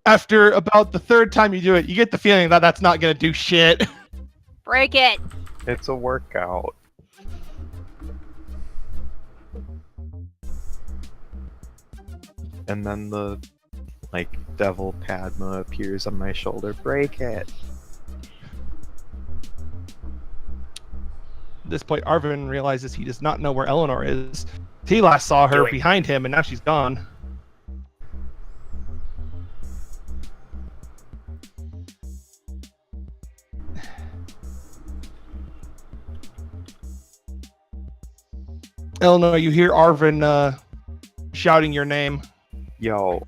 After about the third time you do it, you get the feeling that that's not going to do shit. Break it! It's a workout. And then the, like, devil Padma appears on my shoulder. Break it! At this point, Arvin realizes he does not know where Eleanor is. He last saw her behind him, and now she's gone. Eleanor, you hear Arvin shouting your name. Yo.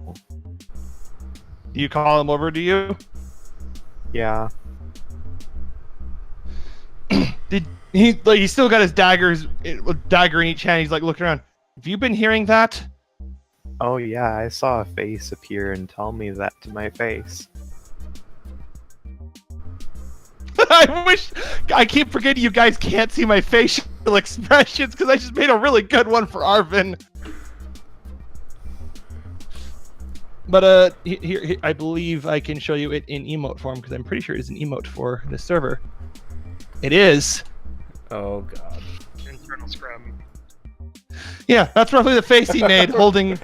Do you call him over to you? Yeah. Did he still got his daggers, dagger in each hand? He's like looking around. Have you been hearing that? Oh yeah, I saw a face appear and tell me that to my face. I keep forgetting you guys can't see my facial expressions because I just made a really good one for Arvin. But here, I believe I can show you it in emote form because I'm pretty sure it's an emote for this server. It is. Oh god. Internal scrum. Yeah, that's roughly the face he made holding.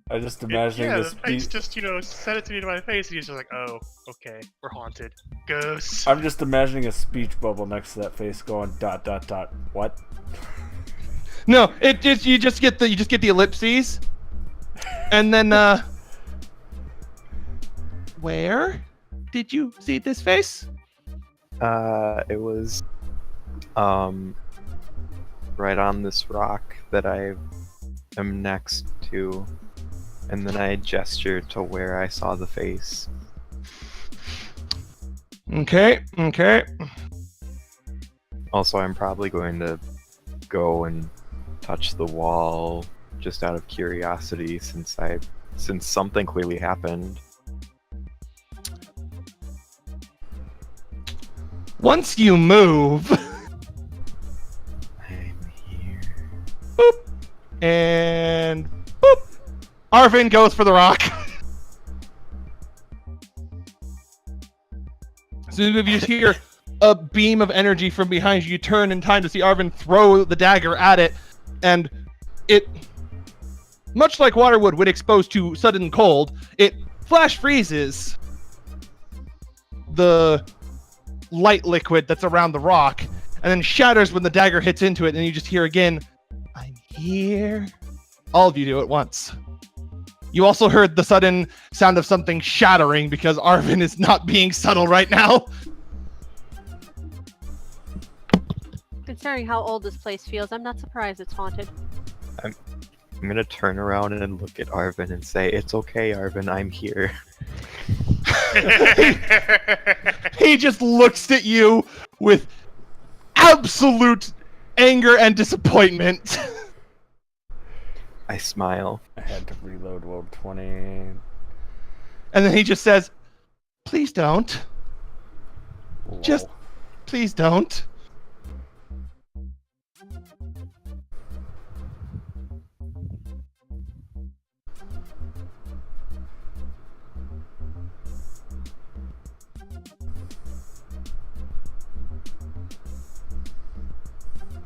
I just imagining Yeah, this. the face just, said it to me to my face, and he's just like, oh, okay, we're haunted. Ghosts. I'm just imagining a speech bubble next to that face going ... What? No, you just get the ellipses, and then where did you see this face? It was right on this rock that I am next to, and then I gesture to where I saw the face. Okay. Also, I'm probably going to go and touch the wall just out of curiosity, since something clearly happened. Once you move, I'm here. boop, and boop, Arvin goes for the rock. As soon as you hear a beam of energy from behind you, you turn in time to see Arvin throw the dagger at it, and it, much like water would when exposed to sudden cold, it flash freezes the light liquid that's around the rock, and then shatters when the dagger hits into it, and you just hear again, "I'm here." All of you do at once. You also heard the sudden sound of something shattering because Arvin is not being subtle right now. Considering how old this place feels, I'm not surprised it's haunted. I'm gonna turn around and look at Arvin and say, "It's okay, Arvin, I'm here." He just looks at you with absolute anger and disappointment. I smile. I had to reload world 20. And then he just says, "Please don't. Lol. Just please don't."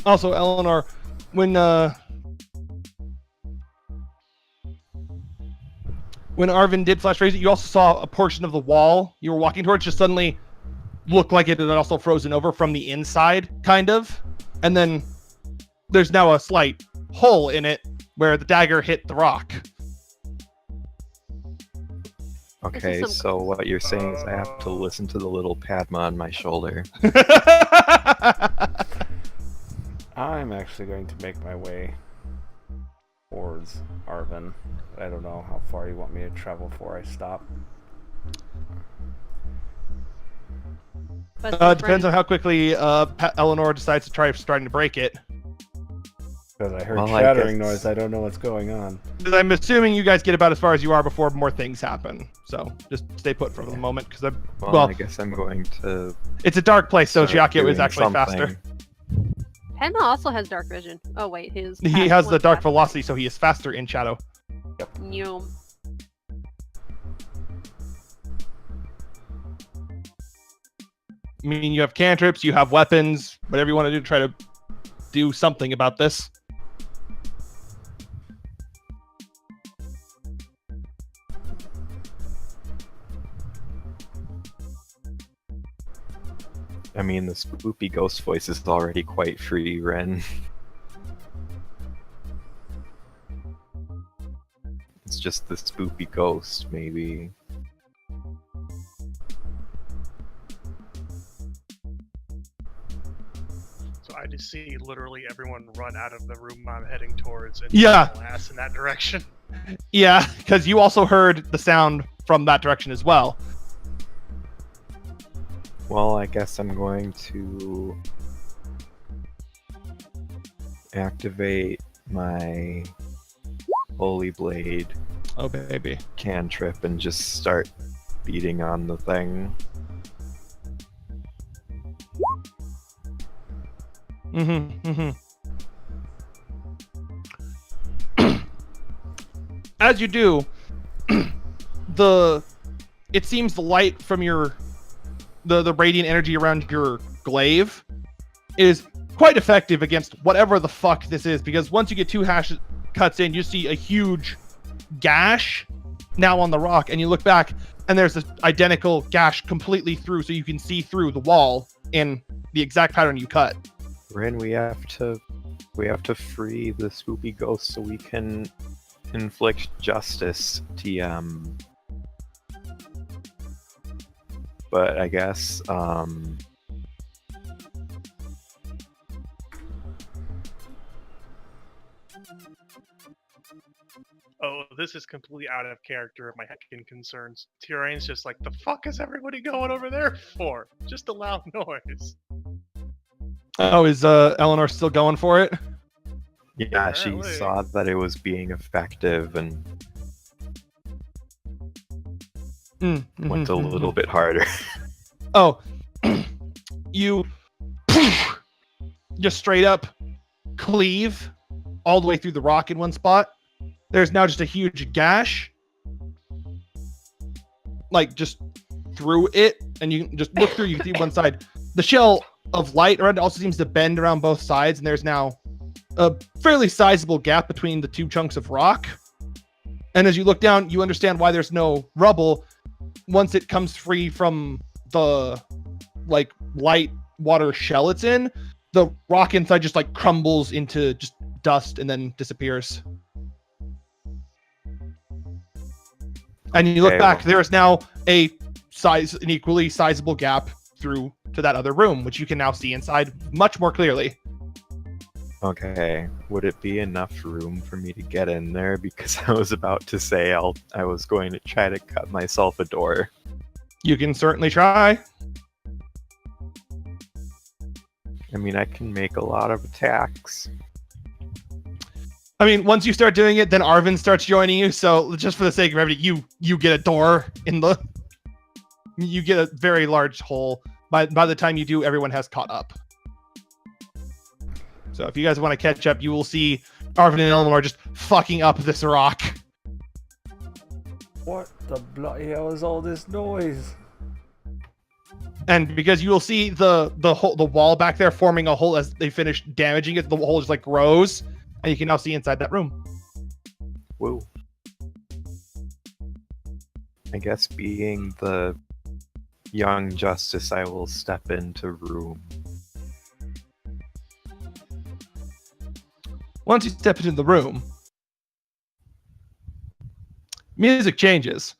Also, Eleanor, when Arvin did flash raise it, you also saw a portion of the wall you were walking towards just suddenly look like it had also frozen over from the inside, kind of. And then there's now a slight hole in it where the dagger hit the rock. Okay, so what you're saying is I have to listen to the little Padma on my shoulder. I'm actually going to make my way towards Arvin. I don't know how far you want me to travel before I stop. Depends on how quickly Eleanor decides to try starting to break it. Because I heard Well, I shattering guess- noise, I don't know what's going on. 'Cause I'm assuming you guys get about as far as you are before more things happen. So just stay put for the moment, because Well, I guess I'm going to. it's a dark place, so start Chiaki is doing actually something. faster. Padma also has dark vision. Oh wait, his. He has the dark velocity, so he is faster in shadow. Yum. I mean, you have cantrips, you have weapons, whatever you want to do to try to do something about this. I mean, the spoopy ghost voice is already quite free, Ren. It's just the spoopy ghost, maybe. So I just see literally everyone run out of the room I'm heading towards and Yeah. ass in that direction. Yeah, because you also heard the sound from that direction as well. Well, I guess I'm going to activate my Holy Blade Oh, baby. cantrip and just start beating on the thing. As you do, it seems the light from the radiant energy around your glaive is quite effective against whatever the fuck this is, because once you get two hash cuts in, you see a huge gash now on the rock, and you look back and there's this identical gash completely through, so you can see through the wall in the exact pattern you cut. Ren, we have to free the spoopy ghost so we can inflict justice, TM. But I guess this is completely out of character of my heckin' concerns. Tyrion's just like, the fuck is everybody going over there for? Just a loud noise. Oh, is Eleanor still going for it? Yeah, she Apparently. saw that it was being effective and went a little bit harder. Oh, you just straight up cleave all the way through the rock in one spot. There's now just a huge gash, like just through it, and you can just look through. You can see one side. The shell of light around it also seems to bend around both sides, and there's now a fairly sizable gap between the two chunks of rock. And as you look down, you understand why there's no rubble. Once it comes free from the like light water shell it's in, the rock inside just like crumbles into just dust and then disappears. And you look back, there is now an equally sizable gap through to that other room, which you can now see inside much more clearly. Okay, would it be enough room for me to get in there? Because I was about to say I was going to try to cut myself a door. You can certainly try. I mean, I can make a lot of attacks. I mean, once you start doing it, then Arvin starts joining you. So just for the sake of everything, you get a door in the. You get a very large hole. By the time you do, everyone has caught up. So if you guys want to catch up, you will see Arvin and Eleanor just fucking up this rock. What the bloody hell is all this noise? And because you will see the wall back there forming a hole as they finish damaging it, the hole just like grows, and you can now see inside that room. Whoa. I guess being the young justice, I will step into room. Once you step into the room, music changes.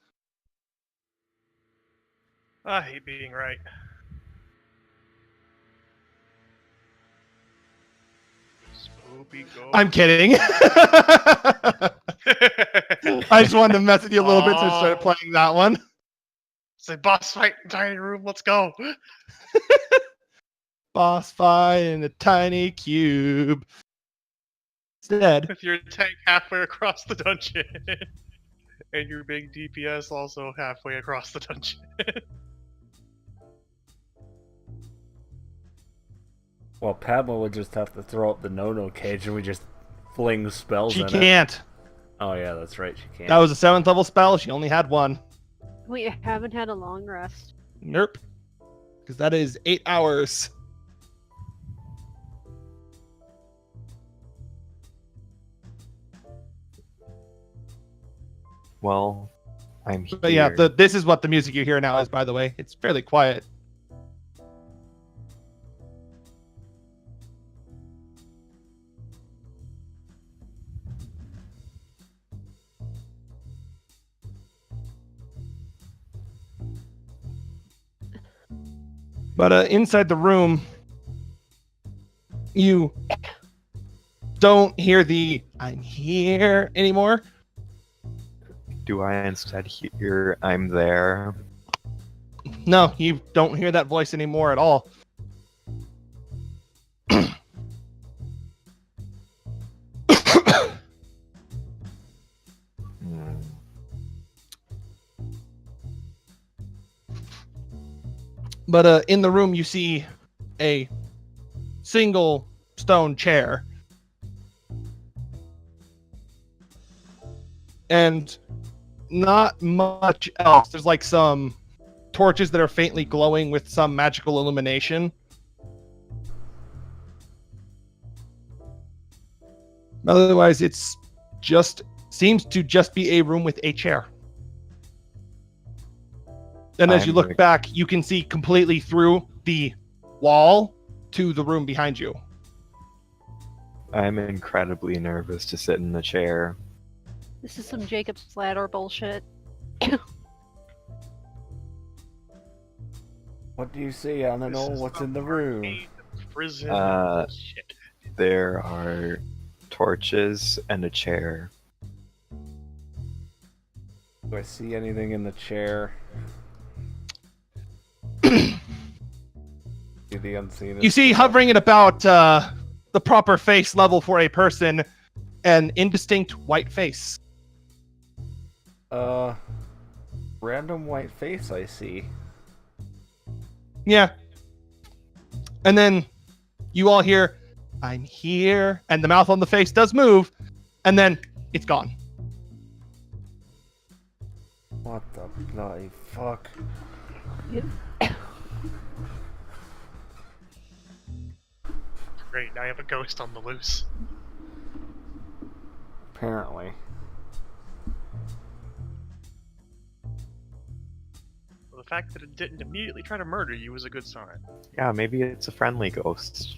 I hate being right. Spoopy go. I'm kidding. I just wanted to mess with you a little bit, so I started playing that one. Say boss fight in tiny room, let's go. Boss fight in a tiny cube. Instead, With your tank halfway across the dungeon. And your big DPS also halfway across the dungeon. Well, Padma would just have to throw up the no-no cage and we just fling spells she in it. can't. Oh yeah, that's right, she can't. That was a 7th level spell. She only had one. We haven't had a long rest. Nope. Because that is 8 hours. Well, I'm here. But yeah, this is what the music you hear now is, by the way. It's fairly quiet. But inside the room, you don't hear the "I'm here" anymore. Do I instead hear I'm there? No, you don't hear that voice anymore at all. But in the room, you see a single stone chair. And not much else. There's like some torches that are faintly glowing with some magical illumination. Otherwise, it's just seems to just be a room with a chair. And as you look back, you can see completely through the wall to the room behind you. I'm incredibly nervous to sit in the chair. This is some Jacob's Ladder bullshit. What do you see? I don't know what's in the room. Prison. Shit. There are torches and a chair. I see anything in the chair? See the unseen. You see, hovering at about the proper face level for a person, an indistinct white face. Random white face I see. Yeah. And then you all hear, "I'm here," and the mouth on the face does move, and then it's gone. What the bloody fuck? Great, now I have a ghost on the loose. Apparently. Well, the fact that it didn't immediately try to murder you was a good sign. Yeah, maybe it's a friendly ghost.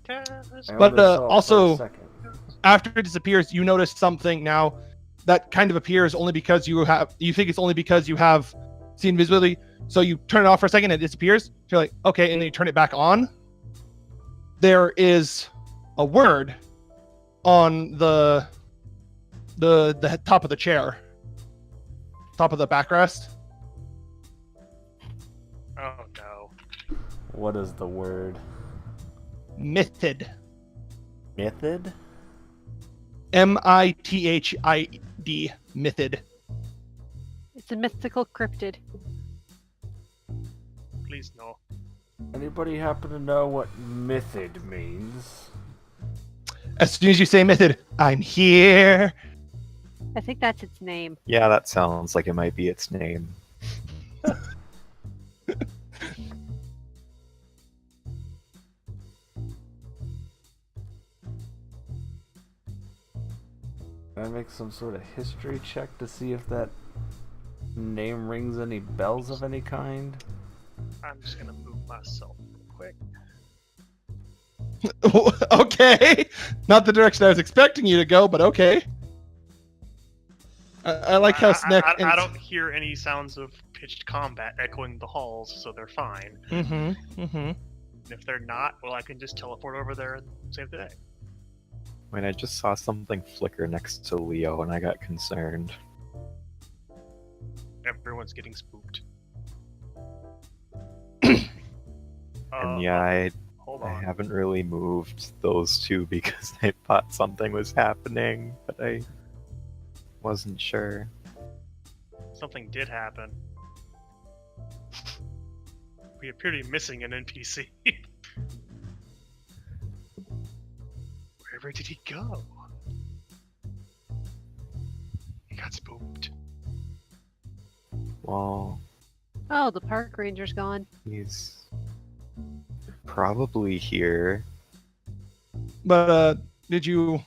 Tess. I But, only saw it for a also- second. After it disappears, you notice something now that kind of appears only because you think it's only because you have seen visibility. So you turn it off for a second, and it disappears. So you're like, okay, and then you turn it back on. There is a word on the top of the chair, top of the backrest. Oh no. What is the word? Mythid. Method? Mithid. Mythid. It's a mythical cryptid. Please no. Anybody happen to know what method means? As soon as you say mythid, I'm here. I think that's its name. Yeah, that sounds like it might be its name. Can I make some sort of history check to see if that name rings any bells of any kind? I'm just gonna move myself real quick. Okay, not the direction I was expecting you to go, but okay. I like how Sneck. I don't hear any sounds of pitched combat echoing the halls, so they're fine. Mm-hmm. Mm-hmm. And if they're not, well, I can just teleport over there and save the day. I mean, I just saw something flicker next to Leo and I got concerned. Everyone's getting spooked. And yeah, Hold I on. haven't really moved those two because I thought something was happening, but I wasn't sure. Something did happen. We appear to be missing an NPC. Wherever did he go? He got spooked. Well, Oh, the park ranger's gone. he's probably here. But did you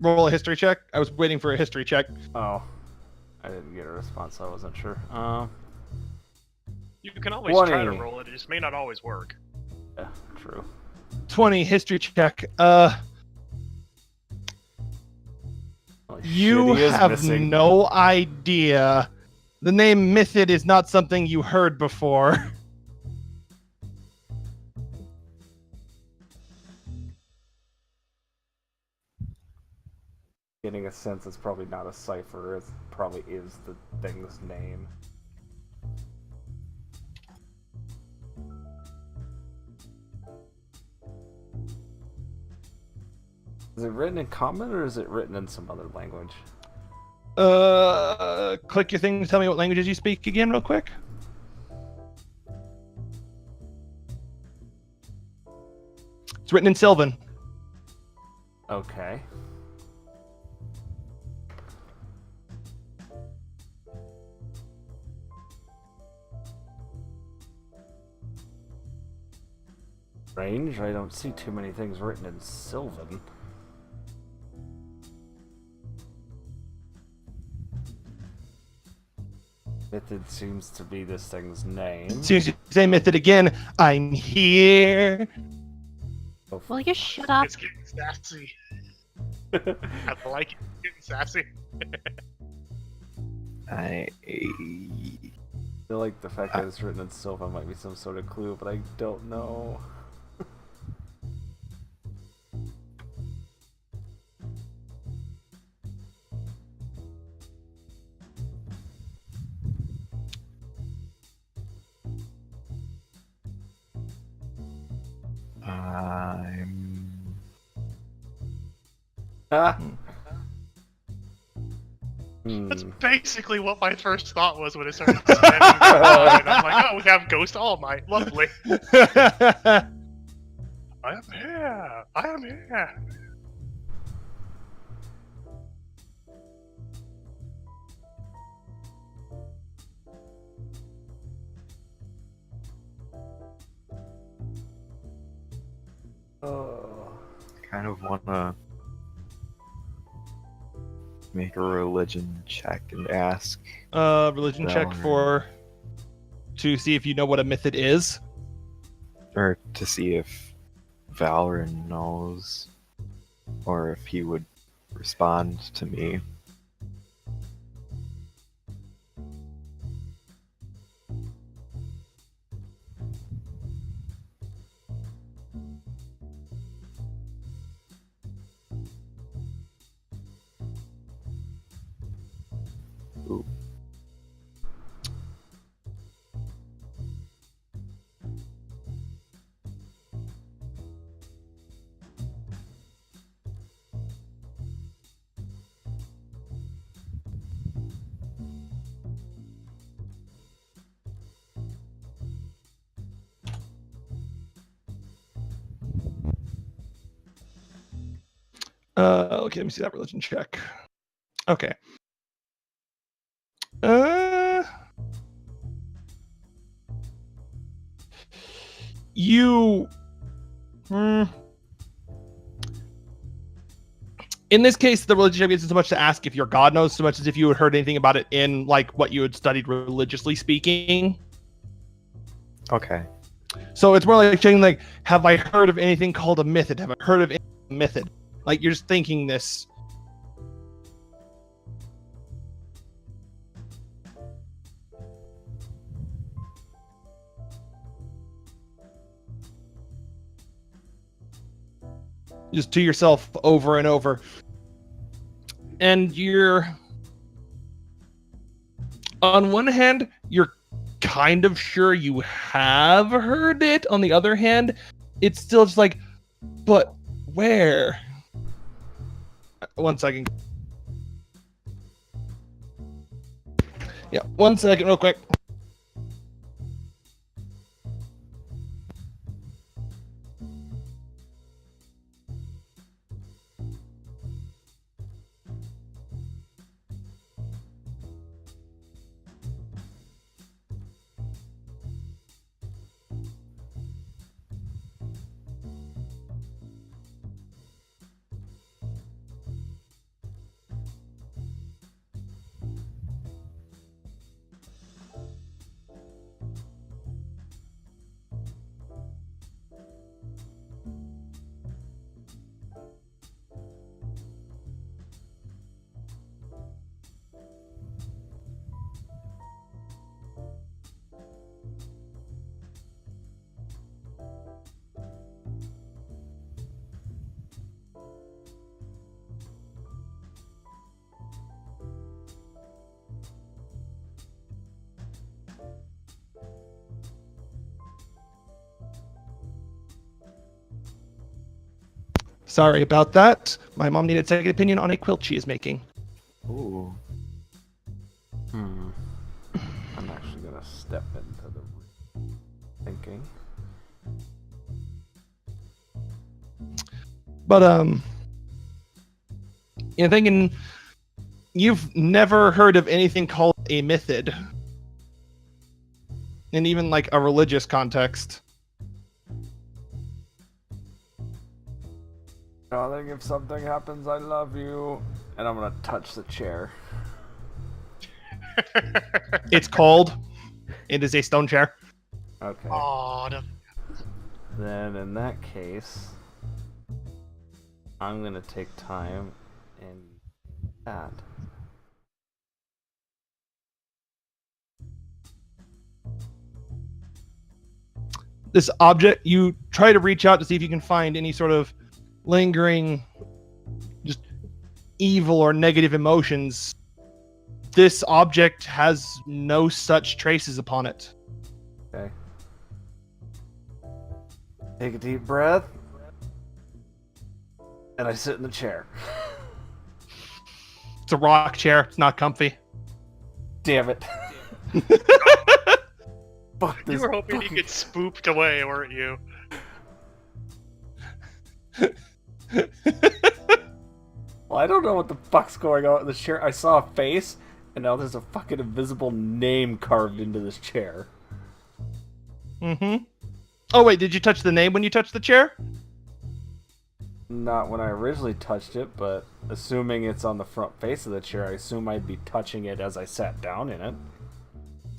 roll a history check? I was waiting for a history check. Oh. I didn't get a response, so I wasn't sure. You can always try to 20. roll it, it just may not always work. Yeah, true. 20 history check. Holy You shit, he is have missing. no idea. The name Mythid is not something you heard before. Getting a sense it's probably not a cipher, it probably is the thing's name. Is it written in common or is it written in some other language? Click your thing to tell me what languages you speak again, real quick. It's written in Sylvan. Okay. Strange, I don't see too many things written in Sylvan. Mythid seems to be this thing's name. As soon as you say Mythid again, I'm here. Oh, Will you shut up? It's getting sassy. I like it. It's getting sassy. I feel like the fact that it's written in Sylvan might be some sort of clue, but I don't know. Ah. That's basically what my first thought was when it started spamming that line. I'm like, oh, we have Ghost All Might. Lovely. I am here. I am here. Oh. Kind of wanna make a religion check and ask. Religion check to see if you know what a mythid is. Or to see if Valorant knows, or if he would respond to me. Ooh. Okay, let me see that religion check. Okay. You. In this case, the religion check isn't so much to ask if your god knows, so much as if you had heard anything about it in like what you had studied religiously speaking. Okay. So it's more like checking, like, have I heard of anything called a mythid? Have I heard of any mythid? Like, you're just thinking this. Just to yourself over and over. And you're... On one hand, you're kind of sure you have heard it. On the other hand, it's still just like, but where? 1 second. Yeah, 1 second, real quick. Sorry about that. My mom needed a second opinion on a quilt she is making. Ooh. I'm actually gonna step into the thinking. But you're thinking you've never heard of anything called a mythid. In even like a religious context. Darling, if something happens, I love you. And I'm gonna touch the chair. It's cold. It is a stone chair. Okay. Oh, Then in that case, I'm gonna take time and that. This object, you try to reach out to see if you can find any sort of lingering, just evil or negative emotions. This object has no such traces upon it. Okay. Take a deep breath. And I sit in the chair. It's a rock chair. It's not comfy. Damn it. Fuck You this. were hoping you could spooked away, weren't you? Well, I don't know what the fuck's going on with the chair. I saw a face, and now there's a fucking invisible name carved into this chair. Mm-hmm. Oh, wait, did you touch the name when you touched the chair? Not when I originally touched it, but assuming it's on the front face of the chair, I assume I'd be touching it as I sat down in it.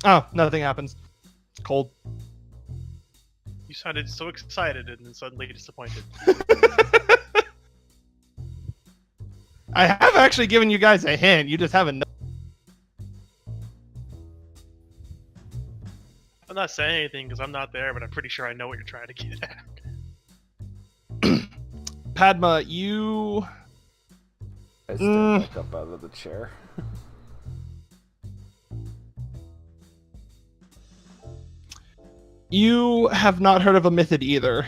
Oh, nothing happens. It's cold. You sounded so excited and then suddenly disappointed. I have actually given you guys a hint. You just haven't. I'm not saying anything because I'm not there, but I'm pretty sure I know what you're trying to get at. Padma, you. I stand back up out of the chair. You have not heard of a Mythid either.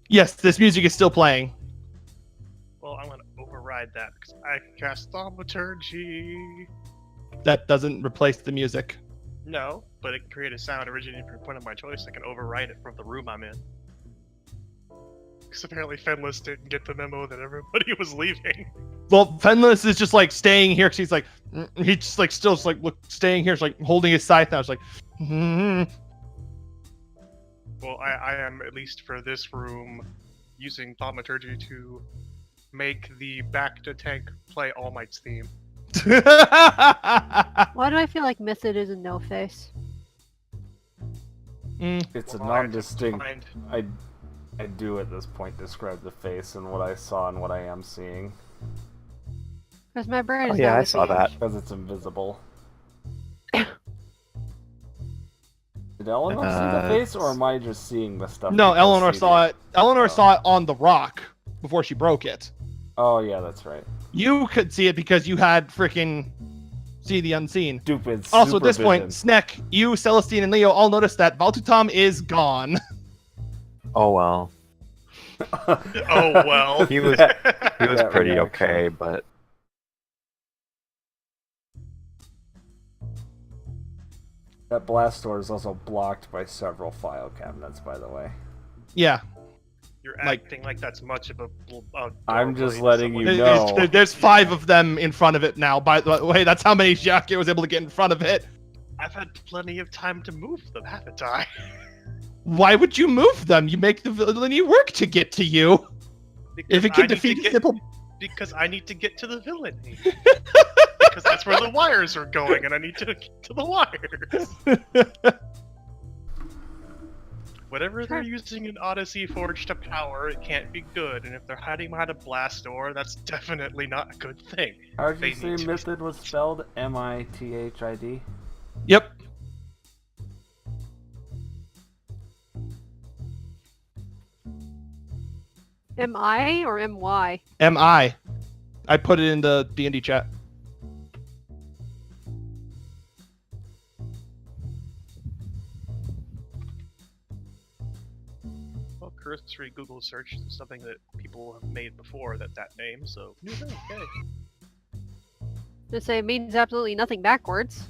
Yes, this music is still playing. Well, I'm gonna override that because I cast Thaumaturgy. That doesn't replace the music. No, but it can create a sound originating from a point of my choice. I can override it from the room I'm in. Because apparently Fenless didn't get the memo that everybody was leaving. Well, Fenless is just like staying here because he's like, he's just like still just like look staying here. It's like holding his scythe now. It's like, Well, I am, at least for this room, using Thaumaturgy to make the back to tank play All Might's theme. Why do I feel like Mythid is a no face? It's Well, a non-distinct. find- I do at this point describe the face and what I saw and what I am seeing. Because my brain Oh, is yeah, not I with saw me. that. Because it's invisible. Did Eleanor see the face, or am I just seeing the stuff? No, people Eleanor see saw the- it. Eleanor Oh. saw it on the rock before she broke it. Oh yeah, that's right. You could see it because you had freaking see the unseen. Stupid. Also, at this point, supervision. Snek, you, Celestine, and Leo all noticed that Valtutam is gone. Oh well. Oh, well. He was he was That pretty reaction. okay, but That blast door is also blocked by several file cabinets, by the way. Yeah. You're Like- acting like that's much of a. I'm just doorway letting to you someone- know. There's 5 of them in front of it now. By the way, that's how many Jackie was able to get in front of it. I've had plenty of time to move them, haven't I? Why would you move them? You make the villainy work to get to you. If it Because I can need to defeat a get- simple... Because I need to get to the villainy. Because that's where the wires are going, and I need to get to the wires. Whatever they're using in Odyssey Forge to power, it can't be good. And if they're hiding behind a blast door, that's definitely not a good thing. How did They you say need to be- Mythid was spelled? M-I-T-H-I-D? Yep. M-I or M-Y? M.I. I put it in the D&D chat. Well, cursory Google search is something that people have made before that name, so okay. Just say it means absolutely nothing backwards.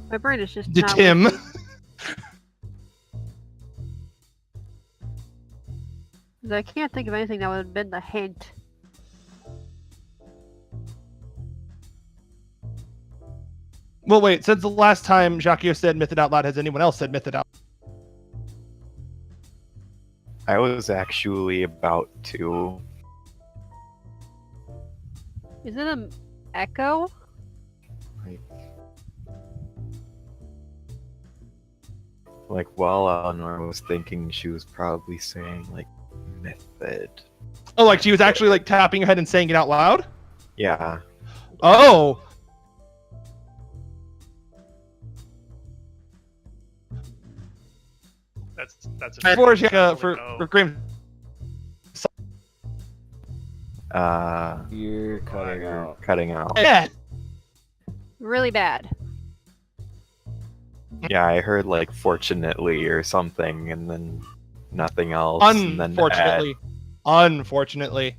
My brain is just To not with Tim. me. 'Cause I can't think of anything that would have been the hint. Well, wait. Since the last time Jacques said Mythid out loud, has anyone else said Mythid out? I was actually about to. Is it an echo? Like while Eleanor was thinking, she was probably saying like method. Oh, like she was actually like tapping her head and saying it out loud? Yeah. Oh. That's For definitely for no. Grim. You're cutting out. Cutting out. Yeah. Really bad. Yeah, I heard like fortunately or something, and then nothing else. And then Unfortunately.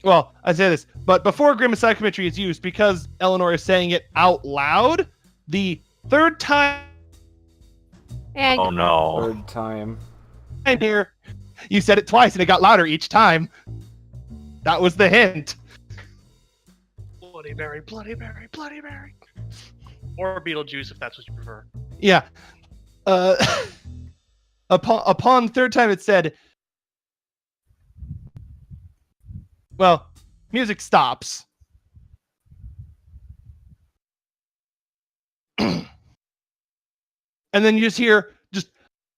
Well, I say this, but before Grimace Psychometry is used, because Eleanor is saying it out loud, the third time And oh no. Third time. here, you said it twice and it got louder each time. That was the hint. Bloody Mary, Bloody Mary, Bloody Mary. Or Beetlejuice if that's what you prefer. Yeah. Upon third time it said, well, music stops. And then you just hear just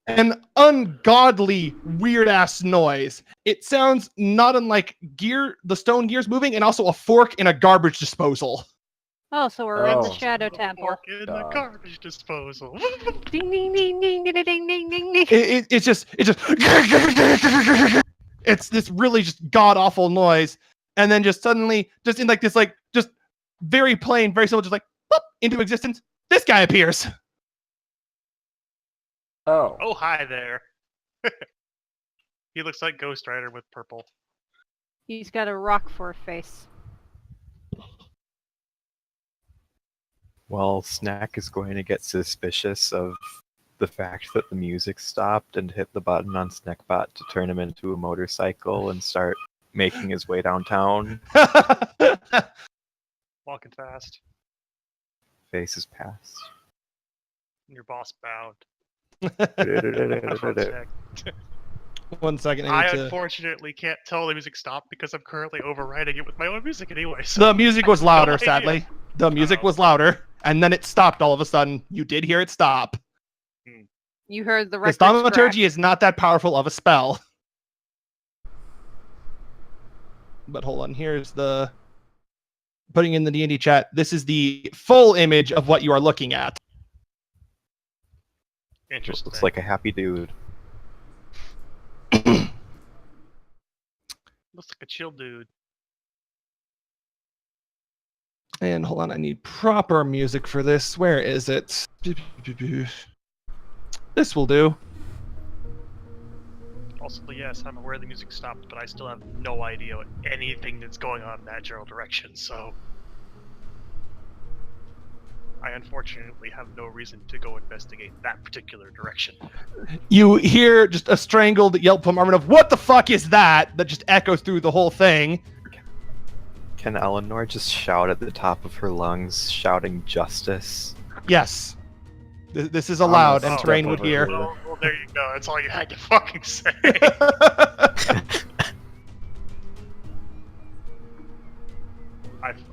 an ungodly weird ass noise. It sounds not unlike the stone gears moving, and also a fork in a garbage disposal. oh, so we're in the Oh. Shadow Temple. Fork in the God. garbage disposal. Ding ding ding ding ding ding ding ding ding. It's just it's this really just god awful noise, and then just suddenly, just in like this, like just very plain, very simple, just like boop, into existence, this guy appears. Oh. Oh, hi there. He looks like Ghost Rider with purple. He's got a rock for a face. Well, Snack is going to get suspicious of the fact that the music stopped and hit the button on Snackbot to turn him into a motorcycle and start making his way downtown. Walking fast. Faces past. And your boss bowed. 1 second. I I need to... unfortunately can't tell the music stopped because I'm currently overriding it with my own music anyway. So The music was louder, No idea. sadly. The music Oh. was louder, and then it stopped all of a sudden. You did hear it stop. You heard the Because record thaumaturgy scratch. is not that powerful of a spell. But hold on, here's the... Putting in the D&D chat, this is the full image of what you are looking at. interesting. Looks like a happy dude. Looks like a chill dude. And hold on, I need proper music for this. Where is it? This will do. Also, yes, I'm aware the music stopped, but I still have no idea what anything that's going on in that general direction, so... I unfortunately have no reason to go investigate that particular direction. You hear just a strangled yelp from Armin of, what the fuck is that? That just echoes through the whole thing. Can Eleanor just shout at the top of her lungs, shouting justice? Yes. This is allowed, and Oh, Terrain would definitely. hear. Well, there you go. That's all you had to fucking say.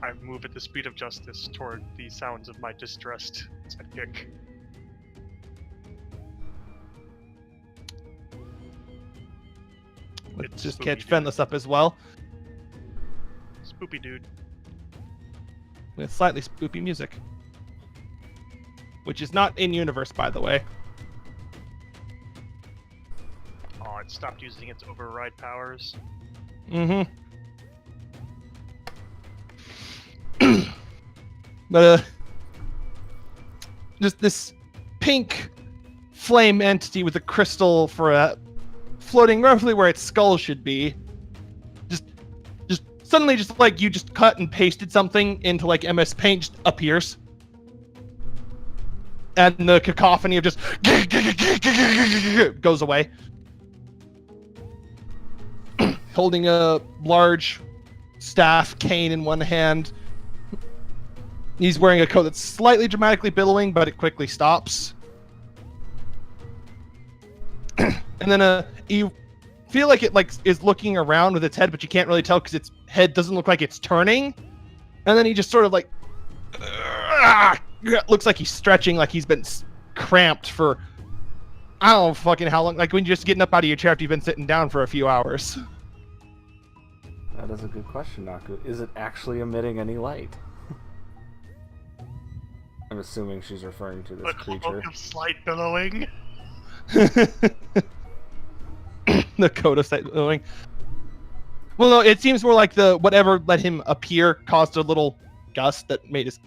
I move at the speed of justice toward the sounds of my distressed sidekick. Let's It's just spooky, catch dude. Fenless up as well. Spoopy dude. With slightly spoopy music. Which is not in universe, by the way. Oh, it stopped using its override powers. Mm-hmm. But just this pink flame entity with a crystal for a floating roughly where its skull should be. Just suddenly, just like you just cut and pasted something into like MS Paint, just appears. And the cacophony of just goes away. Holding a large staff cane in one hand. He's wearing a coat that's slightly dramatically billowing, but it quickly stops. And then you feel like it is looking around with its head, but you can't really tell because its head doesn't look like it's turning. And then he just sort of like looks like he's stretching, like he's been cramped for I don't know fucking how long. Like when you're just getting up out of your chair after you've been sitting down for a few hours. That is a good question, Naku. Is it actually emitting any light? I'm assuming she's referring to this A creature. cloak of slight billowing. The coat of sight billowing. Well, no, it seems more like the whatever let him appear caused a little gust that made his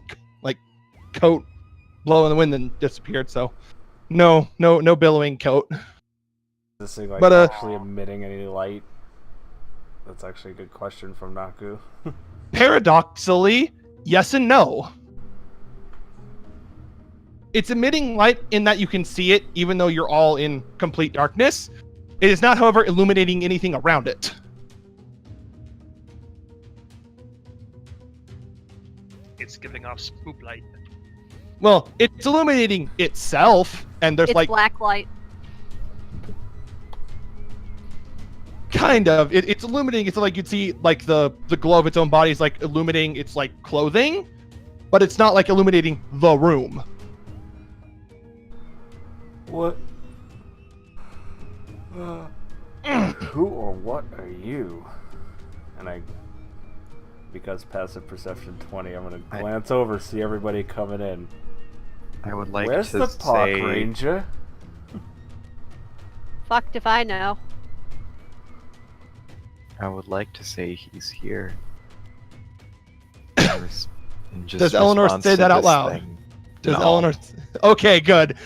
like coat blow in the wind and disappeared. So, no billowing coat. Is this thing like But, actually emitting any light? That's actually a good question from Naku. Paradoxically, yes and no. It's emitting light in that you can see it, even though you're all in complete darkness. It is not, however, illuminating anything around it. It's giving off spook light. Well, it's illuminating itself, and there's It's like black light. kind of it's illuminating. It's like you'd see like the glow of its own body is like illuminating its like clothing, but it's not like illuminating the room. What? Who or what are you? And because passive perception 20, I'm gonna glance over, see everybody coming in. I would like Where's to the park say ranger? Fucked if I know. I would like to say he's here. In just Does Eleanor response say to that out this loud? thing. Does No. Eleanor? Okay, good.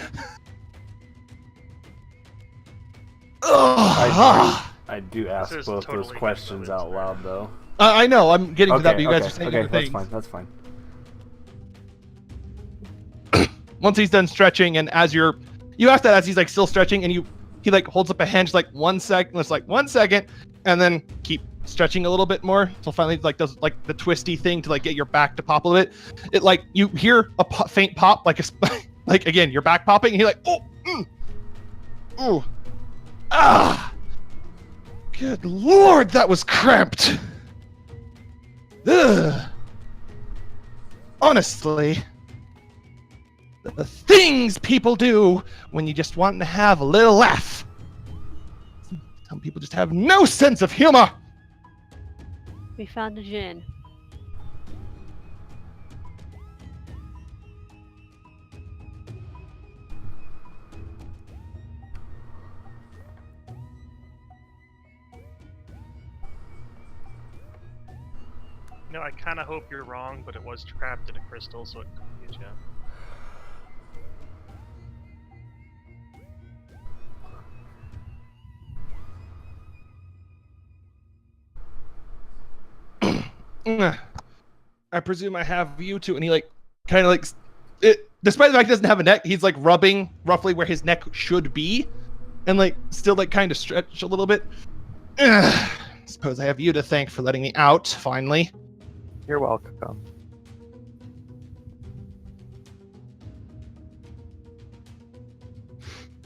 Ugh. I do ask This is both totally those questions irrelevant. out loud, though. I know. I'm getting to that, but you guys are saying okay, other that's things. fine. That's fine. Once he's done stretching, and as you ask that as he's like still stretching, and he like holds up a hand, just like 1 second, it's like 1 second, and then keep stretching a little bit more until finally like does like the twisty thing to like get your back to pop a little bit. It like you hear a faint pop, like like again your back popping, and you're like ooh, ah, good lord, that was cramped. Ugh. Honestly. The things people do when you just want to have a little laugh. Some people just have no sense of humor. We found a gin. No, I kind of hope you're wrong, but it was trapped in a crystal, so it could be a gem. I presume I have you two, and he like kind of like it. Despite the fact he doesn't have a neck, he's like rubbing roughly where his neck should be, and like still like kind of stretch a little bit. Suppose I have you to thank for letting me out finally. You're welcome.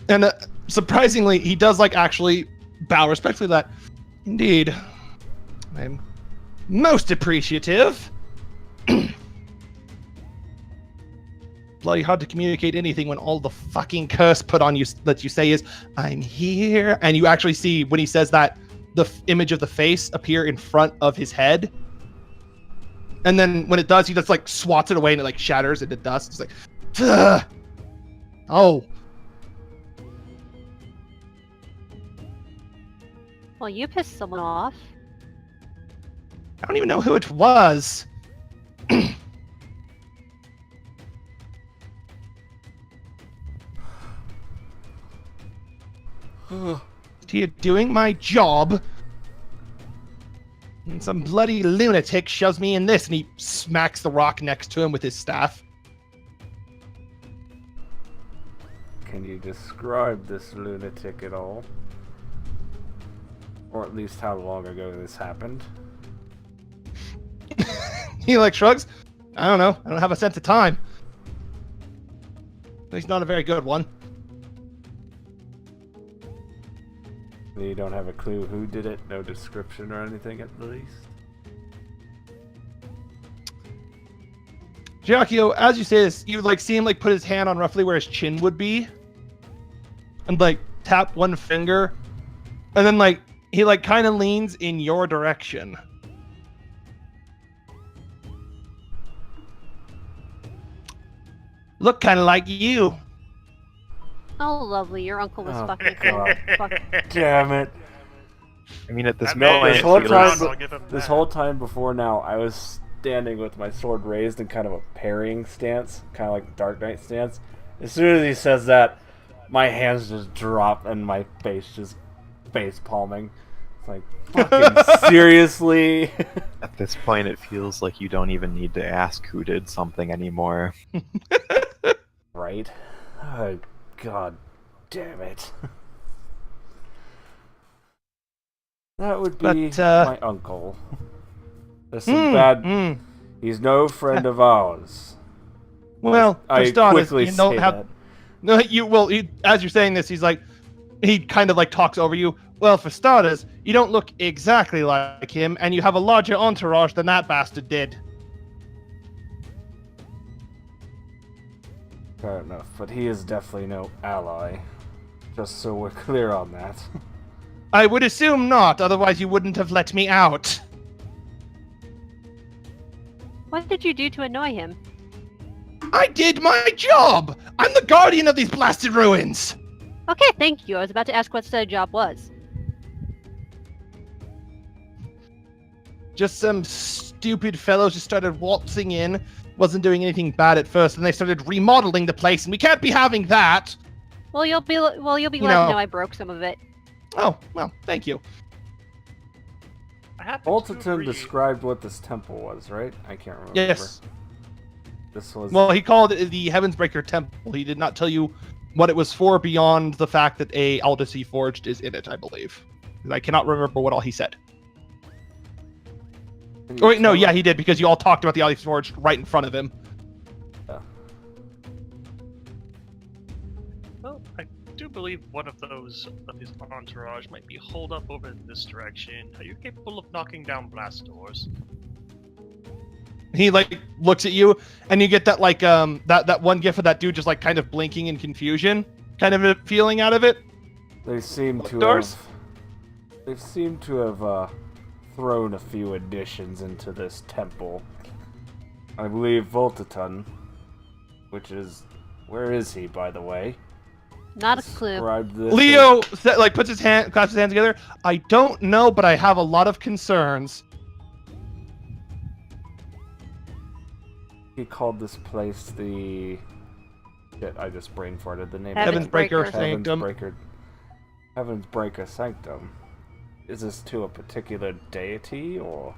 And surprisingly, he does like actually bow respectfully. That indeed, I'm most appreciative. Bloody hard to communicate anything when all the fucking curse put on you that you say is "I'm here," and you actually see when he says that the image of the face appear in front of his head, and then when it does, he just like swats it away and it like shatters into dust. It's like, "Ugh. Oh, Well, you pissed someone off. I don't even know who it was." You're doing my job, and some bloody lunatic shoves me in this, and he smacks the rock next to him with his staff. Can you describe this lunatic at all? Or at least how long ago this happened? He like shrugs. I don't know. I don't have a sense of time. He's not a very good one. You don't have a clue who did it? No description or anything at least? Giacchio, as you say this, you like see him like put his hand on roughly where his chin would be, and like tap one finger, and then like he like kind of leans in your direction. Look kind of like you. Oh, lovely. Your uncle was Oh, fucking God. cool. Fuck. Damn it. I mean, at this That man point, is this whole it time- feels... I'll give him This that. whole time before now, I was standing with my sword raised in kind of a parrying stance, kind of like Dark Knight stance. As soon as he says that, my hands just drop and my face just face palming. It's like, fucking seriously? At this point, it feels like you don't even need to ask who did something anymore. Right? Oh, god damn it. That would be But, my uncle. There's some bad... He's no friend of ours. Well, I for starters, quickly you know say how. that. No, as you're saying this, he's like, he kind of like talks over you. Well, for starters, you don't look exactly like him, and you have a larger entourage than that bastard did. Fair enough, but he is definitely no ally. Just so we're clear on that. I would assume not, otherwise you wouldn't have let me out. What did you do to annoy him? I did my job! I'm the guardian of these blasted ruins! Okay, thank you. I was about to ask what the job was. Just some stupid fellows just started waltzing in, wasn't doing anything bad at first, and they started remodeling the place, and we can't be having that! Well, you'll be glad to know I broke some of it. Oh, well, thank you. I happen to Bolton agree. described what this temple was, right? I can't remember. Yes. This was... Well, he called it the Heavensbreaker Temple. He did not tell you what it was for beyond the fact that a WOTTyssey Forged is in it, I believe. I cannot remember what all he said. Can you Oh, wait, no, tell yeah, me- he did, because you all talked about the WOTTyssey Forged right in front of him. Well, I do believe one of those of his entourage might be holed up over in this direction. Are you capable of knocking down blast doors? He, like, looks at you, and you get that, like, that one gif of that dude just, like, kind of blinking in confusion, kind of a feeling out of it. They seem to Doors? have... They seem to have, thrown a few additions into this temple. I believe Voltaton, which is... Where is he, by the way? Not a clue. Described this Leo, like, clasps his hands together. I don't know, but I have a lot of concerns. He called this place the... Shit, I just brain farted the name. Heavensbreaker Heavensbreaker. Sanctum. Heavensbreaker Sanctum. Is this to a particular deity, or...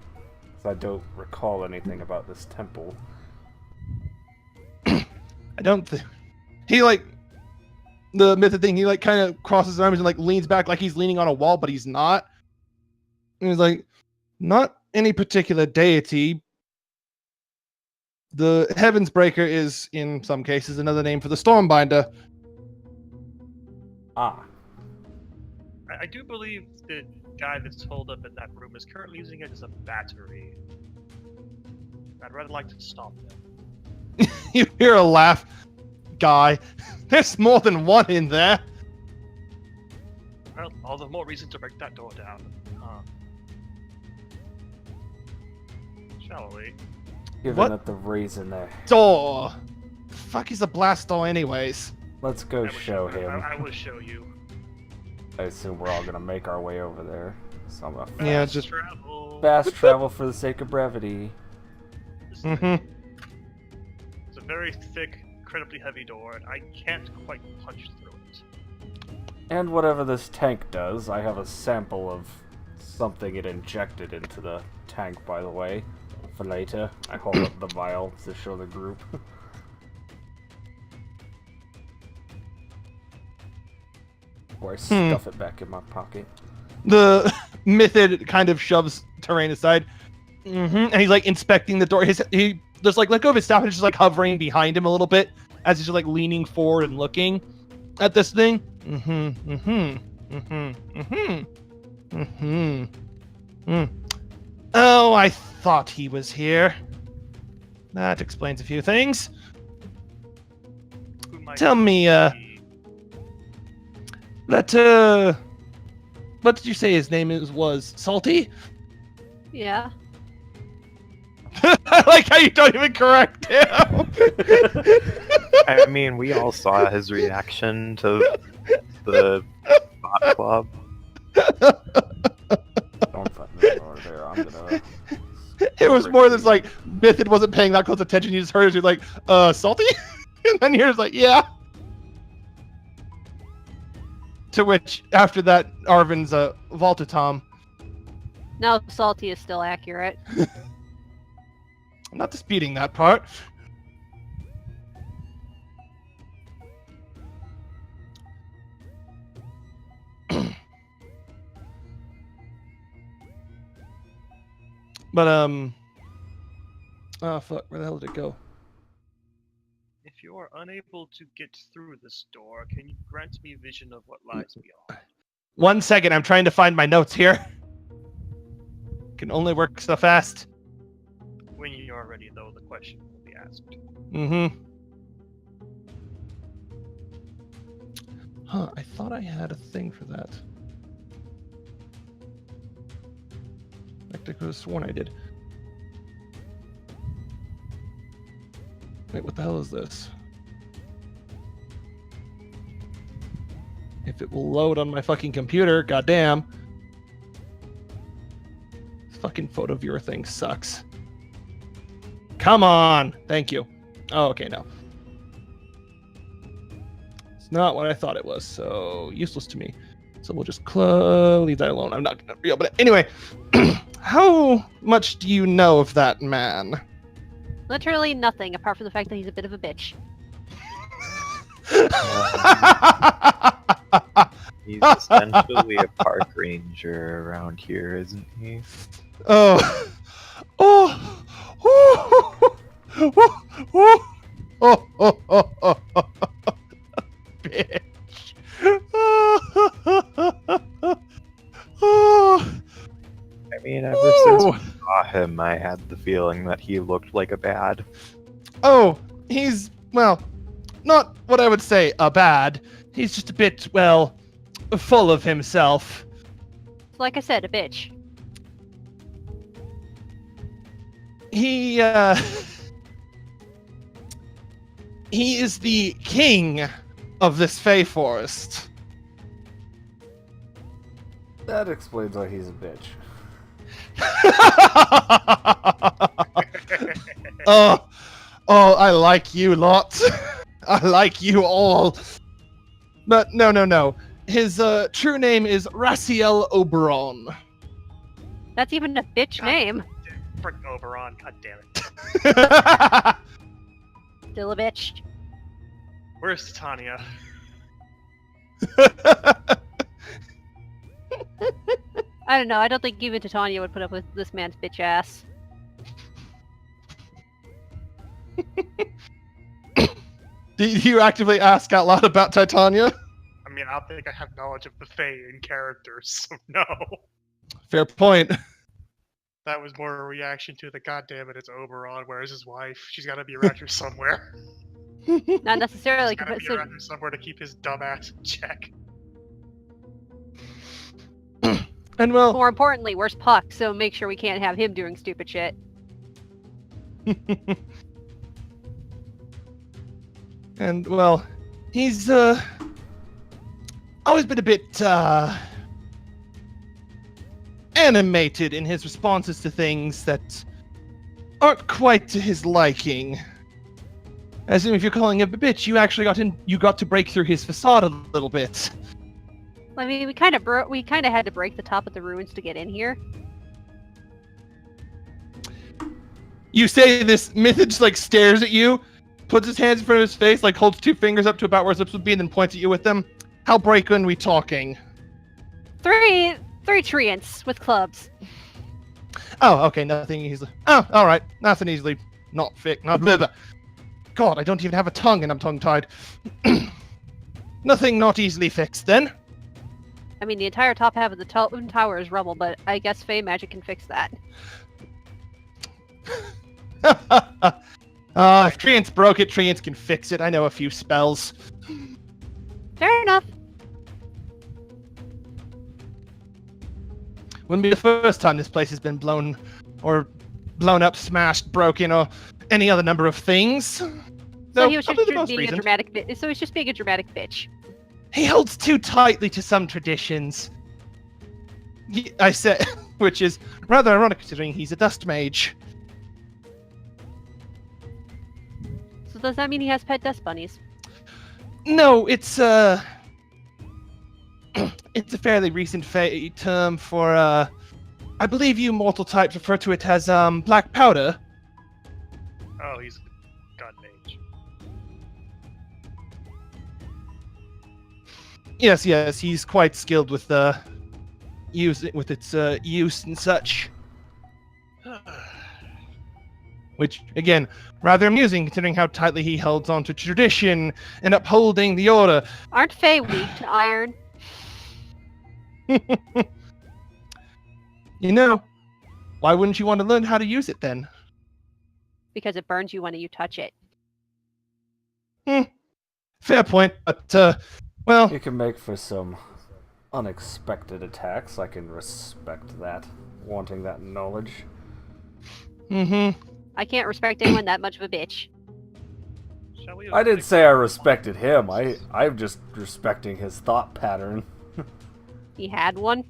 'Cause I don't recall anything about this temple. I don't think... He, like... The mythic thing, he, like, kind of crosses his arms and, like, leans back like he's leaning on a wall, but he's not. And he's like, not any particular deity. The Heavensbreaker is, in some cases, another name for the Stormbinder. Ah. I do believe the guy that's holed up in that room is currently using it as a battery. I'd rather like to stop them. You hear a laugh. Guy, there's more than one in there. Well, all the more reason to break that door down. Shall we? Given What? that the reason there. Door. The fuck is a blast door anyways? Let's go I will show him. I will show you. I assume we're all gonna make our way over there. So I'm gonna Yeah, Fast just- travel. fast travel for the sake of brevity. Mm-hmm. It's a very thick, incredibly heavy door, and I can't quite punch through it. And whatever this tank does, I have a sample of something it injected into the tank, by the way, for later. I hold up the vial to show the group. Or I stuff it back in my pocket. The Mythid kind of shoves Terrain aside. And he's like inspecting the door. He just like let go of his staff and it's just like hovering behind him a little bit as he's just like leaning forward and looking at this thing. Oh, I thought he was here. That explains a few things. Who might Tell me, be- what did you say his name was? Salty? Yeah. I like how you don't even correct him. I mean, we all saw his reaction to the bot club. Don't fucking go over there. I'm gonna. It was more than like Mythid wasn't paying that close attention. You just heard it like, salty? And then you're just like, yeah. To which, after that, Arvin's vaulted Tom. No, salty is still accurate. I'm not disputing that part. But, oh, fuck, where the hell did it go? If you are unable to get through this door, can you grant me vision of what lies beyond? 1 second, I'm trying to find my notes here. Can only work so fast. When you are ready, though, the question will be asked. Mm-hmm. Huh, I thought I had a thing for that. I could have sworn I did. Wait, what the hell is this? If it will load on my fucking computer, goddamn. This fucking photo viewer thing sucks. Come on! Thank you. Oh, okay, no. It's not what I thought it was, so useless to me. So we'll just leave that alone. I'm not gonna reopen it. Anyway, how much do you know of that man? Literally nothing, apart from the fact that he's a bit of a bitch. He's essentially a park ranger around here, isn't he? Oh. Oh. Oh. Oh. Oh. Oh. Oh. Oh. Bitch. Oh. I mean, ever since we saw him, I had the feeling that he looked like a bad. Oh, he's, well, not what I would say a bad. He's just a bit, well, full of himself. Like I said, a bitch. He is the king of this Fey Forest. That explains why he's a bitch. Oh, I like you lot. I like you all. But no. His true name is Raciel Oberon. That's even a bitch name. Frick Oberon, god damn it. Still a bitch. Where's Titania? I don't know, I don't think even Titania would put up with this man's bitch ass. Did you actively ask out loud about Titania? I mean, I don't think I have knowledge of the Fae in characters, so no. Fair point. That was more a reaction to the goddamn it, it's Oberon, where's his wife? She's gotta be around here somewhere. Not necessarily, She's gotta be so around here somewhere to keep his dumb ass in check. And well, more importantly, where's Puck? So make sure we can't have him doing stupid shit. and well, he's always been a bit animated in his responses to things that aren't quite to his liking. As in, if you're calling him a bitch, you actually got to break through his facade a little bit. I mean, we kind of had to break the top of the ruins to get in here. You say this Mythid just like stares at you, puts his hands in front of his face, like holds two fingers up to about where his lips would be, and then points at you with them. How break-in we talking? Three treants with clubs. Oh, okay, nothing easily. Oh, all right, nothing easily not fixed. Not blah, blah. God, I don't even have a tongue, and I'm tongue-tied. Nothing not easily fixed, then. I mean, the entire top half of the tower is rubble, but I guess Fey magic can fix that. If Treants broke it, Treants can fix it. I know a few spells. Fair enough. Wouldn't be the first time this place has been blown up, smashed, broken, or any other number of things. So he was just being a dramatic bitch. He holds too tightly to some traditions. I said, which is rather ironic considering he's a dust mage. So does that mean he has pet dust bunnies? No, it's it's a fairly recent term for I believe you mortal types refer to it as black powder. Oh, he's a god mage. Yes, he's quite skilled with use and such. Which, again, rather amusing considering how tightly he holds on to tradition and upholding the order. Aren't Fae weak to iron? You know, why wouldn't you want to learn how to use it then? Because it burns you when you touch it. Fair point, but, well... You can make for some unexpected attacks. I can respect that, wanting that knowledge. I can't respect anyone that much of a bitch. Shall we? I didn't say I respected him. I'm just respecting his thought pattern. He had one.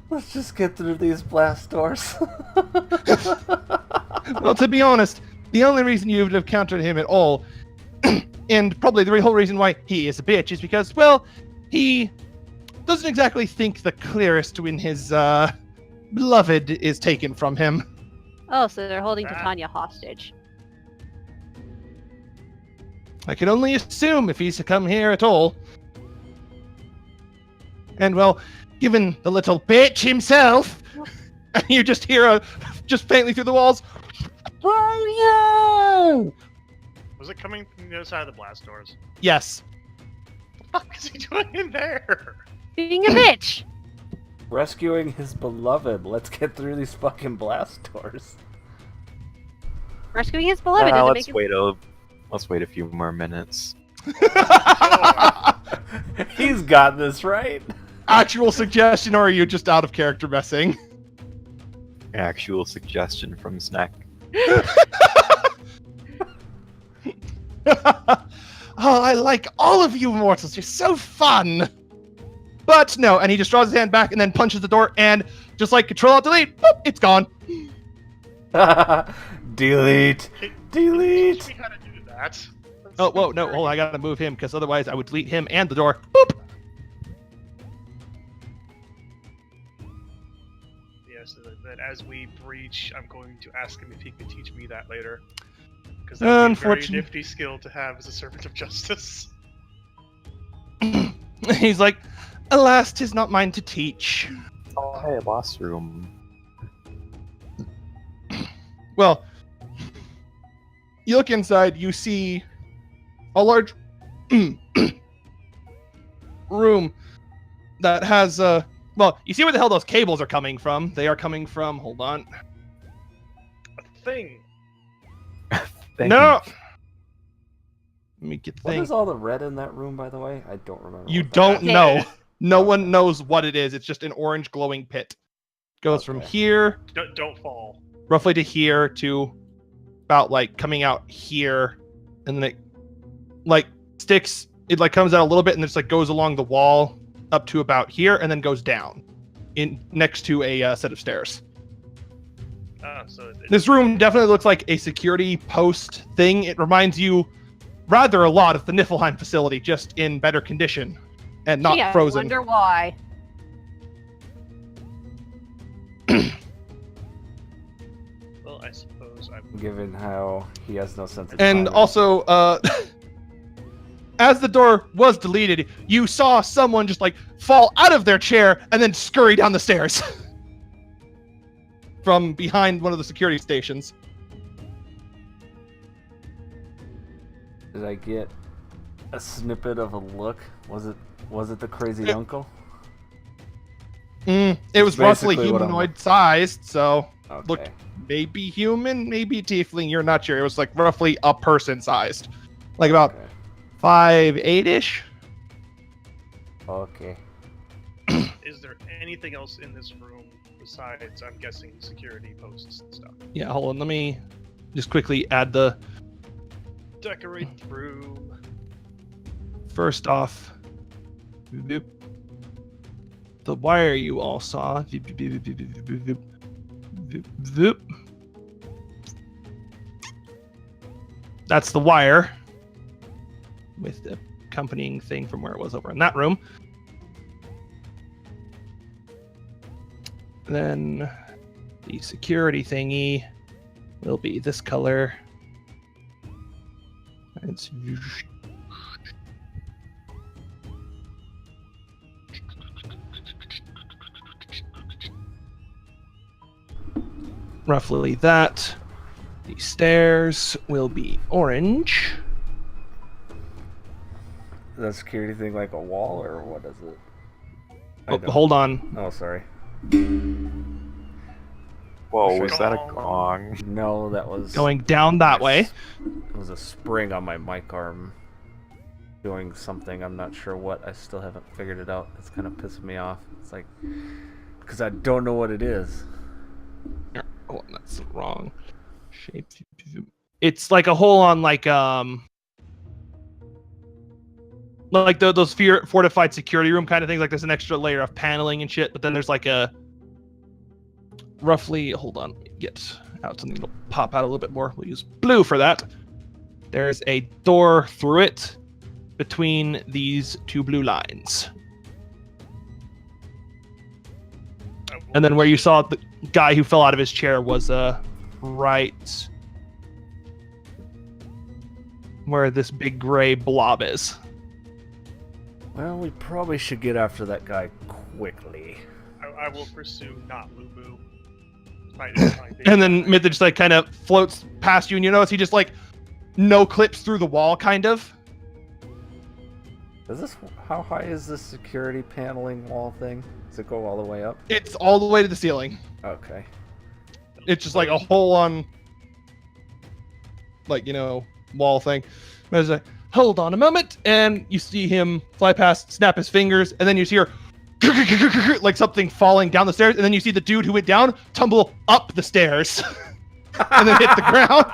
Let's just get through these blast doors. Well, to be honest, the only reason you would have countered him at all, and probably the whole reason why he is a bitch, is because, well, he doesn't exactly think the clearest when his beloved is taken from him. Oh, so they're holding Titania hostage. I can only assume if he's to come here at all. And, well, given the little bitch himself, and you just hear just faintly through the walls, "Oh, Was it coming from the other side of the blast doors? yes. What the fuck is he doing in there? Being a bitch! Rescuing his beloved. Let's get through these fucking blast doors. Rescuing his beloved doesn't let's make wait let's wait a few more minutes. He's got this, right? Actual suggestion, or are you just out of character messing? Actual suggestion from Snack. Oh, I like all of you mortals. You're so fun. But no, and he just draws his hand back and then punches the door, and just like Control Alt Delete, boop, it's gone. Delete. Delete. Teach me how to do that. Oh, whoa, no, hold on, I gotta move him because otherwise I would delete him and the door. Boop. Yes, then as we breach, I'm going to ask him if he can teach me that later. Because that's a very nifty skill to have as a servant of justice. He's like, alas, 'tis not mine to teach. Oh, hey, boss room. Well, you look inside, you see a large room that has, well, you see where the hell those cables are coming from. They are coming from, hold on. A thing. No! Let me get the What thing. is all the red in that room, by the way? I don't remember. You what that don't is. know. No one knows what it is. It's just an orange glowing pit. Goes from Okay. here, Don't fall. roughly to here, to about like coming out here, and then it like sticks. It like comes out a little bit and just like goes along the wall up to about here, and then goes down in next to a set of stairs. So This room definitely looks like a security post thing. It reminds you rather a lot of the Niflheim facility, just in better condition and not Gee, frozen. I wonder why. Well, I suppose I'm. Given how he has no sense of And timing. also, as the door was deleted, you saw someone just like fall out of their chair and then scurry down the stairs from behind one of the security stations. Did I get a snippet of a look? Was it the crazy uncle? It That's was roughly basically what I'm- humanoid sized, so Okay. looked maybe human, maybe tiefling. You're not sure. It was like roughly a person sized, like about Okay. 5'8" Okay. Is there anything else in this room besides, I'm guessing, security posts and stuff? Yeah, hold on. Let me just quickly add the Decorate the room. first off. The wire you all saw. That's the wire with the accompanying thing from where it was over in that room. Then the security thingy will be this color. It's roughly that. The stairs will be orange. Is that security thing like a wall, or what is it? Oh, hold on. Oh, sorry. Whoa, Sure. was that a gong? No, that was... Going down that way. It was a spring on my mic arm. Doing something, I'm not sure what. I still haven't figured it out. It's kind of pissing me off. It's like... Because I don't know what it is. Oh, that's wrong. Shape. It's like a hole on like those fortified security room kind of things. Like there's an extra layer of paneling and shit, but then there's like a roughly. Hold on, get out something that'll pop out a little bit more. We'll use blue for that. There's a door through it between these two blue lines, and then where you saw the guy who fell out of his chair was right where this big gray blob is. Well, we probably should get after that guy quickly. I will pursue not Lubu. And then Mytha just like kind of floats past you, and you notice he just like no clips through the wall, kind of. Is this... How high is this security paneling wall thing? Does it go all the way up? It's all the way to the ceiling. Okay. It's just like a hole on, like, you know, wall thing. There's like, hold on a moment, and you see him fly past, snap his fingers, and then you hear like something falling down the stairs, and then you see the dude who went down tumble up the stairs and then hit the ground.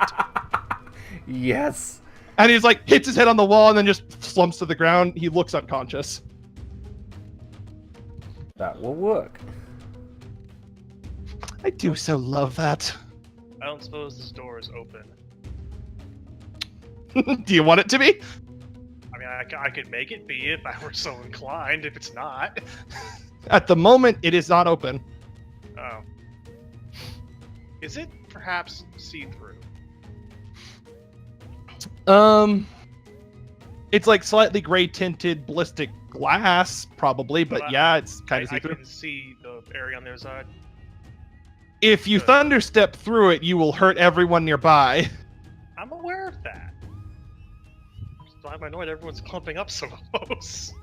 Yes. And he's like hits his head on the wall and then just slumps to the ground. He looks unconscious. That will work. I do so love that. I don't suppose this door is open. Do you want it to be? I mean, I could make it be if I were so inclined, if it's not. At the moment, it is not open. Oh. Is it perhaps see-through? It's like slightly gray tinted ballistic glass, probably, but Well, yeah, it's kind of I see-through. can see the area on their side. If you thunderstep through it, you will hurt everyone nearby. I'm aware of that. So I'm annoyed everyone's clumping up so close.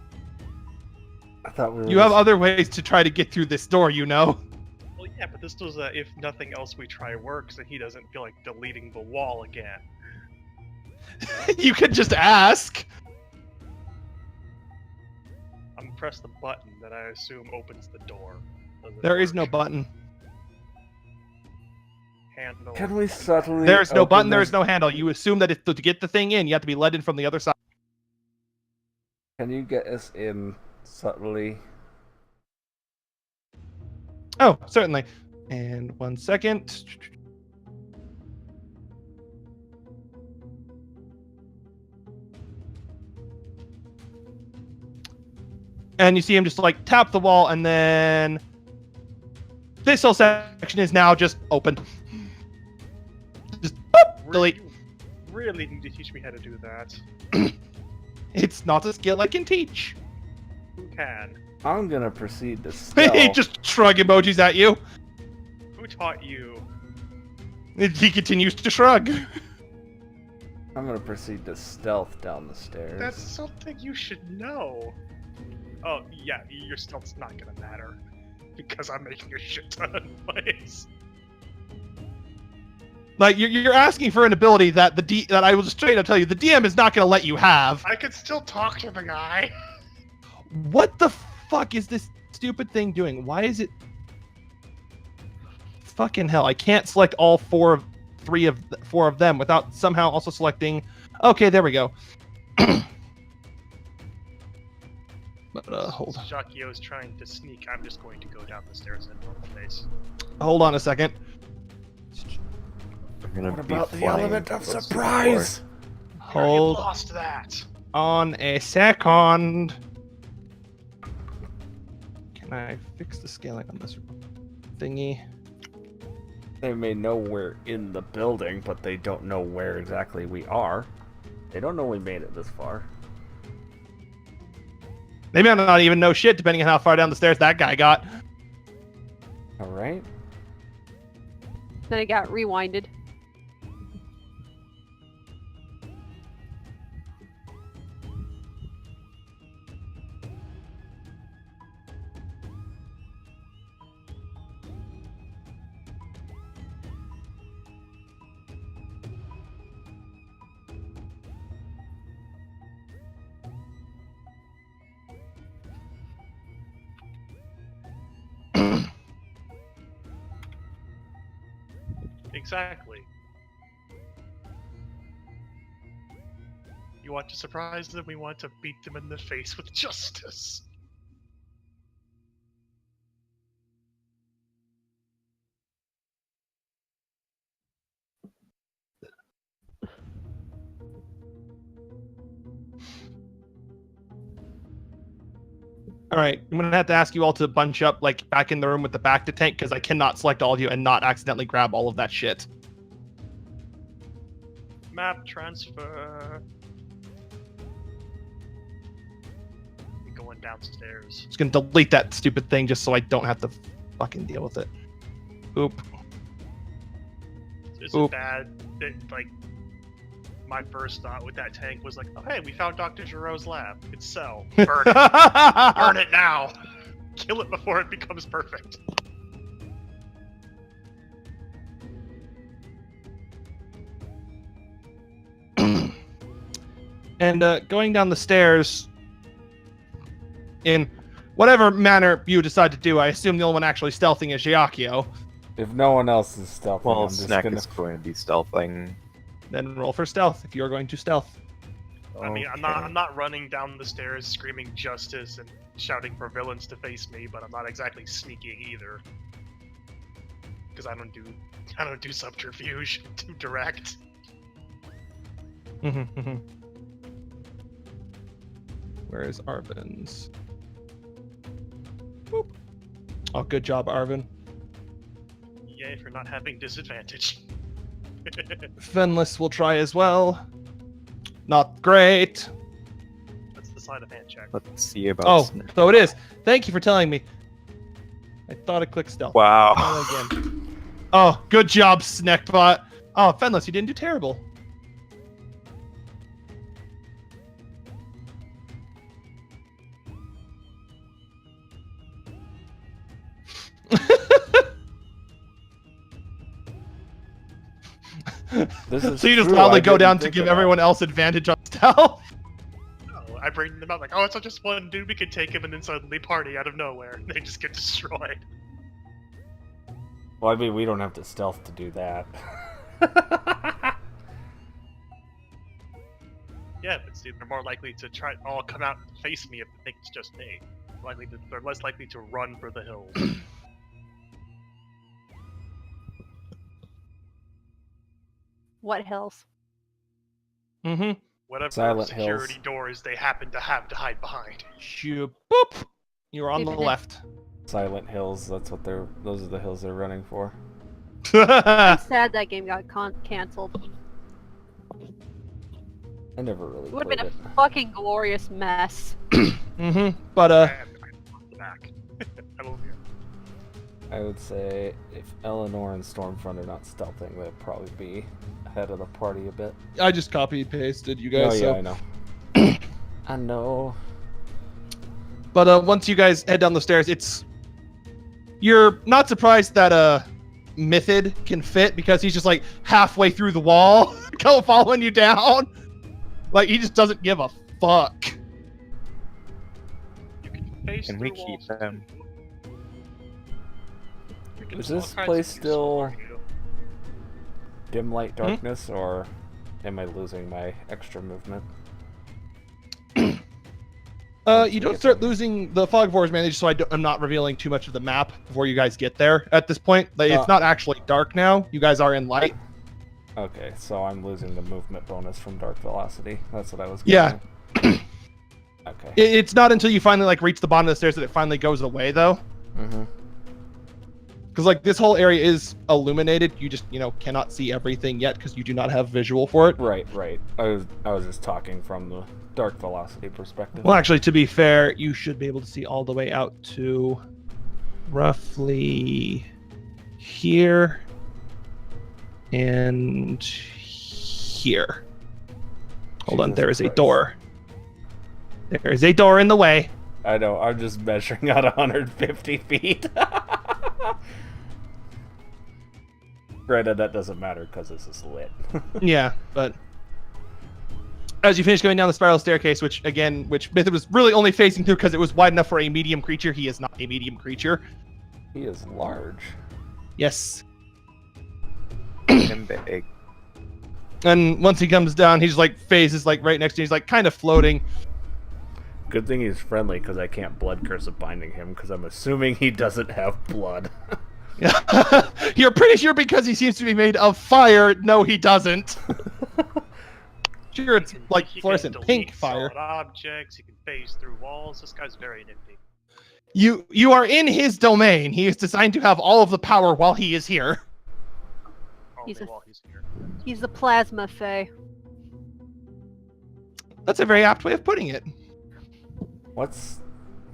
I thought we were... You have other ways to try to get through this door, you know? Well, yeah, but this was if nothing else we try works and he doesn't feel like deleting the wall again. You could just ask. I'm gonna press the button that I assume opens the door. There is no button. Handle. Can we subtly... There is no open button, there this- is no handle. You assume that to get the thing in, you have to be led in from the other side. Can you get us in subtly? Oh, certainly. And 1 second. And you see him just like tap the wall, and then this whole section is now just open. Just boop, delete. You really need to teach me how to do that. It's not a skill I can teach. Who can? I'm gonna proceed to He stealth. just shrug emojis at you. Who taught you? He continues to shrug. I'm gonna proceed to stealth down the stairs. That's something you should know. Oh, yeah, your stealth's not gonna matter. Because I'm making a shit ton of noise. Like you're asking for an ability that that I will straight up tell you the DM is not going to let you have. I can still talk to the guy. What the fuck is this stupid thing doing? Why is it? Fucking hell! I can't select all four of them without somehow also selecting. Okay, there we go. But hold Jacquio's trying to sneak, I'm just going to go down the stairs at normal pace. hold on a second. I'm gonna What be about the flying element of close to the surprise? Hold lost that. on a second. Can I fix the scaling on this thingy? They may know we're in the building, but they don't know where exactly we are. They don't know we made it this far. They may not even know shit, depending on how far down the stairs that guy got. Alright. Then it got rewinded. Exactly. You want to surprise them, we want to beat them in the face with justice. All right, I'm gonna have to ask you all to bunch up, like, back in the room with the back to tank, because I cannot select all of you and not accidentally grab all of that shit. Map transfer. We're going downstairs. Just gonna delete that stupid thing just so I don't have to fucking deal with it. Oop. Is Oop. it bad that, like, my first thought with that tank was like, oh hey, we found Dr. Giroux's lab. It's Cell. Burn it. Burn it now. Kill it before it becomes perfect. And going down the stairs, in whatever manner you decide to do, I assume the only one actually stealthing is Giacchio. If no one else is stealthing, Well, I'm just Snack gonna... is going to be stealthing. Then roll for stealth if you're going to stealth. I mean, I'm Okay. not running down the stairs screaming justice and shouting for villains to face me, but I'm not exactly sneaking either. Because I don't do subterfuge. Too direct. Where is Arvin's? Boop. Oh, good job, Arvin. Yay for not having disadvantage. Fenless will try as well. Not great. That's the sleight of hand check. Let's see about Oh, Snack. so it is. Thank you for telling me. I thought I clicked stealth. Wow. Try again. Oh, good job, Snackbot. Oh, Fenless, you didn't do terrible. This is So you just true, loudly I go didn't down to think give of that. everyone else advantage on stealth. No, I bring them out like, oh, it's not just one dude, we could take him, and then suddenly party out of nowhere. They just get destroyed. Well, I mean, we don't have to stealth to do that. Yeah, but see, they're more likely to try all come out and face me if they think it's just me. They're less likely to run for the hills. What hills? Mm-hmm. Whatever Silent security hills. doors they happen to have to hide behind. Boop. You're on the Keeping it. left. Silent hills, those are the hills they're running for. I'm sad that game got canceled. I never really It would have played been it. a fucking glorious mess. Mm-hmm. But I'm back. I'm over here. I would say if Eleanor and Stormfront are not stealthing, they'd probably be ahead of the party a bit. I just copy and pasted you Oh guys. yeah, so. I know. I know. But once you guys head down the stairs, you're not surprised that Mythid can fit because he's just like halfway through the wall, go following you down. Like he just doesn't give a fuck. You can face Can we through keep walls, them? too. You can Is do all this kinds place of use still- for you. Dim light darkness, or am I losing my extra movement? You don't start losing the fog force advantage, so I'm not revealing too much of the map before you guys get there. At this point, like, it's not actually dark now. You guys are in light. Okay, so I'm losing the movement bonus from dark velocity. That's what I was Yeah. getting. Okay. It's not until you finally like reach the bottom of the stairs that it finally goes away, though. Mm-hmm. Because like this whole area is illuminated. You just cannot see everything yet because you do not have visual for it. Right. I was just talking from the dark velocity perspective. Well, actually, to be fair, you should be able to see all the way out to roughly here and here. Hold on, there is a door. There is a door in the way. I know, I'm just measuring out 150 feet. Granted, that doesn't matter because this is lit. Yeah, but as you finish going down the spiral staircase, which Mythic was really only facing through because it was wide enough for a medium creature, he is not a medium creature. He is large. Yes. And big. And once he comes down, he's like, phase is like right next to you. He's like kind of floating. Good thing he's friendly because I can't blood curse of binding him because I'm assuming he doesn't have blood. You're pretty sure because he seems to be made of fire. No, he doesn't. Sure, it's like He fluorescent can pink delete fire. solid objects. He can phase through walls. This guy's very nifty. You are in his domain. He is designed to have all of the power while he is here. Only He's a- while he's here. He's the plasma fae. That's a very apt way of putting it. What's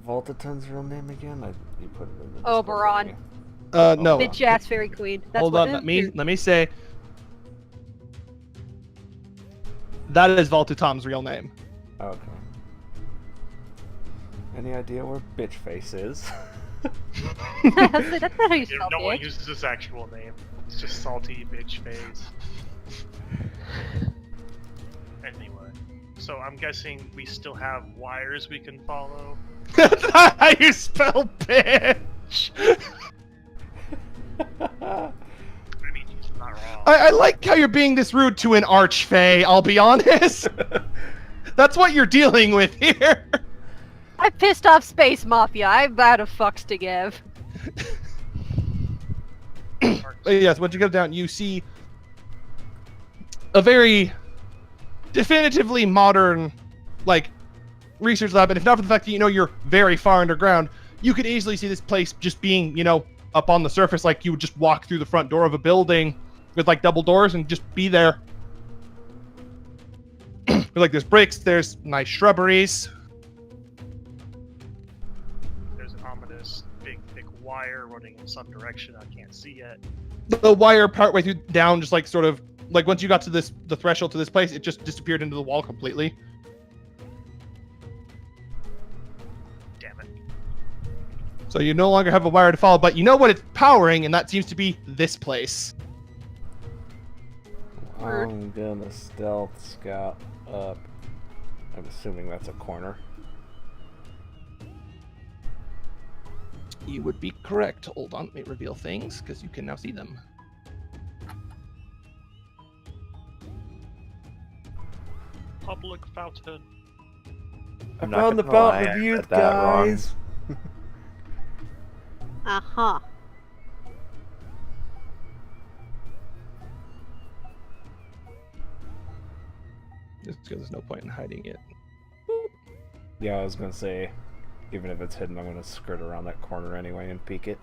Voltaton's real name again? You put it in the Oberon. Discord, No. Bitch ass fairy queen. That's Hold what on, let me say. That is Voltutom's real name. didn't you? Okay. Any idea where bitch face is? That's not how you spell No one bitch. uses his actual name. It's just salty bitch phase. Anyway, so I'm guessing we still have wires we can follow. That's not how you spell bitch. I mean, he's not wrong. I like how you're being this rude to an archfey, I'll be honest. That's what you're dealing with here. I pissed off Space Mafia. I'm out of fucks to give. But yes, once you go down, you see a very definitively modern, like, research lab. And if not for the fact that you're very far underground, you could easily see this place just being, up on the surface, like you would just walk through the front door of a building with like double doors and just be there. Like there's bricks, there's nice shrubberies. There's an ominous big thick wire running in some direction I can't see yet. The wire partway through down, just like sort of like once you got to the threshold to this place, it just disappeared into the wall completely. Damn it. So you no longer have a wire to follow, but you know what it's powering, and that seems to be this place. I'm gonna stealth scout up. I'm assuming that's a corner. You would be correct. Hold on, let me reveal things, because you can now see them. Public fountain. I'm I not found the gonna lie, fountain of I youth, read that wrong. guys. Uh-huh. Just because there's no point in hiding it. Yeah, I was gonna say, even if it's hidden, I'm gonna skirt around that corner anyway and peek it.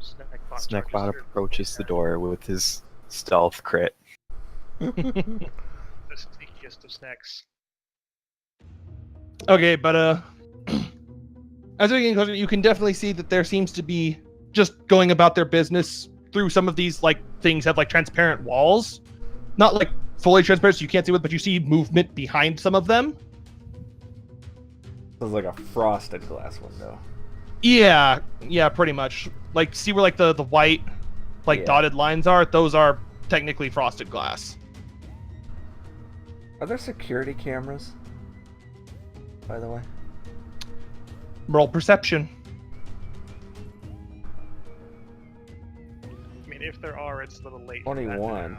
Snackbot approaches the door with his stealth crit. The sneakiest of snacks. Okay, but as we're getting closer, you can definitely see that there seems to be just going about their business through some of these like things have like transparent walls, not like fully transparent, so you can't see what, but you see movement behind some of them. Sounds like a frosted glass window. Yeah, pretty much. Like, see where like the white, like Yeah. dotted lines are? Those are technically frosted glass. Are there security cameras? By the way. Roll perception. I mean, if there are, it's a little late. for that 21.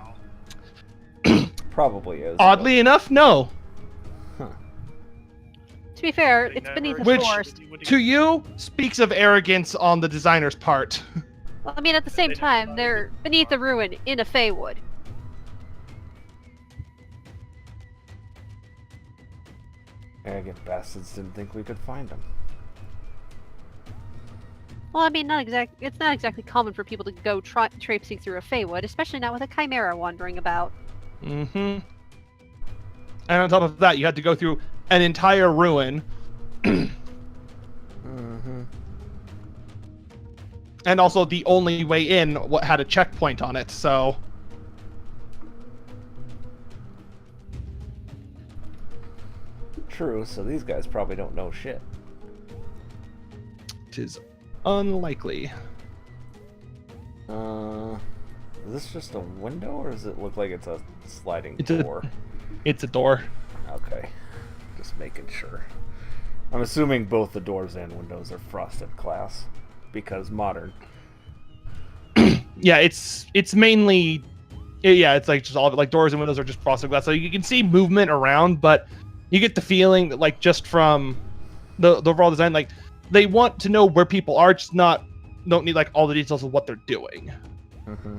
now. Probably is. Oddly enough, no. Huh. To be fair, They it's beneath never- the Which- forest. To you, speaks of arrogance on the designer's part. Well, I mean, at the same time, they're beneath a ruin in a Feywood. Arrogant bastards didn't think we could find them. Well, I mean, it's not exactly common for people to go traipsing through a Feywood, especially not with a chimera wandering about. Mm-hmm. And on top of that, you had to go through an entire ruin. Mm-hmm. And also the only way in had a checkpoint on it, so... True, so these guys probably don't know shit. It is unlikely. Is this just a window, or does it look like it's a sliding It's door? It's a door. Okay, just making sure. I'm assuming both the doors and windows are frosted glass, because modern. Yeah, it's mainly... Yeah, it's like just all of it. Like doors and windows are just frosted glass. So you can see movement around, but you get the feeling that, like, just from the overall design, like, they want to know where people are, just don't need, like, all the details of what they're doing. Mm-hmm.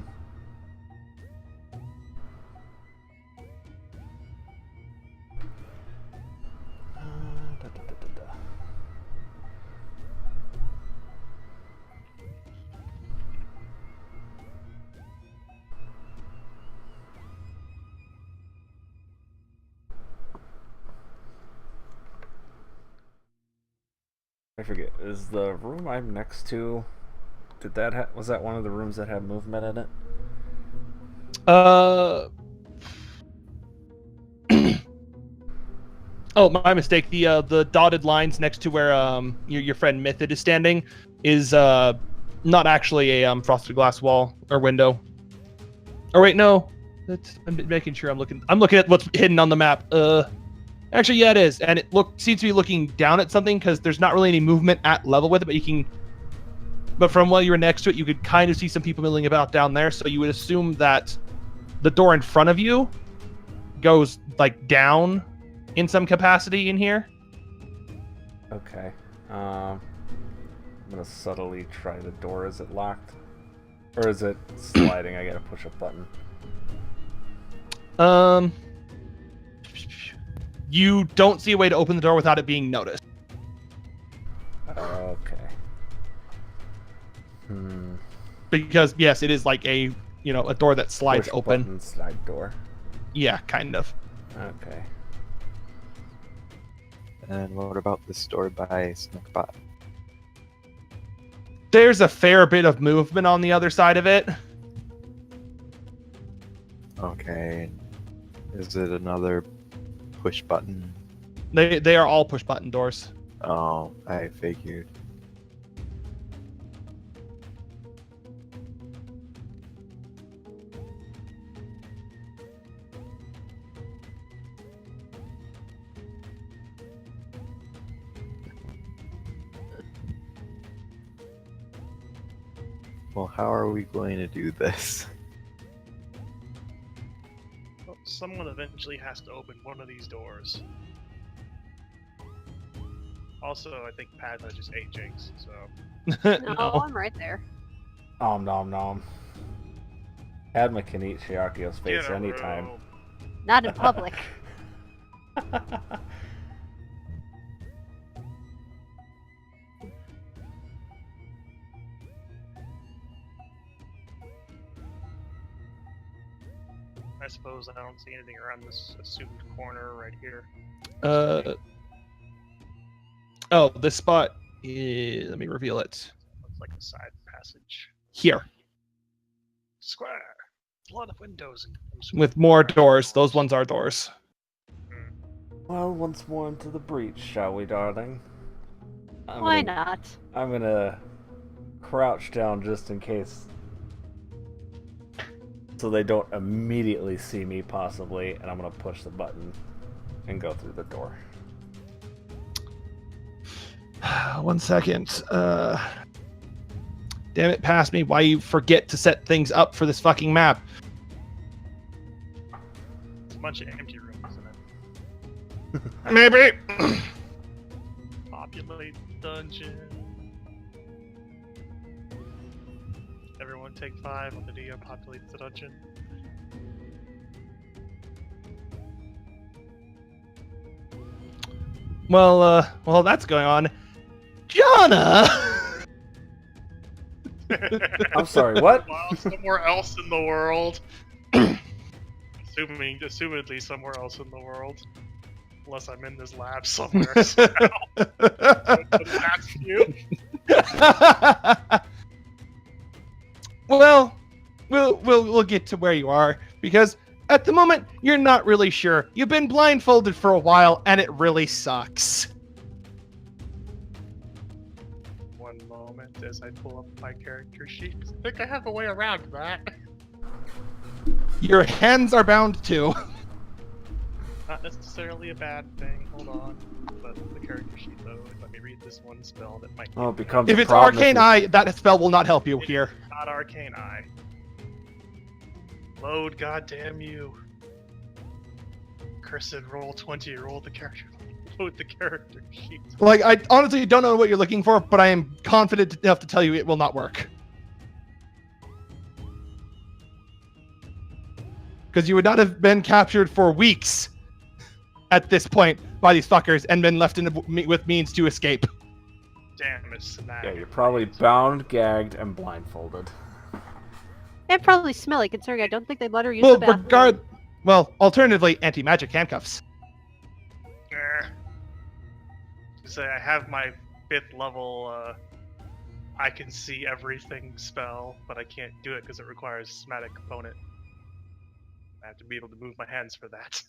I forget. Is the room I'm next to? Was that one of the rooms that had movement in it? Oh, my mistake. The dotted lines next to where your friend Mythid is standing is not actually a frosted glass wall or window. Or wait, no. I'm making sure I'm looking at what's hidden on the map. Actually, yeah, it is, and it seems to be looking down at something because there's not really any movement at level with it. But from while you were next to it, you could kind of see some people milling about down there. So you would assume that the door in front of you goes like down in some capacity in here. Okay. I'm gonna subtly try the door. Is it locked? Or is it sliding? I gotta push a button. You don't see a way to open the door without it being noticed. Okay. Because yes, it is like a door that slides Push open. Button, slide door. Yeah, kind of. Okay. And what about this door by Snackbot? There's a fair bit of movement on the other side of it. Okay. Is it another push button? They are all push button doors. Oh, I figured. Well, how are we going to do this? Well, someone eventually has to open one of these doors. Also, I think Padma just ate Jinx, so... No, I'm right there. Nom nom nom. Padma can eat Shiakio's face Get a anytime. rope. Not in public. I suppose I don't see anything around this assumed corner right here. Oh, this spot. Let me reveal it. Looks like a side passage. Here, Square. A lot of windows. with more doors. Those ones are doors. Well, once more into the breach, shall we, darling? Why not? I'm gonna crouch down just in case, so they don't immediately see me, possibly, and I'm gonna push the button and go through the door. 1 second. Damn it, past me. Why you forget to set things up for this fucking map? It's a bunch of empty rooms, isn't it? Maybe. populate dungeon. Everyone take 5 on the DM populates the dungeon. Well, that's going on. Jana! I'm sorry, what? Well, somewhere else in the world. Assumedly somewhere else in the world. Unless I'm in this lab somewhere. Somehow. That's you. Well, we'll get to where you are, because at the moment you're not really sure. You've been blindfolded for a while, and it really sucks. One moment as I pull up my character sheet. I think I have a way around that. Your hands are bound too. Not necessarily a bad thing. Hold on. But the character sheet though. Let me read this one spell that might. Oh, it becomes If a it's problem Arcane Eye, that spell will not help you It here. is not Arcane Eye. Load, goddamn you. Chris said roll 20. Roll the character. Load the character sheet. Like, I honestly don't know what you're looking for, but I am confident enough to tell you it will not work. Because you would not have been captured for weeks at this point by these fuckers and been left with means to escape. Damn it, snag. Yeah, you're probably bound, gagged, and blindfolded. And probably smelly, considering I don't think they'd let her use the bathroom. Alternatively, anti-magic handcuffs. Say I have my 5th level I can see everything spell, but I can't do it because it requires a somatic component. I have to be able to move my hands for that.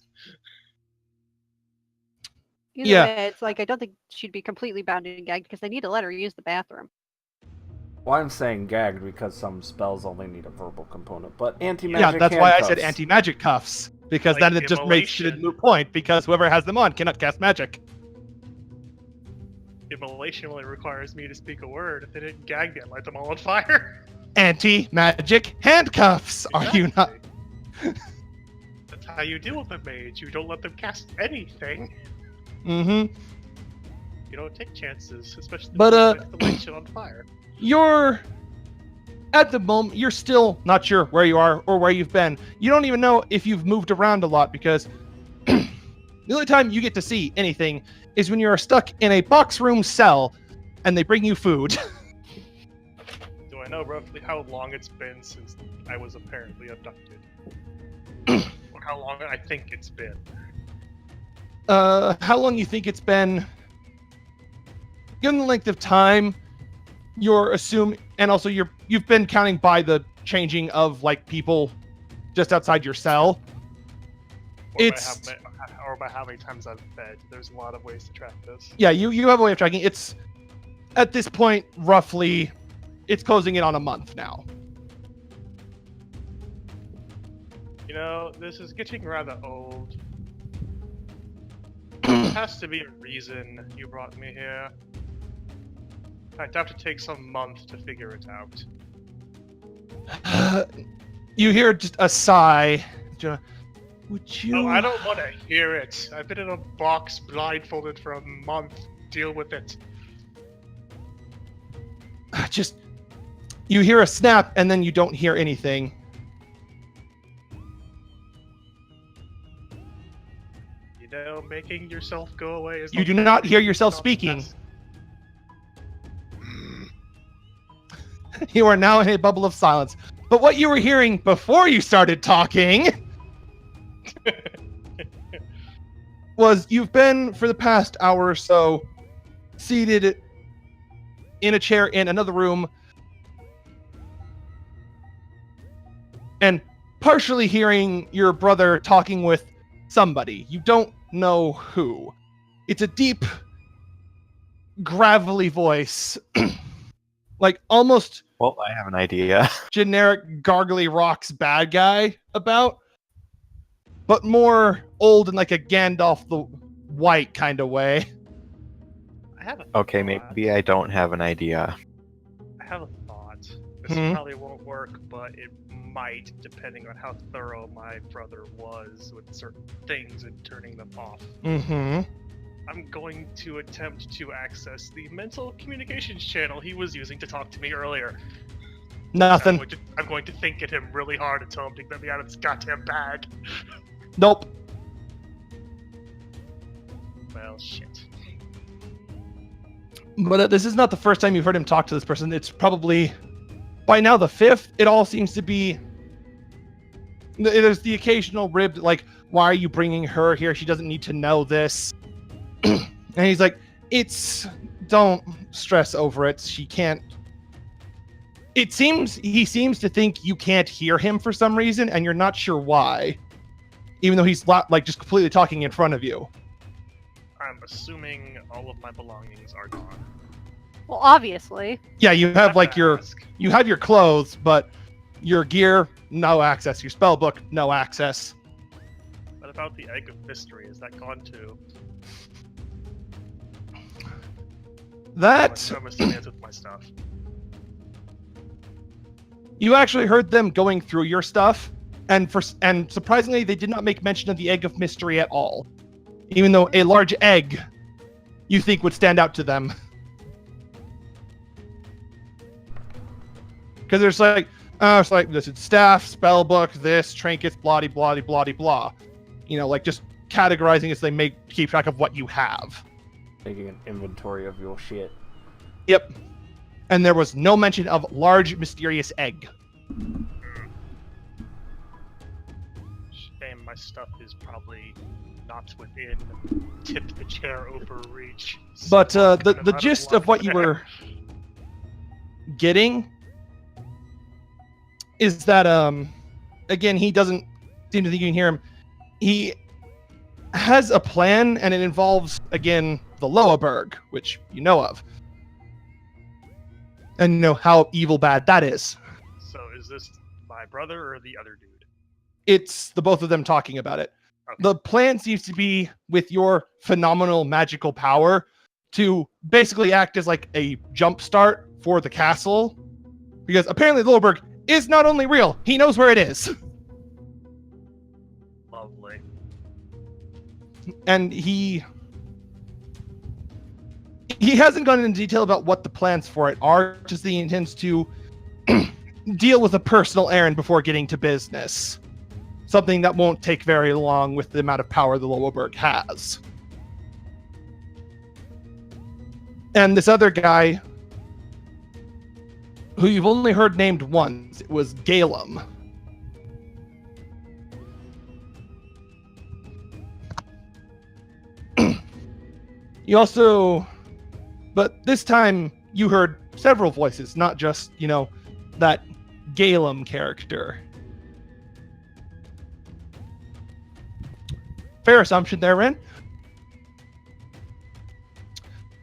Either Yeah. way, it's like I don't think she'd be completely bound and gagged because they need to let her use the bathroom. Well, I'm saying gagged because some spells only need a verbal component, but anti-magic Yeah, that's why I said handcuffs. anti-magic cuffs. Because Like then it just makes it a immolation. moot point, because whoever has them on cannot cast magic. Immolation only requires me to speak a word. If they didn't gag me, I'd light them all on fire. Anti-magic handcuffs, are you not? Exactly. That's how you deal with a mage. You don't let them cast anything. Mm-hmm. You don't take chances, especially But, if the light shit on fire. At the moment, you're still not sure where you are or where you've been. You don't even know if you've moved around a lot, because the only time you get to see anything is when you're stuck in a box room cell and they bring you food. Do I know roughly how long it's been since I was apparently abducted? Or how long I think it's been? How long you think it's been? Given the length of time, you're assuming, and also you've been counting by the changing of like people just outside your cell. Or by how many times I've fed. There's a lot of ways to track this. Yeah, you have a way of tracking. It's at this point roughly, it's closing in on a month now. You know, this is getting rather old. There has to be a reason you brought me here. I'd have to take some month to figure it out. You hear just a sigh. Would you? Oh, I don't want to hear it. I've been in a box blindfolded for a month. Deal with it. Just, you hear a snap and then you don't hear anything. You know, making yourself go away is. You do not hear yourself speaking. You are now in a bubble of silence. But what you were hearing before you started talking was you've been, for the past hour or so, seated in a chair in another room and partially hearing your brother talking with somebody. You don't know who. It's a deep, gravelly voice. Like almost Well, I have an idea. generic gargly rocks bad guy about, but more old in like a Gandalf the White kind of way. I have a Okay, thought. maybe I don't have an idea. I have a thought. This probably won't work, but it might, depending on how thorough my brother was with certain things and turning them off. Mm-hmm. I'm going to attempt to access the mental communications channel he was using to talk to me earlier. Nothing. I'm going to think at him really hard and tell him to get me out of this goddamn bag. Nope. Well, shit. But this is not the first time you've heard him talk to this person. It's probably, by now, the fifth. It all seems to be... There's the occasional rib, like, why are you bringing her here? She doesn't need to know this. And he's like, don't stress over it. She can't... He seems to think you can't hear him for some reason, and you're not sure why. Even though he's, like, just completely talking in front of you. I'm assuming all of my belongings are gone. Well, obviously. Yeah, you have, like, Ask. you have your clothes, but your gear, no access. Your spell book, no access. What about the Egg of Mystery? Is that gone too? That... I'm assuming it's with my stuff. You actually heard them going through your stuff, and surprisingly, they did not make mention of the Egg of Mystery at all. Even though a large egg, you think, would stand out to them. Because there's like, this is staff, spell book, this, trinkets, blah, blah, blah, blah. You know, like just categorizing as they may keep track of what you have. Making an inventory of your shit. Yep. And there was no mention of large, mysterious egg. Shame my stuff is probably not within tip the chair over reach. But So the kind out gist luck of what you there. were getting is that, again, he doesn't seem to think you can hear him. He has a plan, and it involves, again, the Loaberg, which you know of. And you know how evil bad that is. So is this my brother or the other dude? It's the both of them talking about it. Okay. The plan seems to be, with your phenomenal magical power, to basically act as like a jump start for the castle. Because apparently Loaberg is not only real, he knows where it is. Lovely. And he hasn't gone into detail about what the plans for it are, just that he intends to deal with a personal errand before getting to business. Something that won't take very long with the amount of power the Loaberg has. And this other guy, who you've only heard named once, it was Galem. You also... But this time, you heard several voices, not just, you know, that Galem character. Fair assumption there, Ren.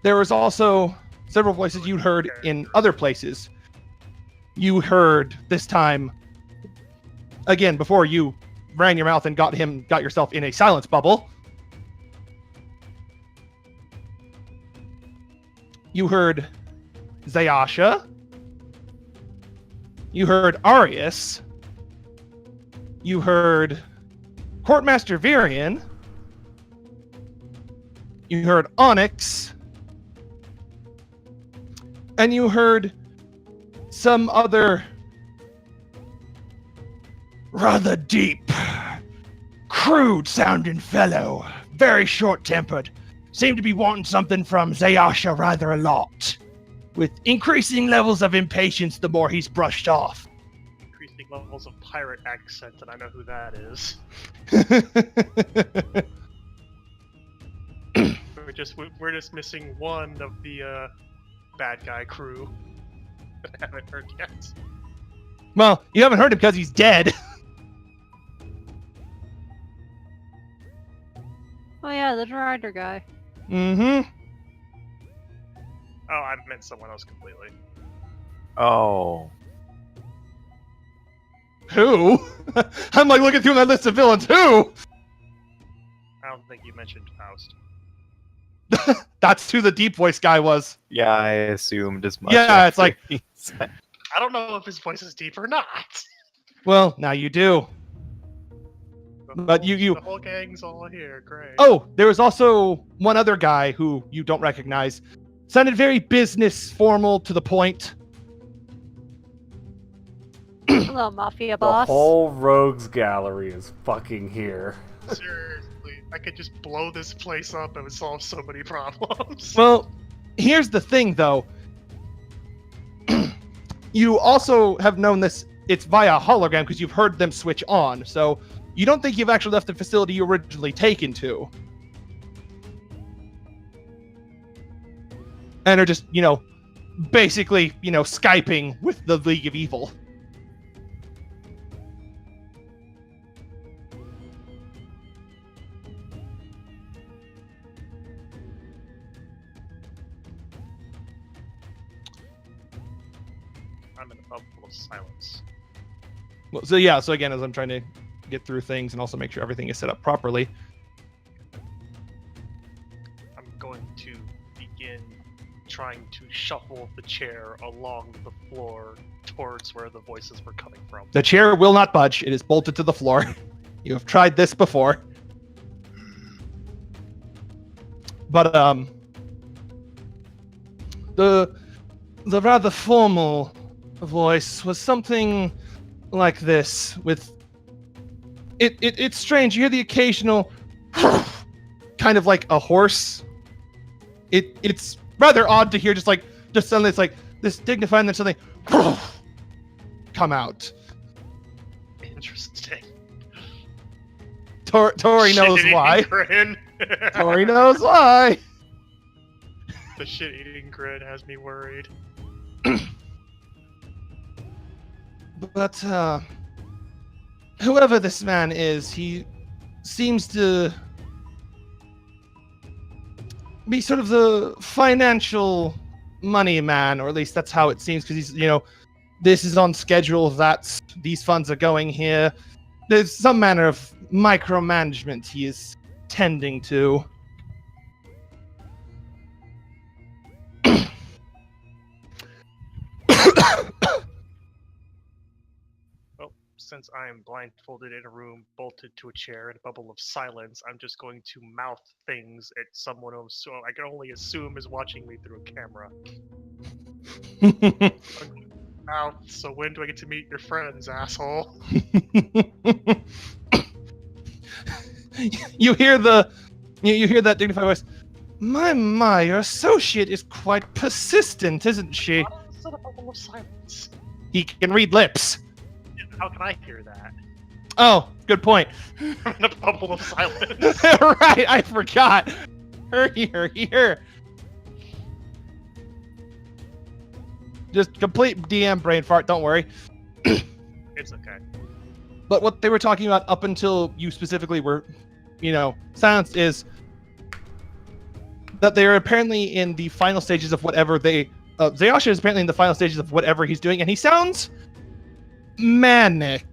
There was also several voices you'd heard in other places. You heard this time, again, before you ran your mouth and got yourself in a silence bubble. You heard Zayasha. You heard Arius. You heard Courtmaster Virion. You heard Onyx. And you heard some other rather deep, crude-sounding fellow. Very short-tempered. Seemed to be wanting something from Zayasha rather a lot. With increasing levels of impatience the more he's brushed off. Increasing levels of pirate accent, and I know who that is. We're just missing one of the bad guy crew that I haven't heard yet. Well, you haven't heard him because he's dead. Oh yeah, the rider guy. Mm-hmm. Oh, I meant someone else completely. Oh. Who? I'm like looking through my list of villains. Who? I don't think you mentioned Faust. That's who the deep voice guy was. Yeah, I assumed as much. Yeah, it's after like- he said- I don't know if his voice is deep or not. Well, now you do. But you The whole gang's all here. Great. Oh, there was also one other guy who you don't recognize. Sounded very business formal to the point. Hello, Mafia The boss. whole rogues gallery is fucking here. Seriously, I could just blow this place up and it would solve so many problems. Well, here's the thing, though. You also have known this. It's via hologram because you've heard them switch on. So you don't think you've actually left the facility you were originally taken to. And are just, basically, Skyping with the League of Evil. I'm in a bubble of silence. Well, so again, as I'm trying to get through things and also make sure everything is set up properly. I'm going to begin trying to shuffle the chair along the floor towards where the voices were coming from. The chair will not budge. It is bolted to the floor. You have tried this before. But, the rather formal voice was something like this, with... It's strange. You hear the occasional kind of like a horse. It's rather odd to hear just suddenly it's like this dignified and then something come out. Interesting. Tori knows Shit-eating why. Grin. Tori knows why. The shit-eating grin has me worried. But whoever this man is, he seems to be sort of the financial money man, or at least that's how it seems, because he's, this is on schedule, these funds are going here. There's some manner of micromanagement he is tending to. Well, since I am blindfolded in a room, bolted to a chair in a bubble of silence, I'm just going to mouth things at someone who I can only assume is watching me through a camera. Mouth, so when do I get to meet your friends, asshole? You hear that dignified voice. My, your associate is quite persistent, isn't she? It's in a bubble of silence. He can read lips. How can I hear that? Oh, good point. I'm in a bubble of silence. Right, I forgot. Here. Just complete DM brain fart, don't worry. It's okay. But what they were talking about up until you specifically were, silenced is that they are apparently in the final stages of whatever Zayasha is apparently in the final stages of whatever he's doing, and he sounds manic.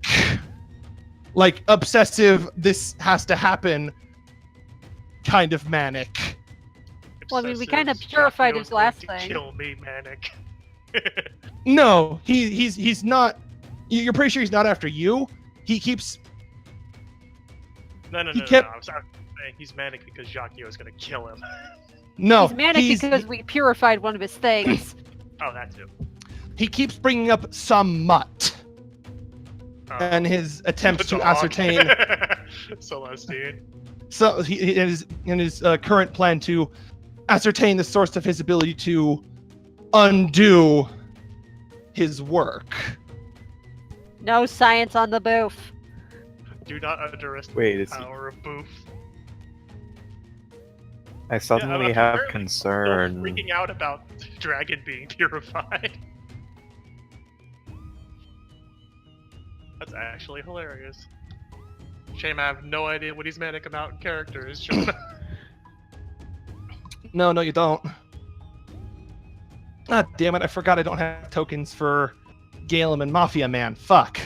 Like obsessive, this has to happen kind of manic. Well, I mean, we kind of Obsessive, purified Shakio's his last going to thing. Kill me, manic. No, he's not. You're pretty sure he's not after you. He keeps. No. He kept- I was saying he's manic because Jacquio is going to kill him. No, He's manic because we purified one of his things. Oh, that too. he keeps bringing up some mutt Oh. and his attempts to Dog. ascertain. Celestine. So in his current plan to ascertain the source of his ability to undo his work. No science on the booth. Do not underestimate Wait, the is he- power of Boof. I suddenly I'm have apparently concern. still freaking out about Dragon being purified. That's actually hilarious. Shame I have no idea what he's manic about in character, is Jonah. No, you don't. Ah, damn it! I forgot I don't have tokens for Galem and Mafia Man. Fuck.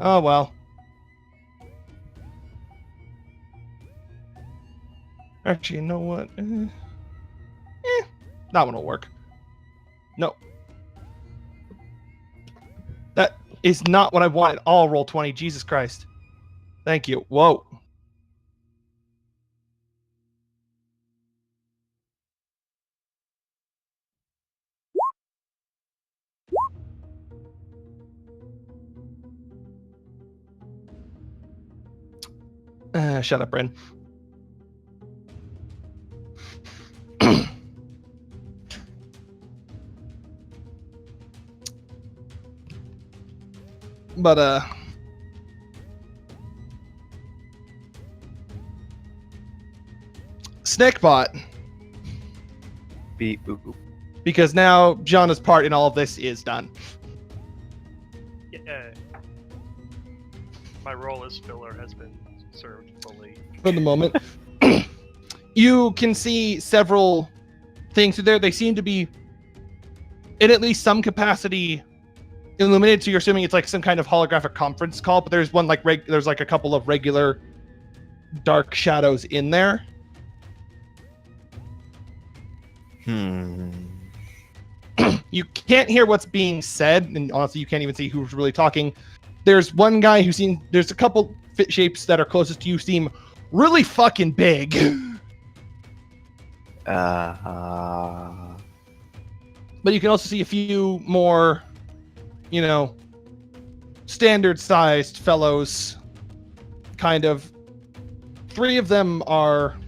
Oh well. Actually, you know what? That one will work. No. is not what I want at all, roll 20. Jesus Christ. Thank you. Whoa. Shut up, Bryn. But, Snakebot, Beep boop boop. because now Gianna's part in all of this is done. Yeah. My role as filler has been served fully. For the moment. You can see several things there. They seem to be, in at least some capacity, illuminated. So you're assuming it's like some kind of holographic conference call, but there's one like there's like a couple of regular dark shadows in there. You can't hear what's being said, and honestly, you can't even see who's really talking. There's one guy who seems. There's a couple fit shapes that are closest to you seem really fucking big. But you can also see a few more, standard-sized fellows. Kind of. 3 of them are.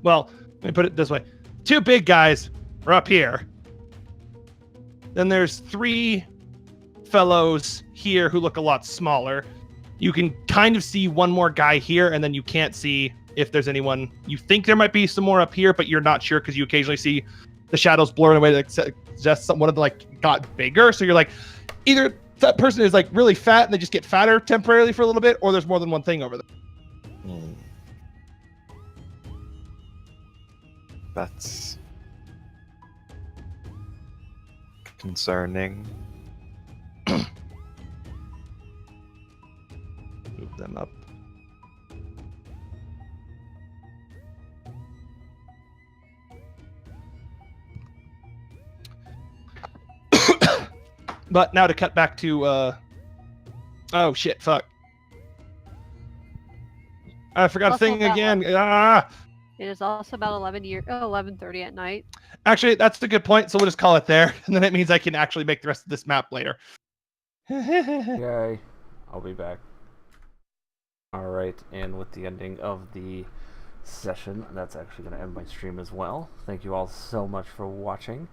Well, let me put it this way: 2 big guys are up here. Then there's 3 fellows here who look a lot smaller. You can kind of see one more guy here, and then you can't see if there's anyone. You think there might be some more up here, but you're not sure because you occasionally see the shadows blur in a way that suggests one of them got bigger. So you're like, either that person is like really fat and they just get fatter temporarily for a little bit, or there's more than one thing over there. That's concerning. Move them up. But now to cut back to oh shit, fuck. I forgot a thing again. It is also about 11:30 at night. Actually, that's a good point, so we'll just call it there, and then it means I can actually make the rest of this map later. Yay. I'll be back. Alright, and with the ending of the session, that's actually going to end my stream as well. Thank you all so much for watching.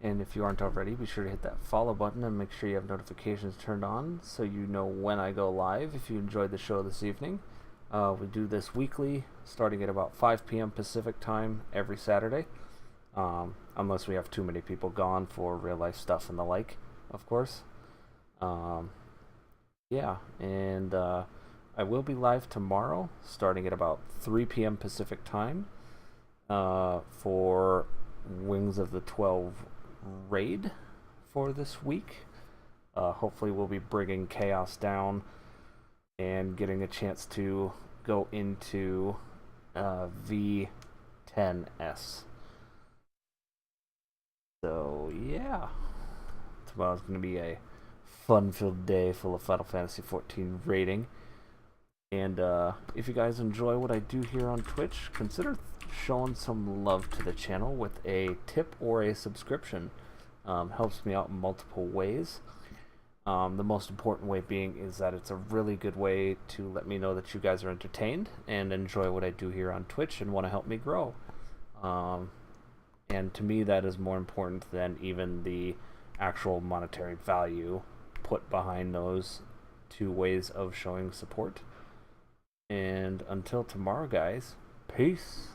And if you aren't already, be sure to hit that follow button and make sure you have notifications turned on so you know when I go live if you enjoyed the show this evening. We do this weekly, starting at about 5 p.m. Pacific time every Saturday. Unless we have too many people gone for real life stuff and the like, of course. Yeah, and I will be live tomorrow, starting at about 3 p.m. Pacific time, for Wings of the 12 raid for this week. Hopefully we'll be bringing Chaos down and getting a chance to go into V10S. So yeah, tomorrow's going to be a fun-filled day full of Final Fantasy XIV raiding. And if you guys enjoy what I do here on Twitch, consider showing some love to the channel with a tip or a subscription. Helps me out in multiple ways. The most important way being is that it's a really good way to let me know that you guys are entertained and enjoy what I do here on Twitch and want to help me grow. And to me, that is more important than even the actual monetary value put behind those 2 ways of showing support. And until tomorrow, guys, peace.